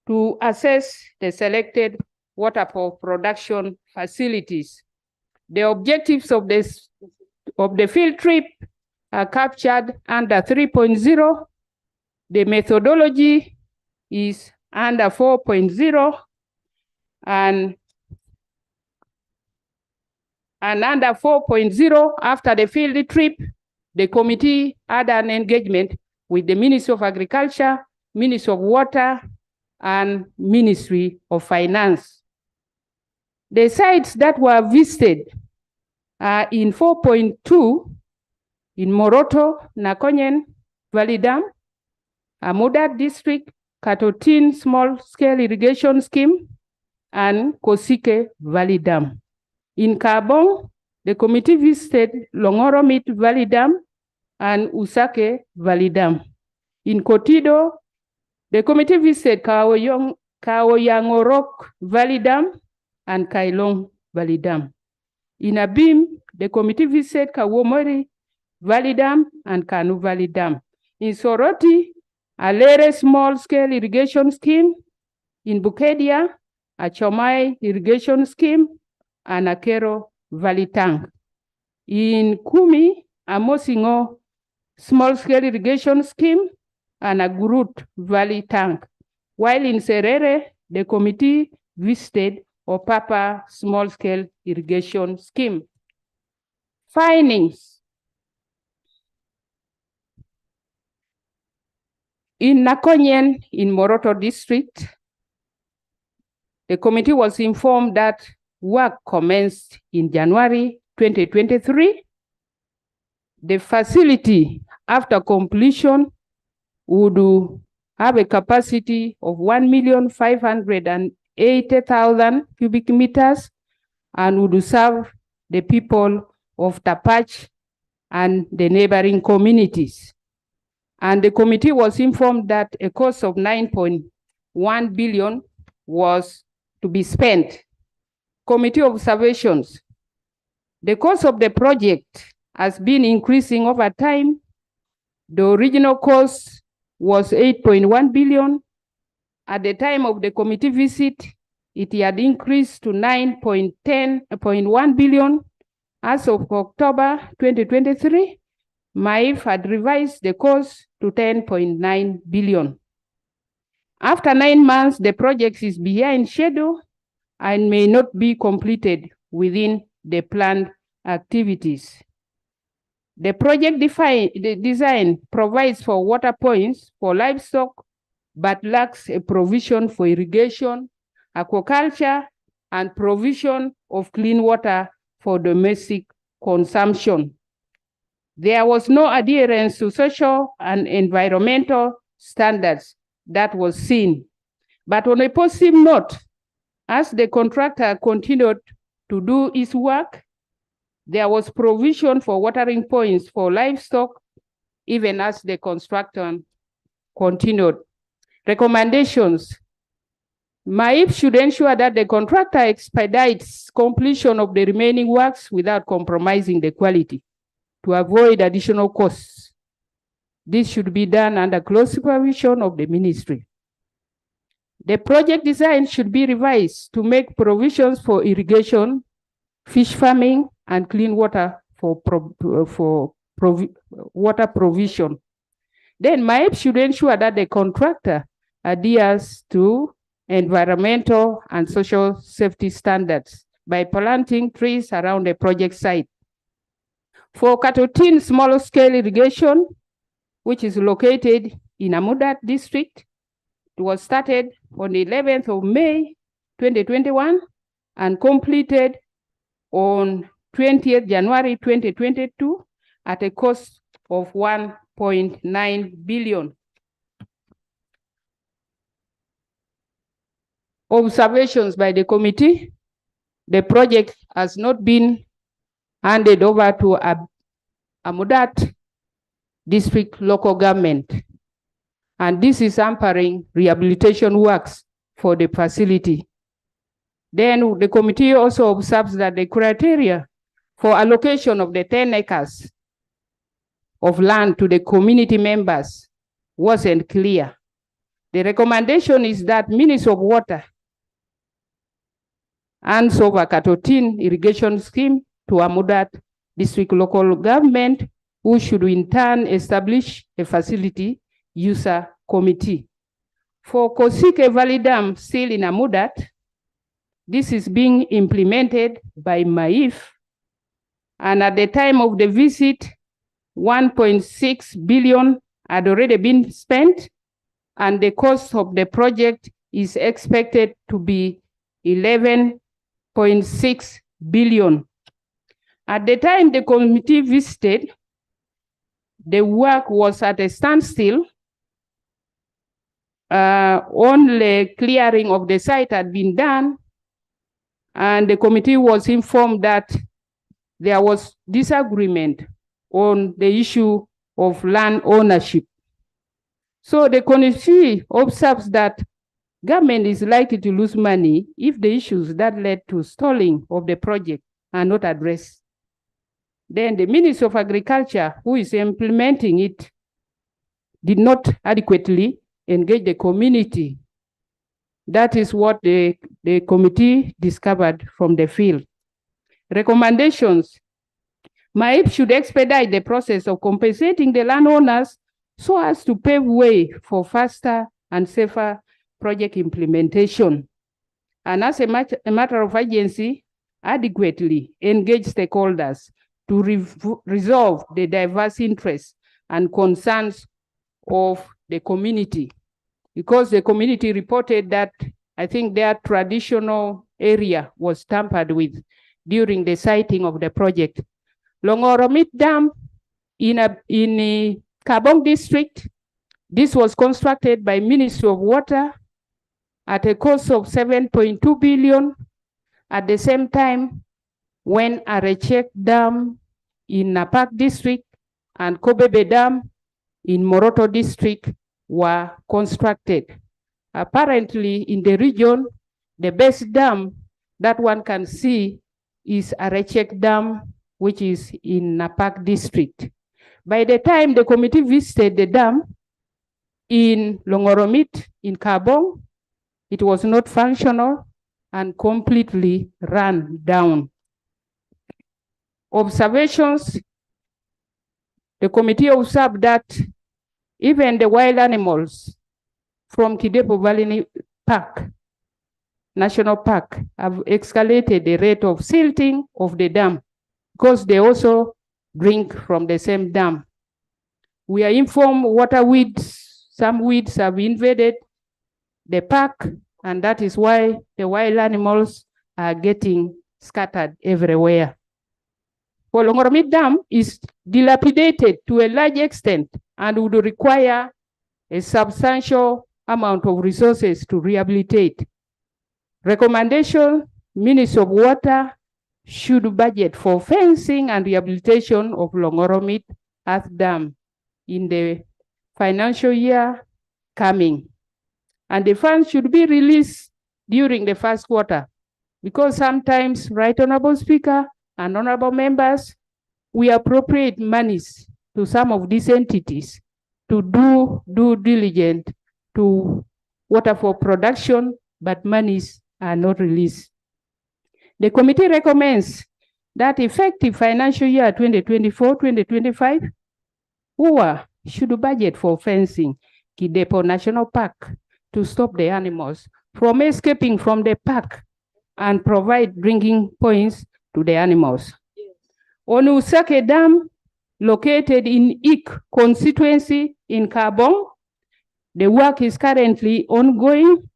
to assess the selected water for production facilities. The objectives of the field trip are captured under 3.0. The methodology is under 4.0, and under 4.0, after the field trip, the committee had an engagement with the Ministry of Agriculture, Ministry of Water, and Ministry of Finance. The sites that were visited are in 4.2, in Moroto, Nakonyen, Valley Dam, Amuda District, Katotin Small Scale Irrigation Scheme, and Kosike Valley Dam. In Kabong, the committee visited Longoromit Valley Dam and Usake Valley Dam. In Kotido, the committee visited Kaoyangorok Valley Dam and Kailong Valley Dam. In Abim, the committee visited Kawomori Valley Dam and Kanu Valley Dam. In Soroti, Alere Small Scale Irrigation Scheme. In Bukedia, a Chomai Irrigation Scheme and Akero Valley Tank. In Kumi, a Mosingo small-scale irrigation scheme, and a Gurut Valley tank. While in Serere, the committee visited Opapa small-scale irrigation scheme. Findings. In Nakonyen, in Moroto district, the committee was informed that work commenced in January 2023. The facility, after completion, would have a capacity of 1,580,000 cubic meters and would serve the people of Tapach and the neighboring communities. And the committee was informed that a cost of 9.1 billion was to be spent. Committee observations. The cost of the project has been increasing over time. The original cost was 8.1 billion. At the time of the committee visit, it had increased to 9.1 billion. As of October 2023, MAIF had revised the cost to 10.9 billion. After 9 months, the project is behind schedule and may not be completed within the planned activities. The project design provides for water points for livestock, but lacks a provision for irrigation, aquaculture, and provision of clean water for domestic consumption. There was no adherence to social and environmental standards that was seen. But on a positive note, as the contractor continued to do his work, there was provision for watering points for livestock, even as the construction continued. Recommendations. MAIF should ensure that the contractor expedites completion of the remaining works without compromising the quality to avoid additional costs. This should be done under close supervision of the ministry. The project design should be revised to make provisions for irrigation, fish farming, and clean water for water provision. Then MAIP should ensure that the contractor adheres to environmental and social safety standards by planting trees around the project site. For Katotin small-scale irrigation, which is located in Amudat district, it was started on the 11th of May, 2021, and completed on 20th January 2022 at a cost of 1.9 billion. Observations by the committee. The project has not been handed over to Amudat district local government, and this is hampering rehabilitation works for the facility. Then the committee also observes that the criteria for allocation of the 10 acres of land to the community members wasn't clear. The recommendation is that Ministry of Water hands over Katotin irrigation scheme to Amudat district local government, who should in turn establish a facility user committee. For Kosike Valley Dam, still in Amudat, this is being implemented by MAIF, and at the time of the visit, 1.6 billion had already been spent, and the cost of the project is expected to be 11.6 billion. At the time the committee visited, the work was at a standstill. Only clearing of the site had been done, and the committee was informed that there was disagreement on the issue of land ownership. So the committee observes that government is likely to lose money if the issues that led to stalling of the project are not addressed. Then the Ministry of Agriculture, who is implementing it, did not adequately engage the community. That is what the committee discovered from the field. Recommendations. MAIP should expedite the process of compensating the landowners so as to pave way for faster and safer project implementation. And as a matter of urgency, adequately engage stakeholders to resolve the diverse interests and concerns of the community. Because the community reported that I think their traditional area was tampered with during the siting of the project. Longoromit Dam in Kabong district, this was constructed by Ministry of Water at a cost of 7.2 billion. At the same time, when Arechek Dam in Napak district and Kobebe Dam in Moroto district were constructed. Apparently in the region, the best dam that one can see is Arechek Dam, which is in Napak district. By the time the committee visited the dam in Longoromit, in Kabong, it was not functional and completely run down. Observations, the committee observed that even the wild animals from Kidepo Valley Park, National Park, have escalated the rate of silting of the dam because they also drink from the same dam. We are informed water weeds, some weeds have invaded the park, and that is why the wild animals are getting scattered everywhere. Longoromit Dam is dilapidated to a large extent and would require a substantial amount of resources to rehabilitate. Recommendation, Ministry of Water should budget for fencing and rehabilitation of Longoromit Earth Dam in the financial year coming. And the funds should be released during the first quarter, because sometimes, Right Honorable Speaker and honorable members, we appropriate monies to some of these entities to do due diligence to water for production, but monies are not released. The committee recommends that effective financial year 2024-2025, UWA should budget for fencing Kidepo National Park to stop the animals from escaping from the park and provide drinking points to the animals. On Usake Dam, located in Ik constituency in Kabong, the work is currently ongoing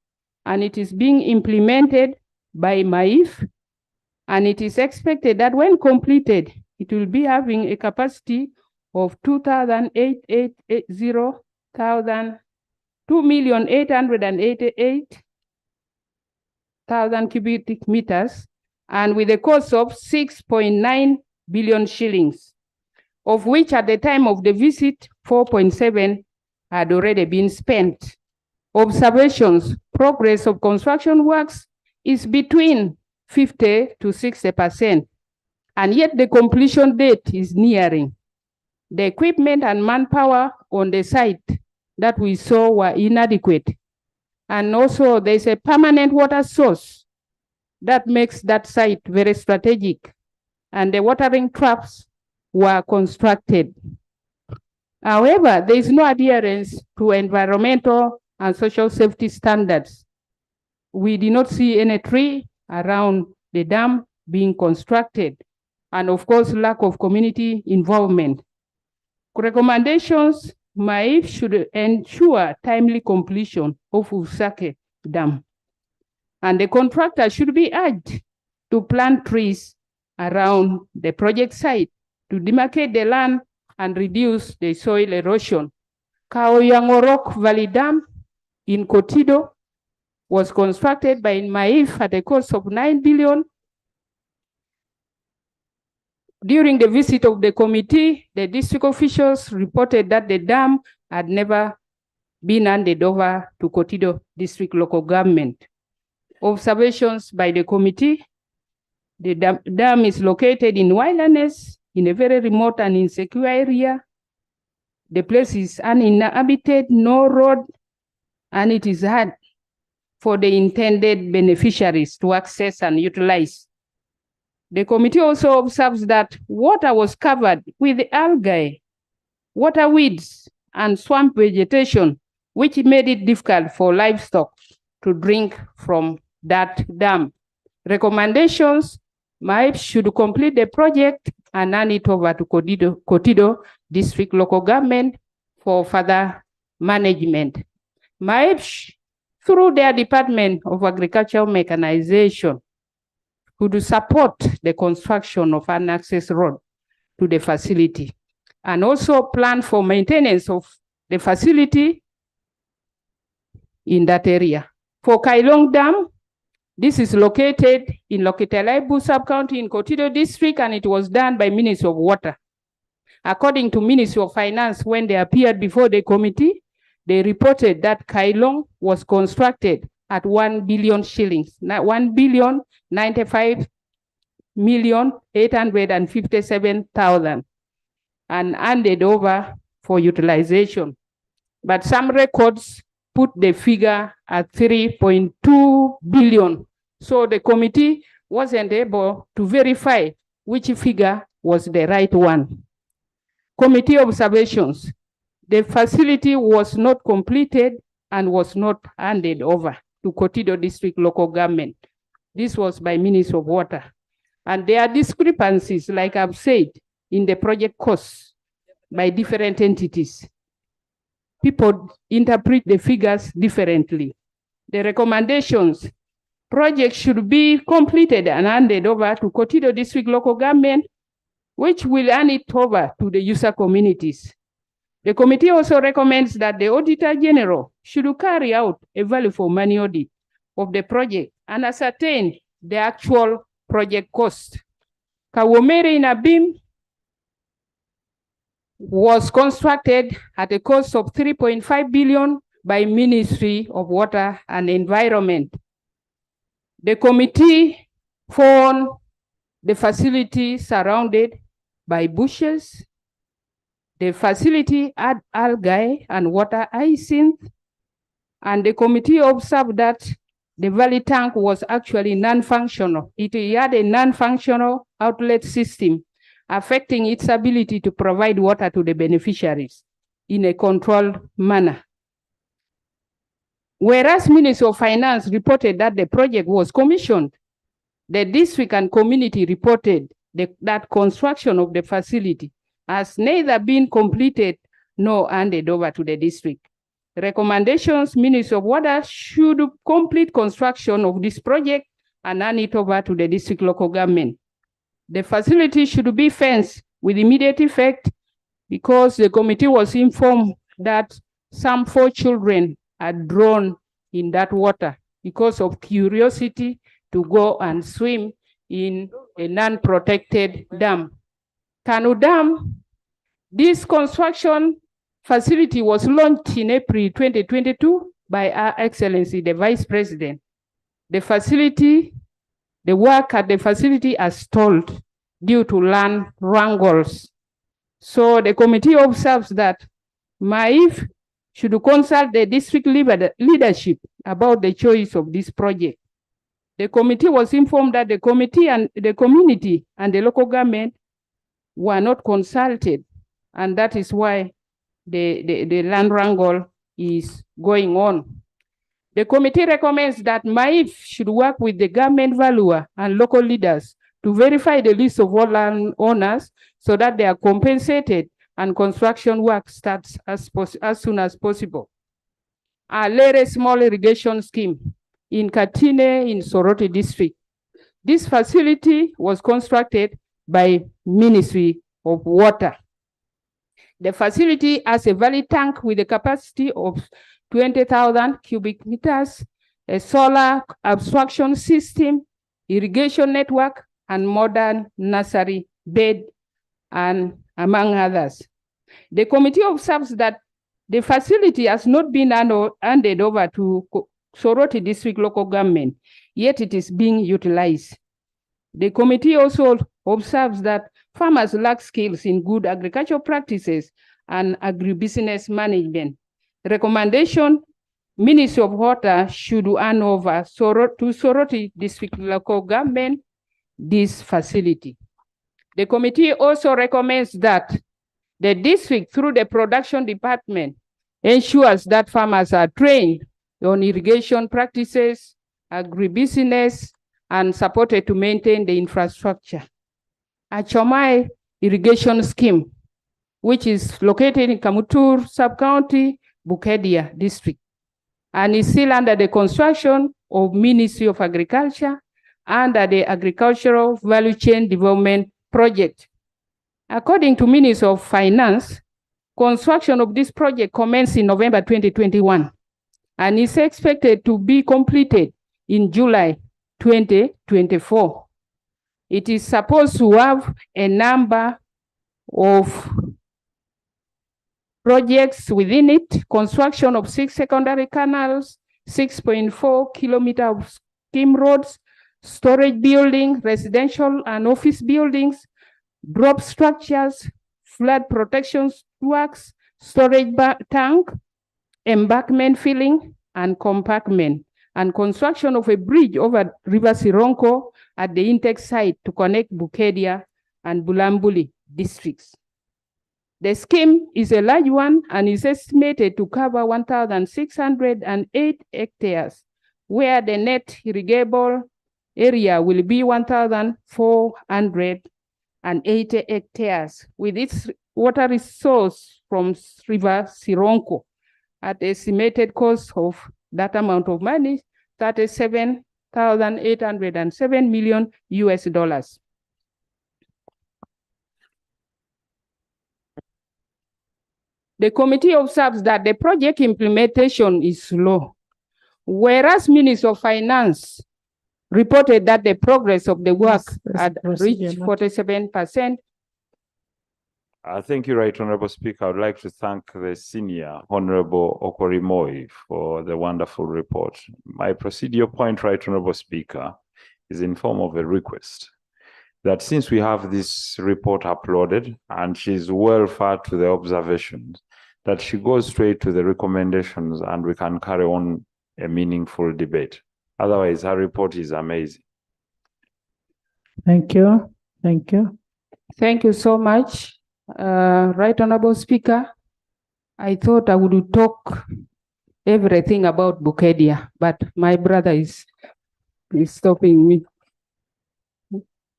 and it is being implemented by MAIF, and it is expected that when completed, it will be having a capacity of 2,888,000 cubic meters, and with a cost of 6.9 billion shillings, of which at the time of the visit, 4.7 had already been spent. Observations, progress of construction works is between 50 to 60%, and yet the completion date is nearing. The equipment and manpower on the site that we saw were inadequate. And also there's a permanent water source that makes that site very strategic, and the watering traps were constructed. However, there is no adherence to environmental and social safety standards. We did not see any tree around the dam being constructed, and of course, lack of community involvement. Recommendations, MAIF should ensure timely completion of Usake Dam, and the contractor should be urged to plant trees around the project site to demarcate the land and reduce the soil erosion. Kaoyangorok Valley Dam in Kotido was constructed by MAIF at a cost of 9 billion. During the visit of the committee, the district officials reported that the dam had never been handed over to Kotido district local government. Observations by the committee, the dam is located in wilderness, in a very remote and insecure area. The place is uninhabited, no road, and it is hard for the intended beneficiaries to access and utilize. The committee also observes that water was covered with algae, water weeds, and swamp vegetation, which made it difficult for livestock to drink from that dam. Recommendations: MAIP should complete the project and hand it over to Kotido District Local Government for further management. MAIP, through their Department of Agricultural Mechanization, could support the construction of an access road to the facility and also plan for maintenance of the facility in that area. For Kailong Dam, this is located in Lokitalaibu sub-county in Kotido district, and it was done by Ministry of Water. According to Ministry of Finance, when they appeared before the committee, they reported that Kailong was constructed at 1 billion shillings, 1,095,857,000, and handed over for utilization. But some records put the figure at 3.2 billion. So the committee wasn't able to verify which figure was the right one. Committee observations: the facility was not completed and was not handed over to Kotido District Local Government. This was by Ministry of Water. And there are discrepancies, like I've said, in the project costs by different entities. People interpret the figures differently. The recommendations: project should be completed and handed over to Kotido District Local Government, which will hand it over to the user communities. The committee also recommends that the Auditor General should carry out a value for money audit of the project and ascertain the actual project cost. Kawomere in Abim was constructed at a cost of 3.5 billion by Ministry of Water and Environment. The committee found the facility surrounded by bushes. The facility had algae and water hyacinth, and the committee observed that the valley tank was actually non-functional. It had a non-functional outlet system, affecting its ability to provide water to the beneficiaries in a controlled manner. Whereas Ministry of Finance reported that the project was commissioned, the district and community reported that construction of the facility has neither been completed nor handed over to the district. Recommendations: Ministry of Water should complete construction of this project and hand it over to the district local government. The facility should be fenced with immediate effect, because the committee was informed that some 4 children are drawn in that water because of curiosity to go and swim in a non-protected dam. Kanu Dam, this construction facility was launched in April 2022 by Her Excellency, the Vice President. The work at the facility has stalled due to land wrangles. So the committee observes that MAIF should consult the district leadership about the choice of this project. The committee was informed that the committee and the community and the local government were not consulted, and that is why the land wrangle is going on. The committee recommends that MAIF should work with the government valuer and local leaders to verify the list of all land owners so that they are compensated and construction work starts as soon as possible. Our latest small irrigation scheme in Katine in Soroti district. This facility was constructed by Ministry of Water. The facility has a valley tank with a capacity of 20,000 cubic meters, a solar abstraction system, irrigation network, and modern nursery bed, and among others. The committee observes that the facility has not been handed over to Soroti District Local Government, yet it is being utilized. The committee also observes that farmers lack skills in good agricultural practices and agribusiness management. Recommendation: Ministry of Water should hand over to Soroti District Local Government this facility. The committee also recommends that the district, through the production department, ensures that farmers are trained on irrigation practices, agribusiness, and supported to maintain the infrastructure. Achomai irrigation scheme, which is located in Kamutur sub-county, Bukedia district, and is still under the construction of Ministry of Agriculture under the Agricultural Value Chain Development Project. According to Ministry of Finance, construction of this project commenced in November 2021 and is expected to be completed in July 2024. It is supposed to have a number of projects within it: construction of 6 secondary canals, 6.4 kilometers of scheme roads, storage building, residential and office buildings, drop structures, flood protection works, storage tank, embankment filling and compactment, and construction of a bridge over River Sironko at the intake site to connect Bukedia and Bulambuli districts. The scheme is a large one and is estimated to cover 1,608 hectares, where the net irrigable area will be 1,480 hectares, with its water resource from River Sironko at estimated cost of that amount of money, $37,807 million US. The committee observes that the project implementation is slow, whereas Ministry of Finance reported that the progress of the work had reached 47%. Thank you, Right Honorable Speaker. I would like to thank the Senior Honorable Okorimoi for the wonderful report. My procedural point, Right Honorable Speaker, is in form of a request that since we have this report uploaded and she's well far to the observations, that she goes straight to the recommendations and we can carry on a meaningful debate. Otherwise, her report is amazing. Thank you. Thank you. Thank you so much. Right Honorable Speaker, I thought I would talk everything about Bukedia, but my brother is stopping me.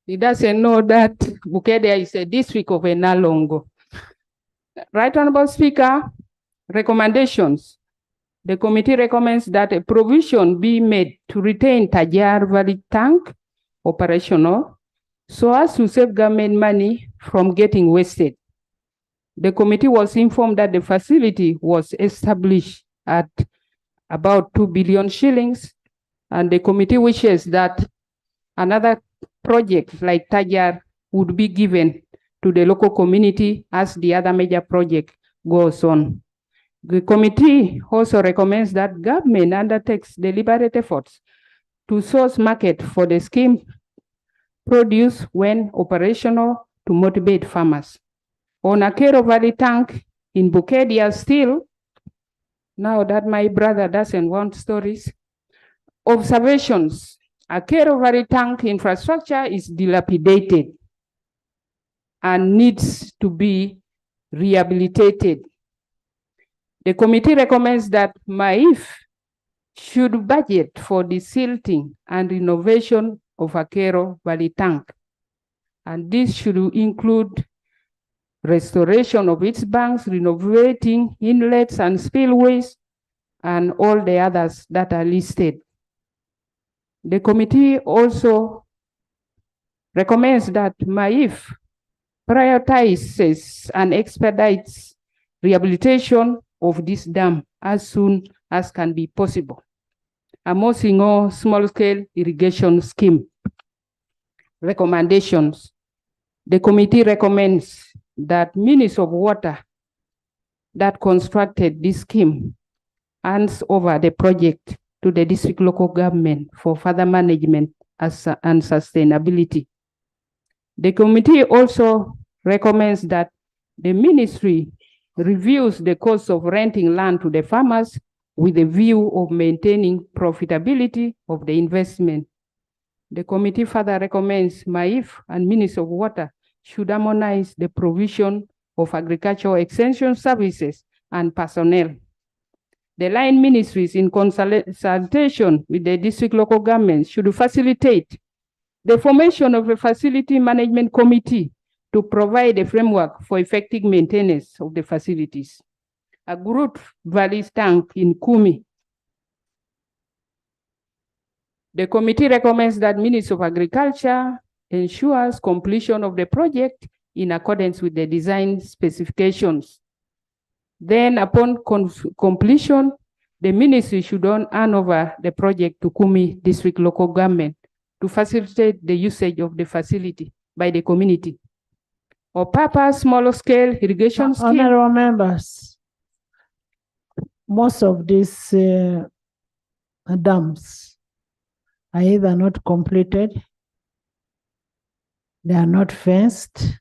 He doesn't know that Bukedia is a district of Enalongo. Right Honorable Speaker, recommendations. The committee recommends that a provision be made to retain Tajar Valley Tank operational so as to save government money from getting wasted. The committee was informed that the facility was established at about 2 billion shillings, and the committee wishes that another project like Tajar would be given to the local community as the other major project goes on. The committee also recommends that government undertakes deliberate efforts to source market for the scheme produce when operational to motivate farmers. On Akero Valley Tank in Bukedia still, now that my brother doesn't want stories, observations. Akero Valley Tank infrastructure is dilapidated and needs to be rehabilitated. The committee recommends that MAIF should budget for the silting and renovation of Akero Valley Tank. And this should include restoration of its banks, renovating inlets and spillways, and all the others that are listed. The committee also recommends that MAIF prioritizes and expedites rehabilitation of this dam as soon as can be possible. A Mosingo small-scale irrigation scheme. Recommendations. The committee recommends that Ministry of Water that constructed this scheme hands over the project to the district local government for further management and sustainability. The committee also recommends that the ministry reviews the cost of renting land to the farmers with a view of maintaining profitability of the investment. The committee further recommends MAIF and Ministry of Water should harmonize the provision of agricultural extension services and personnel. The line ministries in consultation with the district local governments should facilitate the formation of a facility management committee to provide a framework for effective maintenance of the facilities. A Groot Valley tank in Kumi. The committee recommends that Ministry of Agriculture ensures completion of the project in accordance with the design specifications. Then upon completion, the ministry should hand over the project to Kumi District Local Government to facilitate the usage of the facility by the community. Or purpose smaller scale irrigation scheme. Honorable members, most of these dams are either not completed, they are not fenced.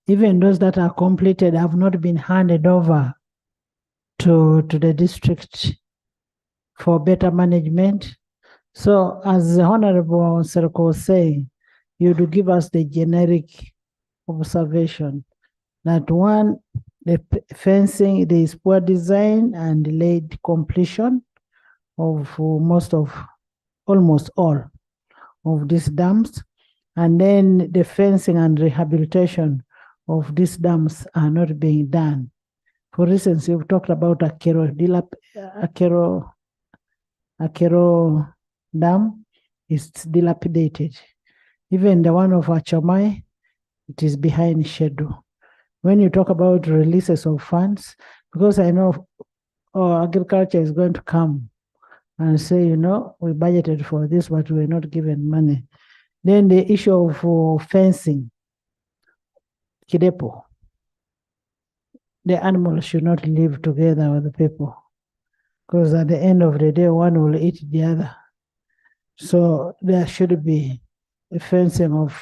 Even those that are completed have not been handed over to the district for better management. So as the Honorable Serko was saying, you do give us the generic observation that one, the fencing, there is poor design and delayed completion of almost all of these dams. And then the fencing and rehabilitation of these dams are not being done. For instance, you've talked about Akero Dam is dilapidated. Even the one of Achamai, it is behind schedule. When you talk about releases of funds, because I know agriculture is going to come and say, you know, we budgeted for this, but we're not given money. Then the issue of fencing, Kidepo, the animals should not live together with the people, because at the end of the day, one will eat the other. So there should be a fencing of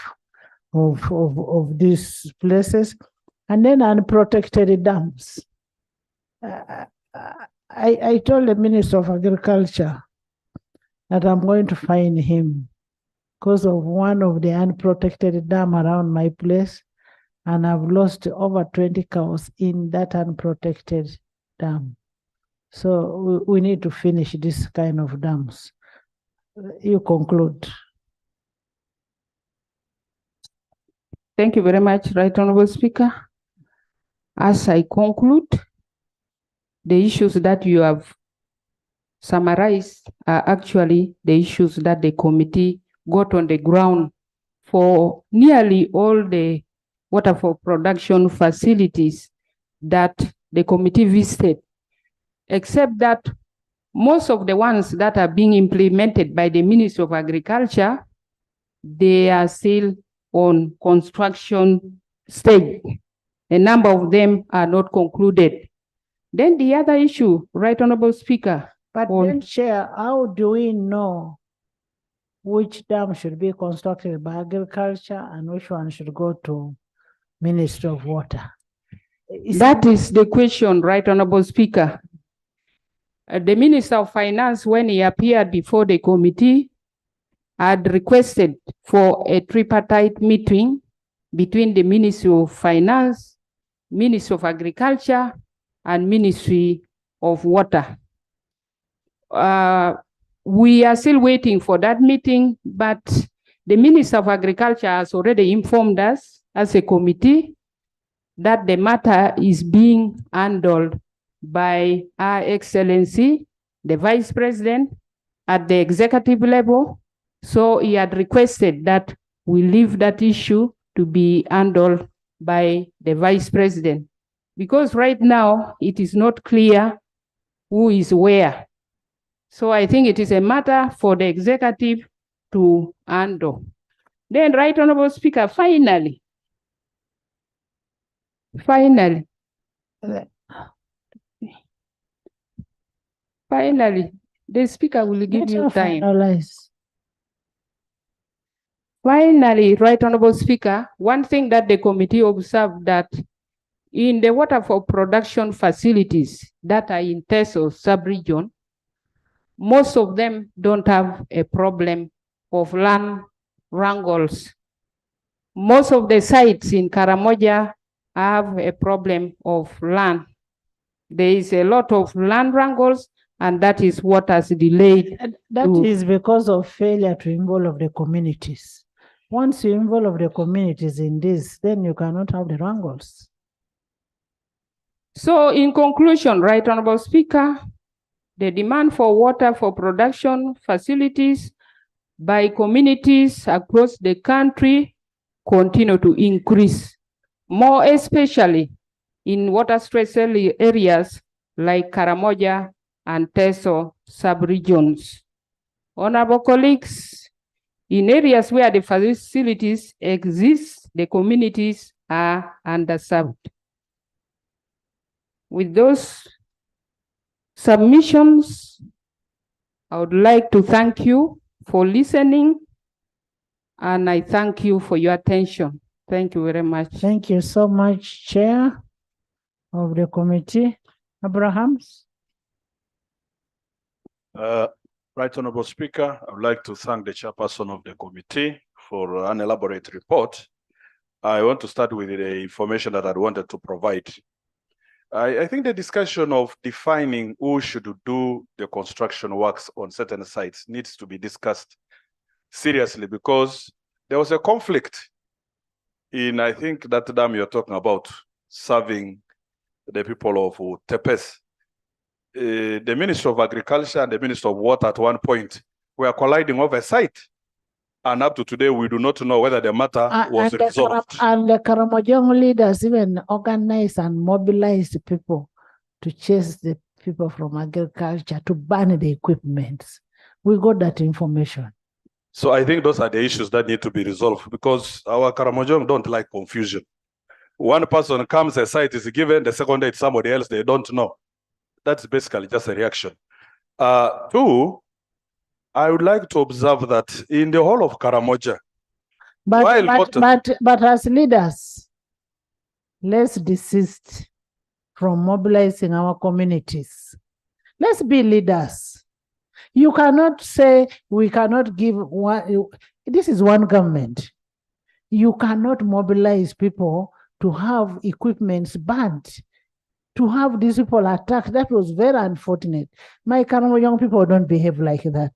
these places, and then unprotected dams. I told the Minister of Agriculture that I'm going to fine him because of one of the unprotected dam around my place, and I've lost over 20 cows in that unprotected dam. So we need to finish this kind of dams. You conclude. Thank you very much, Right Honorable Speaker. As I conclude, the issues that you have summarized are actually the issues that the committee got on the ground for nearly all the water for production facilities that the committee visited, except that most of the ones that are being implemented by the Ministry of Agriculture, they are still on construction stage. A number of them are not concluded. Then the other issue, Right Honorable Speaker. But then, Chair, how do we know which dam should be constructed by agriculture and which one should go to Ministry of Water? That is the question, Right Honorable Speaker. The Minister of Finance, when he appeared before the committee, had requested for a tripartite meeting between the Ministry of Finance, Ministry of Agriculture, and Ministry of Water. We are still waiting for that meeting, but the Minister of Agriculture has already informed us as a committee that the matter is being handled by Her Excellency, the Vice President, at the executive level. So he had requested that we leave that issue to be handled by the Vice President, because right now it is not clear who is where. So I think it is a matter for the executive to handle. Then, Right Honorable Speaker, finally, the Speaker will give you time. Finally, Right Honorable Speaker, one thing that the committee observed that in the water for production facilities that are in Teso sub-region, most of them don't have a problem of land wrangles. Most of the sites in Karamoja have a problem of land. There is a lot of land wrangles, and that is what has delayed. That is because of failure to involve the communities. Once you involve the communities in this, then you cannot have the wrangles. So in conclusion, Right Honorable Speaker, the demand for water for production facilities by communities across the country continue to increase, more especially in water-stressed areas like Karamoja and Teso sub-regions. Honorable colleagues, in areas where the facilities exist, the communities are underserved. With those submissions, I would like to thank you for listening, and I thank you for your attention. Thank you very much. Thank you so much, Chair of the committee. Abrahams. Right Honorable Speaker, I would like to thank the chairperson of the committee for an elaborate report. I want to start with the information that I wanted to provide. I think the discussion of defining who should do the construction works on certain sites needs to be discussed seriously, because there was a conflict in, I think, that dam you're talking about, serving the people of Tepes. The Minister of Agriculture and the Minister of Water at one point were colliding over a site. And up to today, we do not know whether the matter was resolved. And the Karamojong leaders even organized and mobilized people to chase the people from agriculture to ban the equipment. We got that information. So I think those are the issues that need to be resolved, because our Karamojong don't like confusion. One person comes, a site is given, the second day it's somebody else they don't know. That's basically just a reaction. Two, I would like to observe that in the whole of Karamoja, but as leaders, let's desist from mobilizing our communities. Let's be leaders. You cannot say we cannot give one. This is one government. You cannot mobilize people to have equipments banned, to have these people attacked. That was very unfortunate. My Karamoja young people don't behave like that.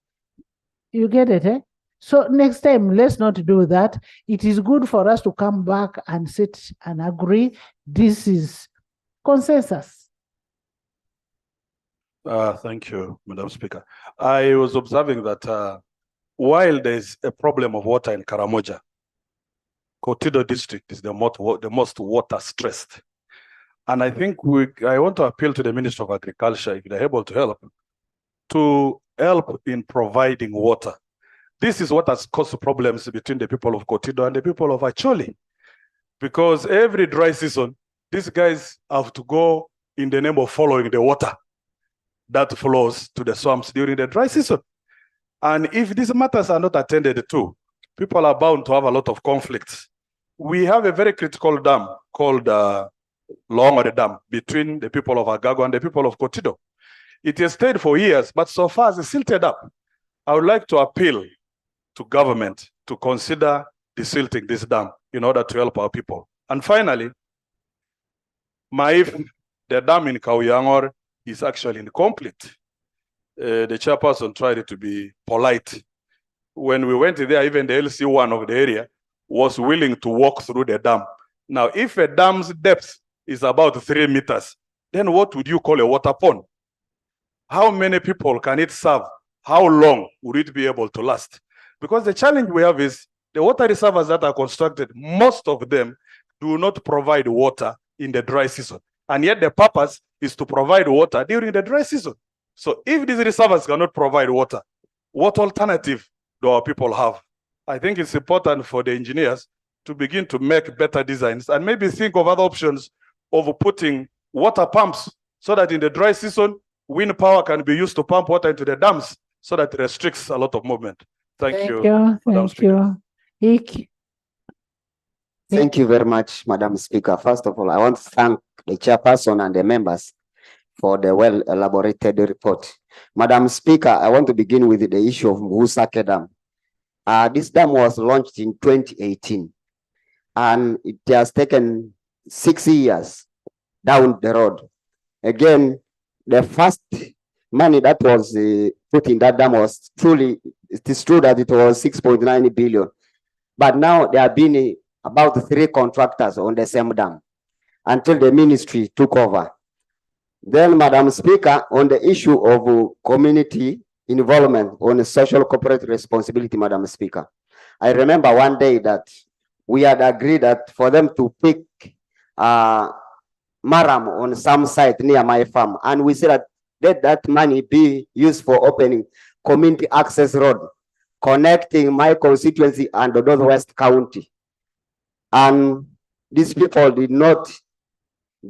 You get it, eh? So next time, let's not do that. It is good for us to come back and sit and agree. This is consensus. Thank you, Madam Speaker. I was observing that while there's a problem of water in Karamoja, Kotido district is the most water stressed. And I think I want to appeal to the Minister of Agriculture, if they're able to help in providing water. This is what has caused problems between the people of Kotido and the people of Acholi. Because every dry season, these guys have to go in the name of following the water that flows to the swamps during the dry season. And if these matters are not attended to, people are bound to have a lot of conflicts. We have a very critical dam called Longore Dam between the people of Agago and the people of Kotido. It has stayed for years, but so far it's silted up. I would like to appeal to government to consider desilting this dam in order to help our people. And finally, the dam in Kauyangor is actually incomplete. The chairperson tried to be polite. When we went there, even the LC1 of the area was willing to walk through the dam. Now, if a dam's depth is about 3 meters, then what would you call a water pond? How many people can it serve? How long would it be able to last? Because the challenge we have is the water reservoirs that are constructed, most of them do not provide water in the dry season. And yet the purpose is to provide water during the dry season. So if these reservoirs cannot provide water, what alternative do our people have? I think it's important for the engineers to begin to make better designs and maybe think of other options of putting water pumps so that in the dry season, wind power can be used to pump water into the dams so that it restricts a lot of movement. Thank you. Thank you. Thank you very much, Madam Speaker. First of all, I want to thank the chairperson and the members for the well-elaborated report. Madam Speaker, I want to begin with the issue of Mugusake Dam. This dam was launched in 2018, and it has taken 6 years down the road. Again, the first money that was put in that dam was truly, it is true that it was 6.9 billion. But now there have been about 3 contractors on the same dam until the ministry took over. Then, Madam Speaker, on the issue of community involvement on social corporate responsibility, Madam Speaker, I remember one day that we had agreed that for them to pick Maram on some site near my farm, and we said that let that money be used for opening community access road connecting my constituency and the Northwest County. And these people did not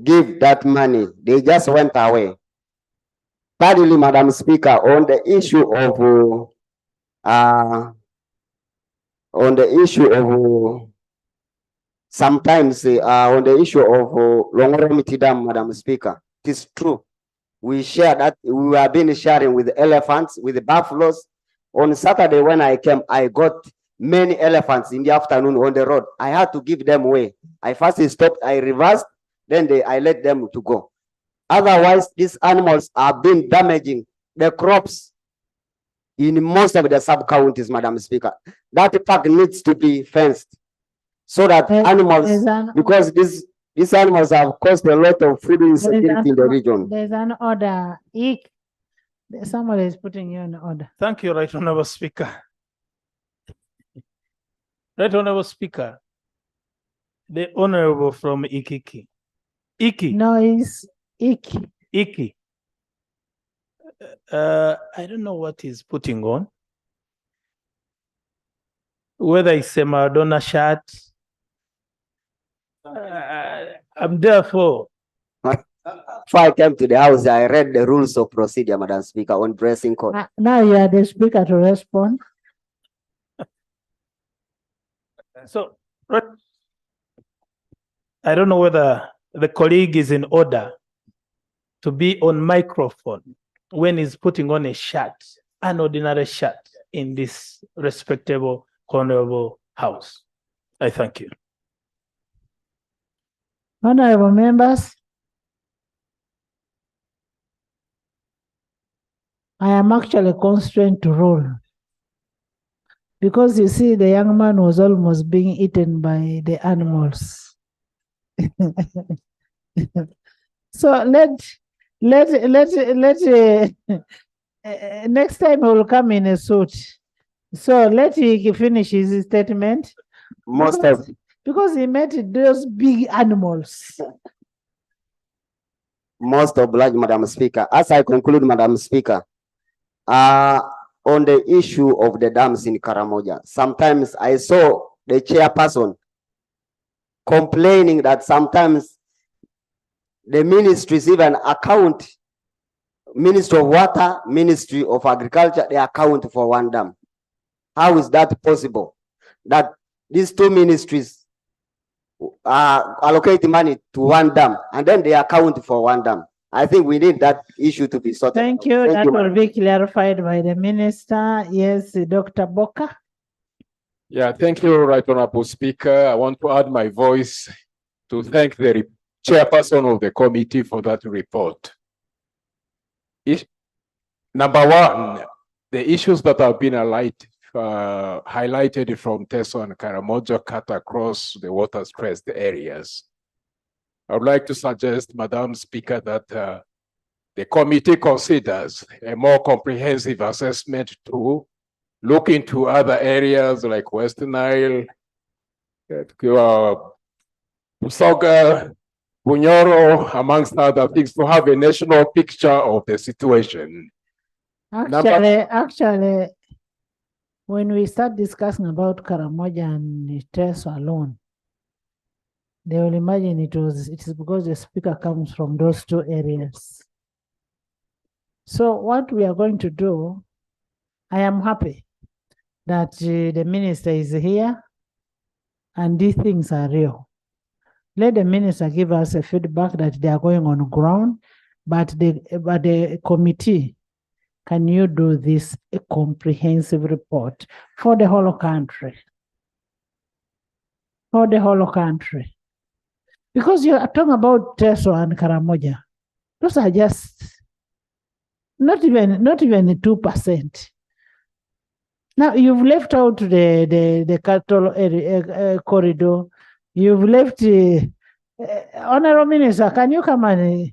give that money. They just went away. Thirdly, Madam Speaker, on the issue of sometimes on the issue of Longoromiti Dam, Madam Speaker, it is true. We share that, we have been sharing with elephants, with the buffaloes. On Saturday when I came, I got many elephants in the afternoon on the road. I had to give them way. I first stopped, I reversed, then I let them to go. Otherwise, these animals have been damaging the crops in most of the sub-counties, Madam Speaker. That park needs to be fenced so that animals, because these animals have caused a lot of food insecurity in the region. There's an order. Somebody is putting you in order. Thank you, Right Honorable Speaker. Right Honorable Speaker, the Honorable from Ikiki. Iki. No, it's Iki. Iki. I don't know what he's putting on. Whether it's a Maradona shirt. I'm therefore. Before I came to the house, I read the rules of procedure, Madam Speaker, on dressing code. Now you are the speaker to respond. So, I don't know whether the colleague is in order to be on microphone when he's putting on a shirt, an ordinary shirt, in this respectable, honorable house. I thank you. Honorable members, I am actually constrained to roll because you see the young man was almost being eaten by the animals. So next time he will come in a suit. So let him finish his statement. Because he met those big animals. Most obliged, Madam Speaker. As I conclude, Madam Speaker, on the issue of the dams in Karamoja, sometimes I saw the chairperson complaining that sometimes the ministries even account, Ministry of Water, Ministry of Agriculture, they account for one dam. How is that possible? That these two ministries allocate money to one dam and then they account for one dam. I think we need that issue to be sorted. Thank you. That will be clarified by the minister. Yes, Dr. Boka. Yeah, thank you, Right Honorable Speaker. I want to add my voice to thank the chairperson of the committee for that report. Number one, the issues that have been highlighted from Teso and Karamoja cut across the water-stressed areas. I would like to suggest, Madam Speaker, that the committee considers a more comprehensive assessment to look into other areas like West Nile, Busoga, Bunyoro, amongst other things, to have a national picture of the situation. Actually, when we start discussing about Karamoja and Teso alone, they will imagine it is because the speaker comes from those two areas. So what we are going to do, I am happy that the minister is here and these things are real. Let the minister give us a feedback that they are going on ground, but the committee can you do this a comprehensive report for the whole country? For the whole country. Because you are talking about Teso and Karamoja. Those are just not even 2%. Now you've left out the cattle corridor. You've left Honorable Minister, can you come and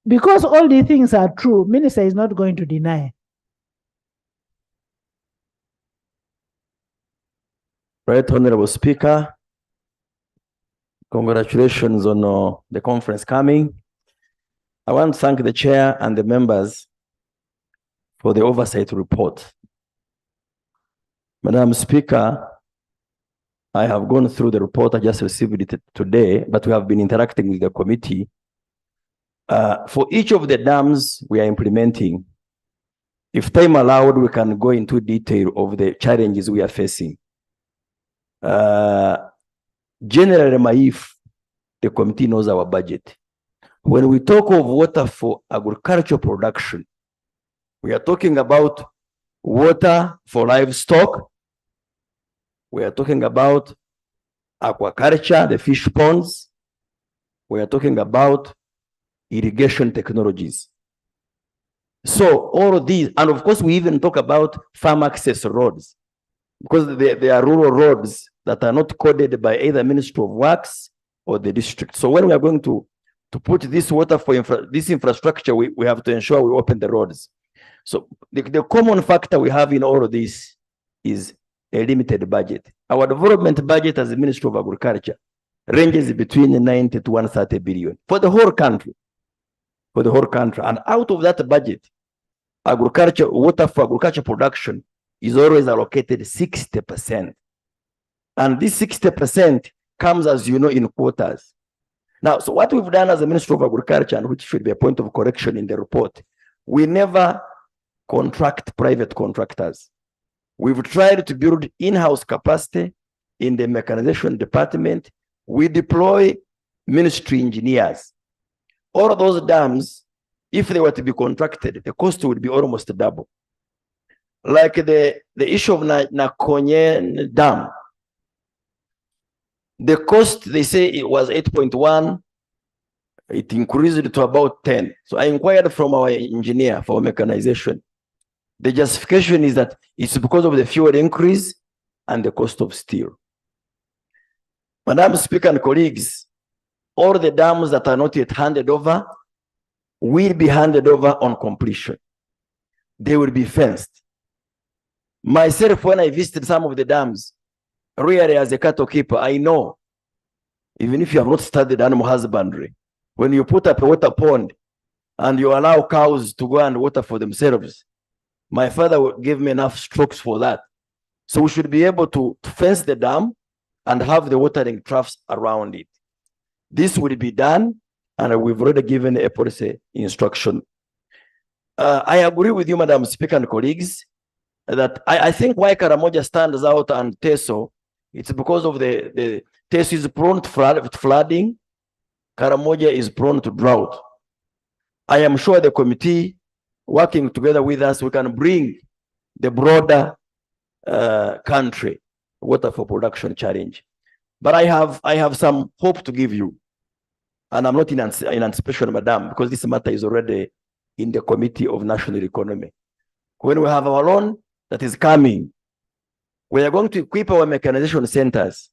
because all these things are true, Minister is not going to deny. Right, Honorable Speaker, congratulations on the conference coming. I want to thank the chair and the members for the oversight report. Madam Speaker, I have gone through the report. I just received it today, but we have been interacting with the committee. For each of the dams we are implementing, if time allowed, we can go into detail of the challenges we are facing. Generally, Maif, the committee knows our budget. When we talk of water for agricultural production, we are talking about water for livestock. We are talking about aquaculture, the fish ponds. We are talking about irrigation technologies. So all of these, and of course, we even talk about farm access roads, because they are rural roads that are not coded by either Ministry of Works or the district. So when we are going to put this water for this infrastructure, we have to ensure we open the roads. So the common factor we have in all of this is a limited budget. Our development budget as the Ministry of Agriculture ranges between 90 to 130 billion for the whole country. For the whole country. And out of that budget, agriculture, water for agriculture production is always allocated 60%. And this 60% comes, as you know, in quotas. Now, so what we've done as a Ministry of Agriculture, and which should be a point of correction in the report, we never contract private contractors. We've tried to build in-house capacity in the mechanization department. We deploy ministry engineers. All of those dams, if they were to be contracted, the cost would be almost double. Like the issue of Nakonye Dam, the cost, they say it was 8.1, it increased to about 10. So I inquired from our engineer for mechanization. The justification is that it's because of the fuel increase and the cost of steel. Madam Speaker and colleagues, all the dams that are not yet handed over will be handed over on completion. They will be fenced. Myself, when I visited some of the dams, really as a cattle keeper, I know, even if you have not studied animal husbandry, when you put up a water pond and you allow cows to go and water for themselves, my father gave me enough strokes for that. So we should be able to fence the dam and have the watering troughs around it. This will be done, and we've already given a policy instruction. I agree with you, Madam Speaker and colleagues, that I think why Karamoja stands out and Teso, it's because of the Teso is prone to flooding, Karamoja is prone to drought. I am sure the committee, working together with us, we can bring the broader country water for production challenge. But I have some hope to give you. And I'm not in anticipation, Madam, because this matter is already in the Committee of National Economy. When we have our loan that is coming, we are going to equip our mechanization centers.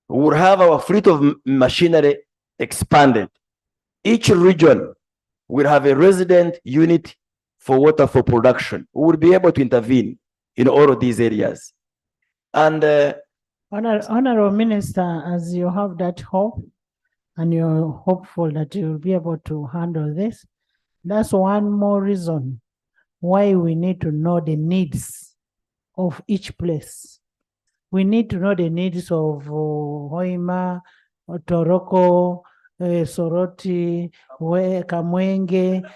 We will have our fleet of machinery expanded. Each region will have a resident unit for water for production. We will be able to intervene in all of these areas. And Honorable Minister, as you have that hope and you're hopeful that you'll be able to handle this, that's one more reason why we need to know the needs of each place. We need to know the needs of Hoima, Toroko, Soroti, Kamwenge,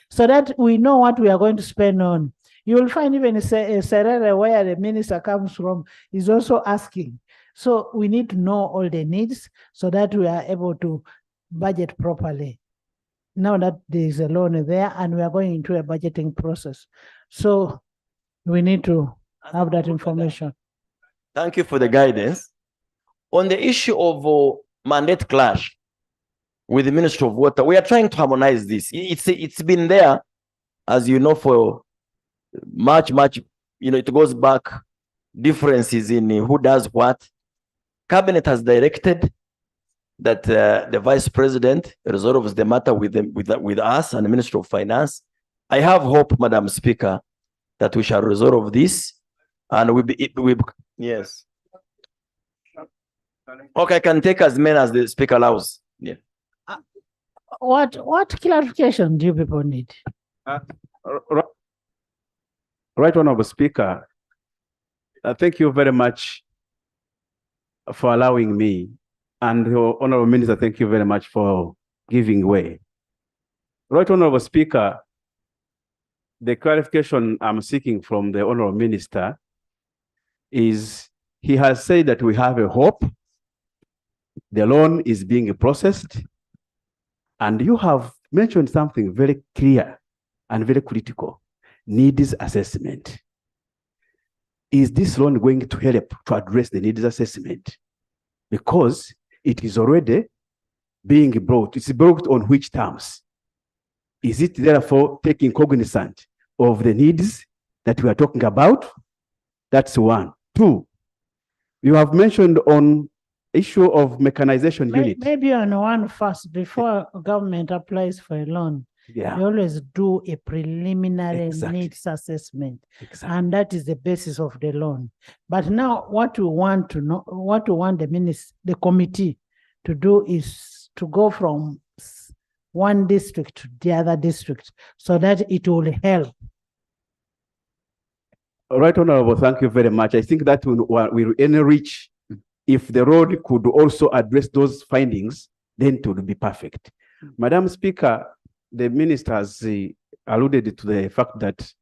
so that we know what we are going to spend on. You will find even Serere, where the minister comes from, is also asking. So we need to know all the needs so that we are able to budget properly. now that there is a loan there and we are going into a budgeting process. So we need to have that information. Thank you for the guidance. On the issue of mandate clash with the Ministry of Water, we are trying to harmonize this. It's been there, as you know, for much, it goes back, differences in who does what. Cabinet has directed that the Vice President resolves the matter with us and the Ministry of Finance. I have hope, Madam Speaker, that we shall resolve this, and yes. Okay, I can take as many as the Speaker allows. Yeah. What clarification do you people need? Right Honorable Speaker, thank you very much for allowing me. And Honorable Minister, thank you very much for giving way. Right Honorable Speaker, the clarification I'm seeking from the Honorable Minister is he has said that we have a hope. The loan is being processed. And you have mentioned something very clear and very critical: needs assessment. Is this loan going to help to address the needs assessment? Because it is already being brought. It's brought on which terms? Is it therefore taking cognizance of the needs that we are talking about? That's one. Two, you have mentioned on issue of mechanization unit. Maybe on one first, before government applies for a loan, Yeah. they always do a preliminary needs assessment. And that is the basis of the loan. But now what we want to know, what we want the committee to do is to go from one district to the other district so that it will help. Right, Honorable, thank you very much. I think that will enrich. If the road could also address those findings, then it would be perfect. Madam Speaker, the minister has alluded to the fact that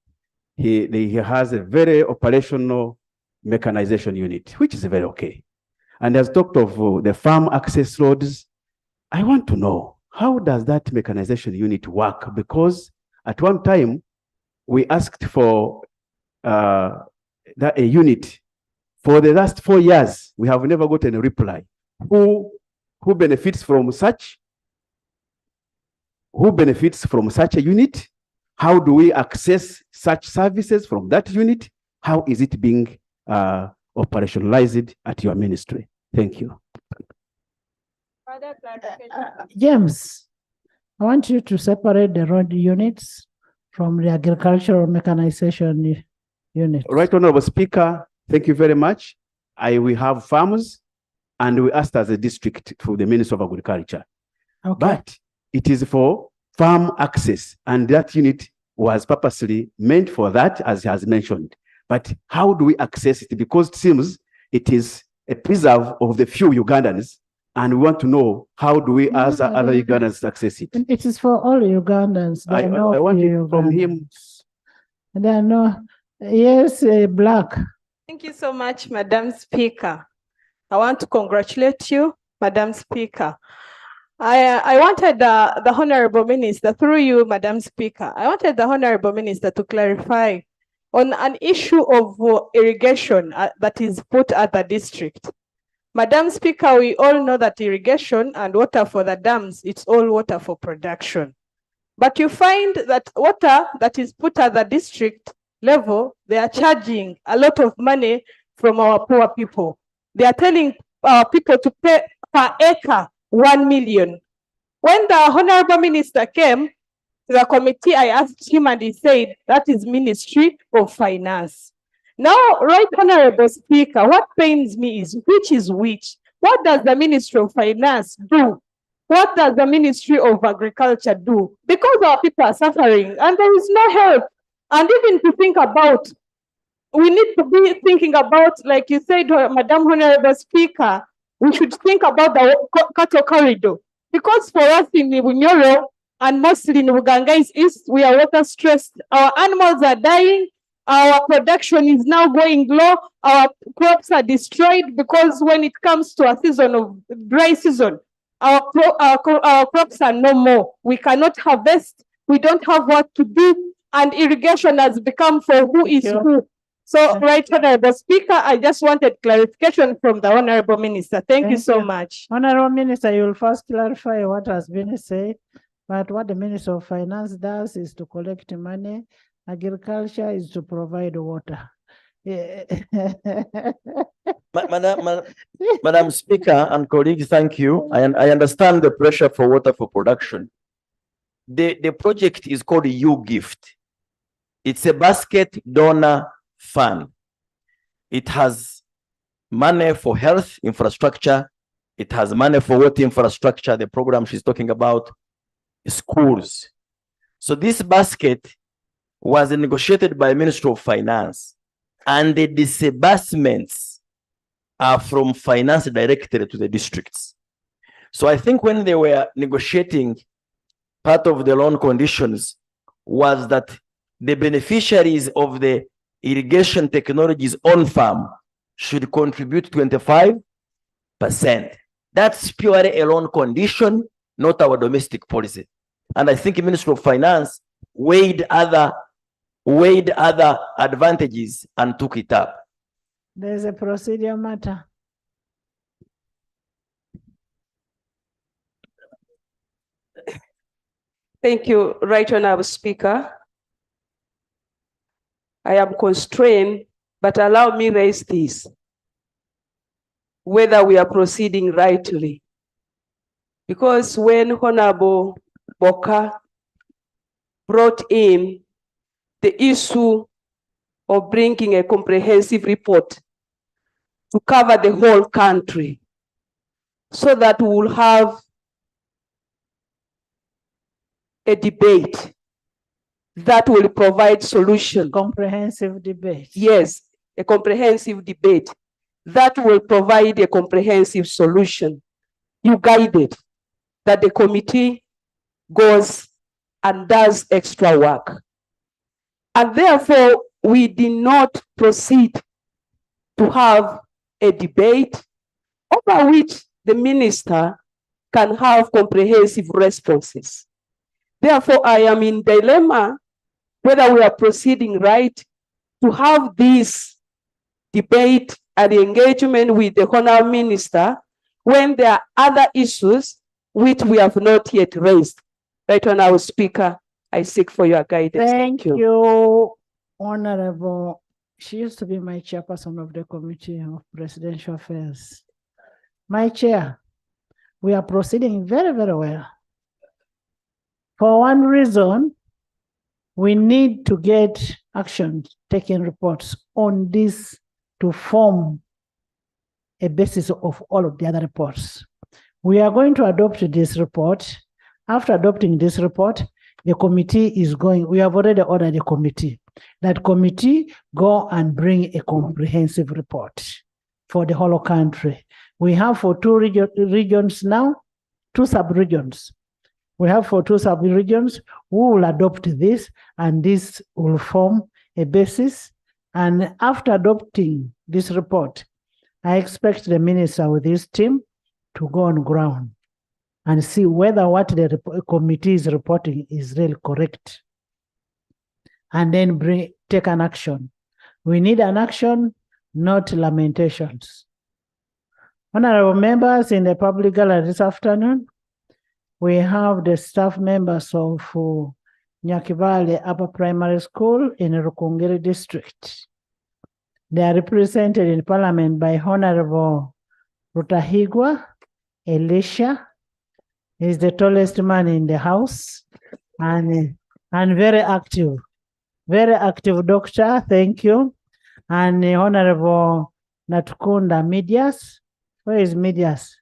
he has a very operational mechanization unit, which is very okay. And has talked of the farm access roads. I want to know, how does that mechanization unit work? Because at one time, we asked for a unit. For the last 4 years, we have never gotten a reply. Who benefits from such? Who benefits from such a unit? How do we access such services from that unit? How is it being operationalized at your ministry? Thank you. James, I want you to separate the road units from the agricultural mechanization unit. Right, Honorable Speaker, thank you very much. We have farmers, and we asked as a district for the Minister of Agriculture. Okay. But it is for farm access, and that unit was purposely meant for that, as he has mentioned. But how do we access it? Because it seems it is a preserve of the few Ugandans, and we want to know how do we, as other Ugandans, access it? It is for all Ugandans. I want it from him. There are no, yes, Black. Thank you so much, Madam Speaker. I want to congratulate you, Madam Speaker. I wanted the Honorable Minister, through you, Madam Speaker, I wanted the Honorable Minister to clarify on an issue of irrigation that is put at the district. Madam Speaker, we all know that irrigation and water for the dams, it's all water for production. But you find that water that is put at the district level, they are charging a lot of money from our poor people. They are telling our people to pay per acre 1 million. When the Honorable Minister came to the committee, I asked him and he said, that is Ministry of Finance. Now, Right Honorable Speaker, what pains me is which is which. What does the Ministry of Finance do? What does the Ministry of Agriculture do? Because our people are suffering and there is no help. And even to think about, we need to be thinking about, like you said, Madam Honorable Speaker, we should think about the cattle corridor. Because for us in Bunyoro and mostly in Uganda East, we are water stressed. Our animals are dying. Our production is now going low. Our crops are destroyed because when it comes to a season of dry season, our crops are no more. We cannot harvest. We don't have what to do, and irrigation has become for who is who. So, Right Honorable Speaker, I just wanted clarification from the Honorable Minister. Thank you so much. Honorable Minister, you will first clarify what has been said, but what the Minister of Finance does is to collect money. Agriculture is to provide water. Madam Speaker and colleagues, thank you. I understand the pressure for water for production. The project is called U-Gift. It's a basket donor fund. It has money for health infrastructure. It has money for water infrastructure. The program she's talking about, schools. So this basket was negotiated by Ministry of Finance, and the disbursements are from finance directly to the districts. So I think when they were negotiating, part of the loan conditions was that the beneficiaries of the irrigation technologies on farm should contribute 25%. That's purely a loan condition, not our domestic policy. And I think the Ministry of Finance weighed other advantages and took it up. There's a procedure matter. Thank you, Right Honorable Speaker. I am constrained, but allow me raise this. Whether we are proceeding rightly. Because when Honorable Boka brought in the issue of bringing a comprehensive report to cover the whole country, so that we will have a debate that will provide solution. Comprehensive debate. Yes, a comprehensive debate that will provide a comprehensive solution. You guided that the committee goes and does extra work. And therefore, we did not proceed to have a debate over which the minister can have comprehensive responses. Therefore, I am in dilemma whether we are proceeding right to have this debate and engagement with the Honourable Minister when there are other issues which we have not yet raised. Right, Honourable Speaker, I seek for your guidance. Thank you, Honorable. She used to be my chairperson of the Committee of Presidential Affairs. My chair, we are proceeding very, very well. For one reason, we need to get action taking reports on this to form a basis of all of the other reports. We are going to adopt this report. After adopting this report, the committee is going, we have already ordered a committee. That committee go and bring a comprehensive report for the whole country. We have for two regions now, two sub-regions. We have for two sub-regions who will adopt this, and this will form a basis. And after adopting this report, I expect the minister with his team to go on ground and see whether what the committee is reporting is really correct. And then take an action. We need an action, not lamentations. Honorable members, in the public gallery this afternoon, we have the staff members of Nyakivale Upper Primary School in Rukungiri District. They are represented in Parliament by Honorable Rutahigwa Elisha. He's the tallest man in the house and very active. Very active doctor, thank you. And Honorable Natukunda Medias. Where is Medias?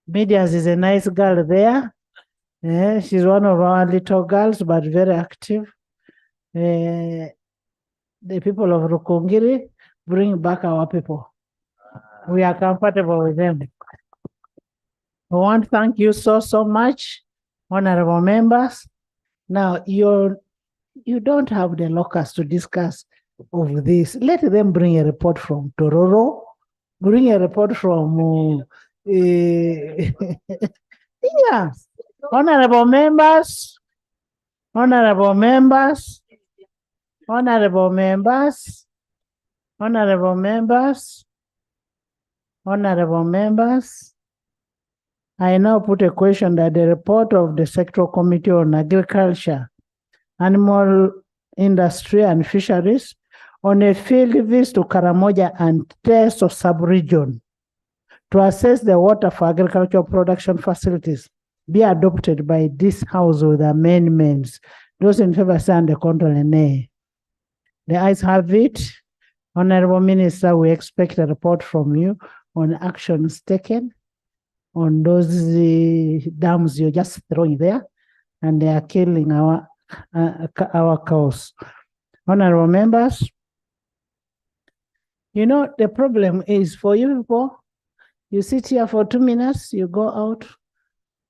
Medias is a nice girl there. She's one of our little girls, but very active. The people of Rukungiri bring back our people. We are comfortable with them. I want to thank you so much, honorable members. Now, you don't have the locus to discuss of this. Let them bring a report from Tororo, bring a report from Yeah. Honorable members, honorable members, honorable members, honorable members, honorable members. I now put a question that the report of the Sectoral Committee on Agriculture, Animal Industry and Fisheries on a field visit to Karamoja and Teso sub-region to assess the water for agricultural production facilities be adopted by this House with amendments. Those in favor say and the contrary nay. The ayes have it. Honorable Minister, we expect a report from you on actions taken on those dams you're just throwing there, and they are killing our cows. Honorable members, you know, the problem is for you people, you sit here for 2 minutes, you go out,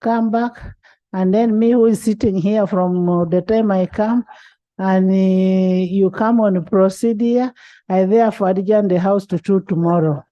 come back, and then me who is sitting here from the time I come, and you come on procedure, I therefore adjourn the house to 2 tomorrow.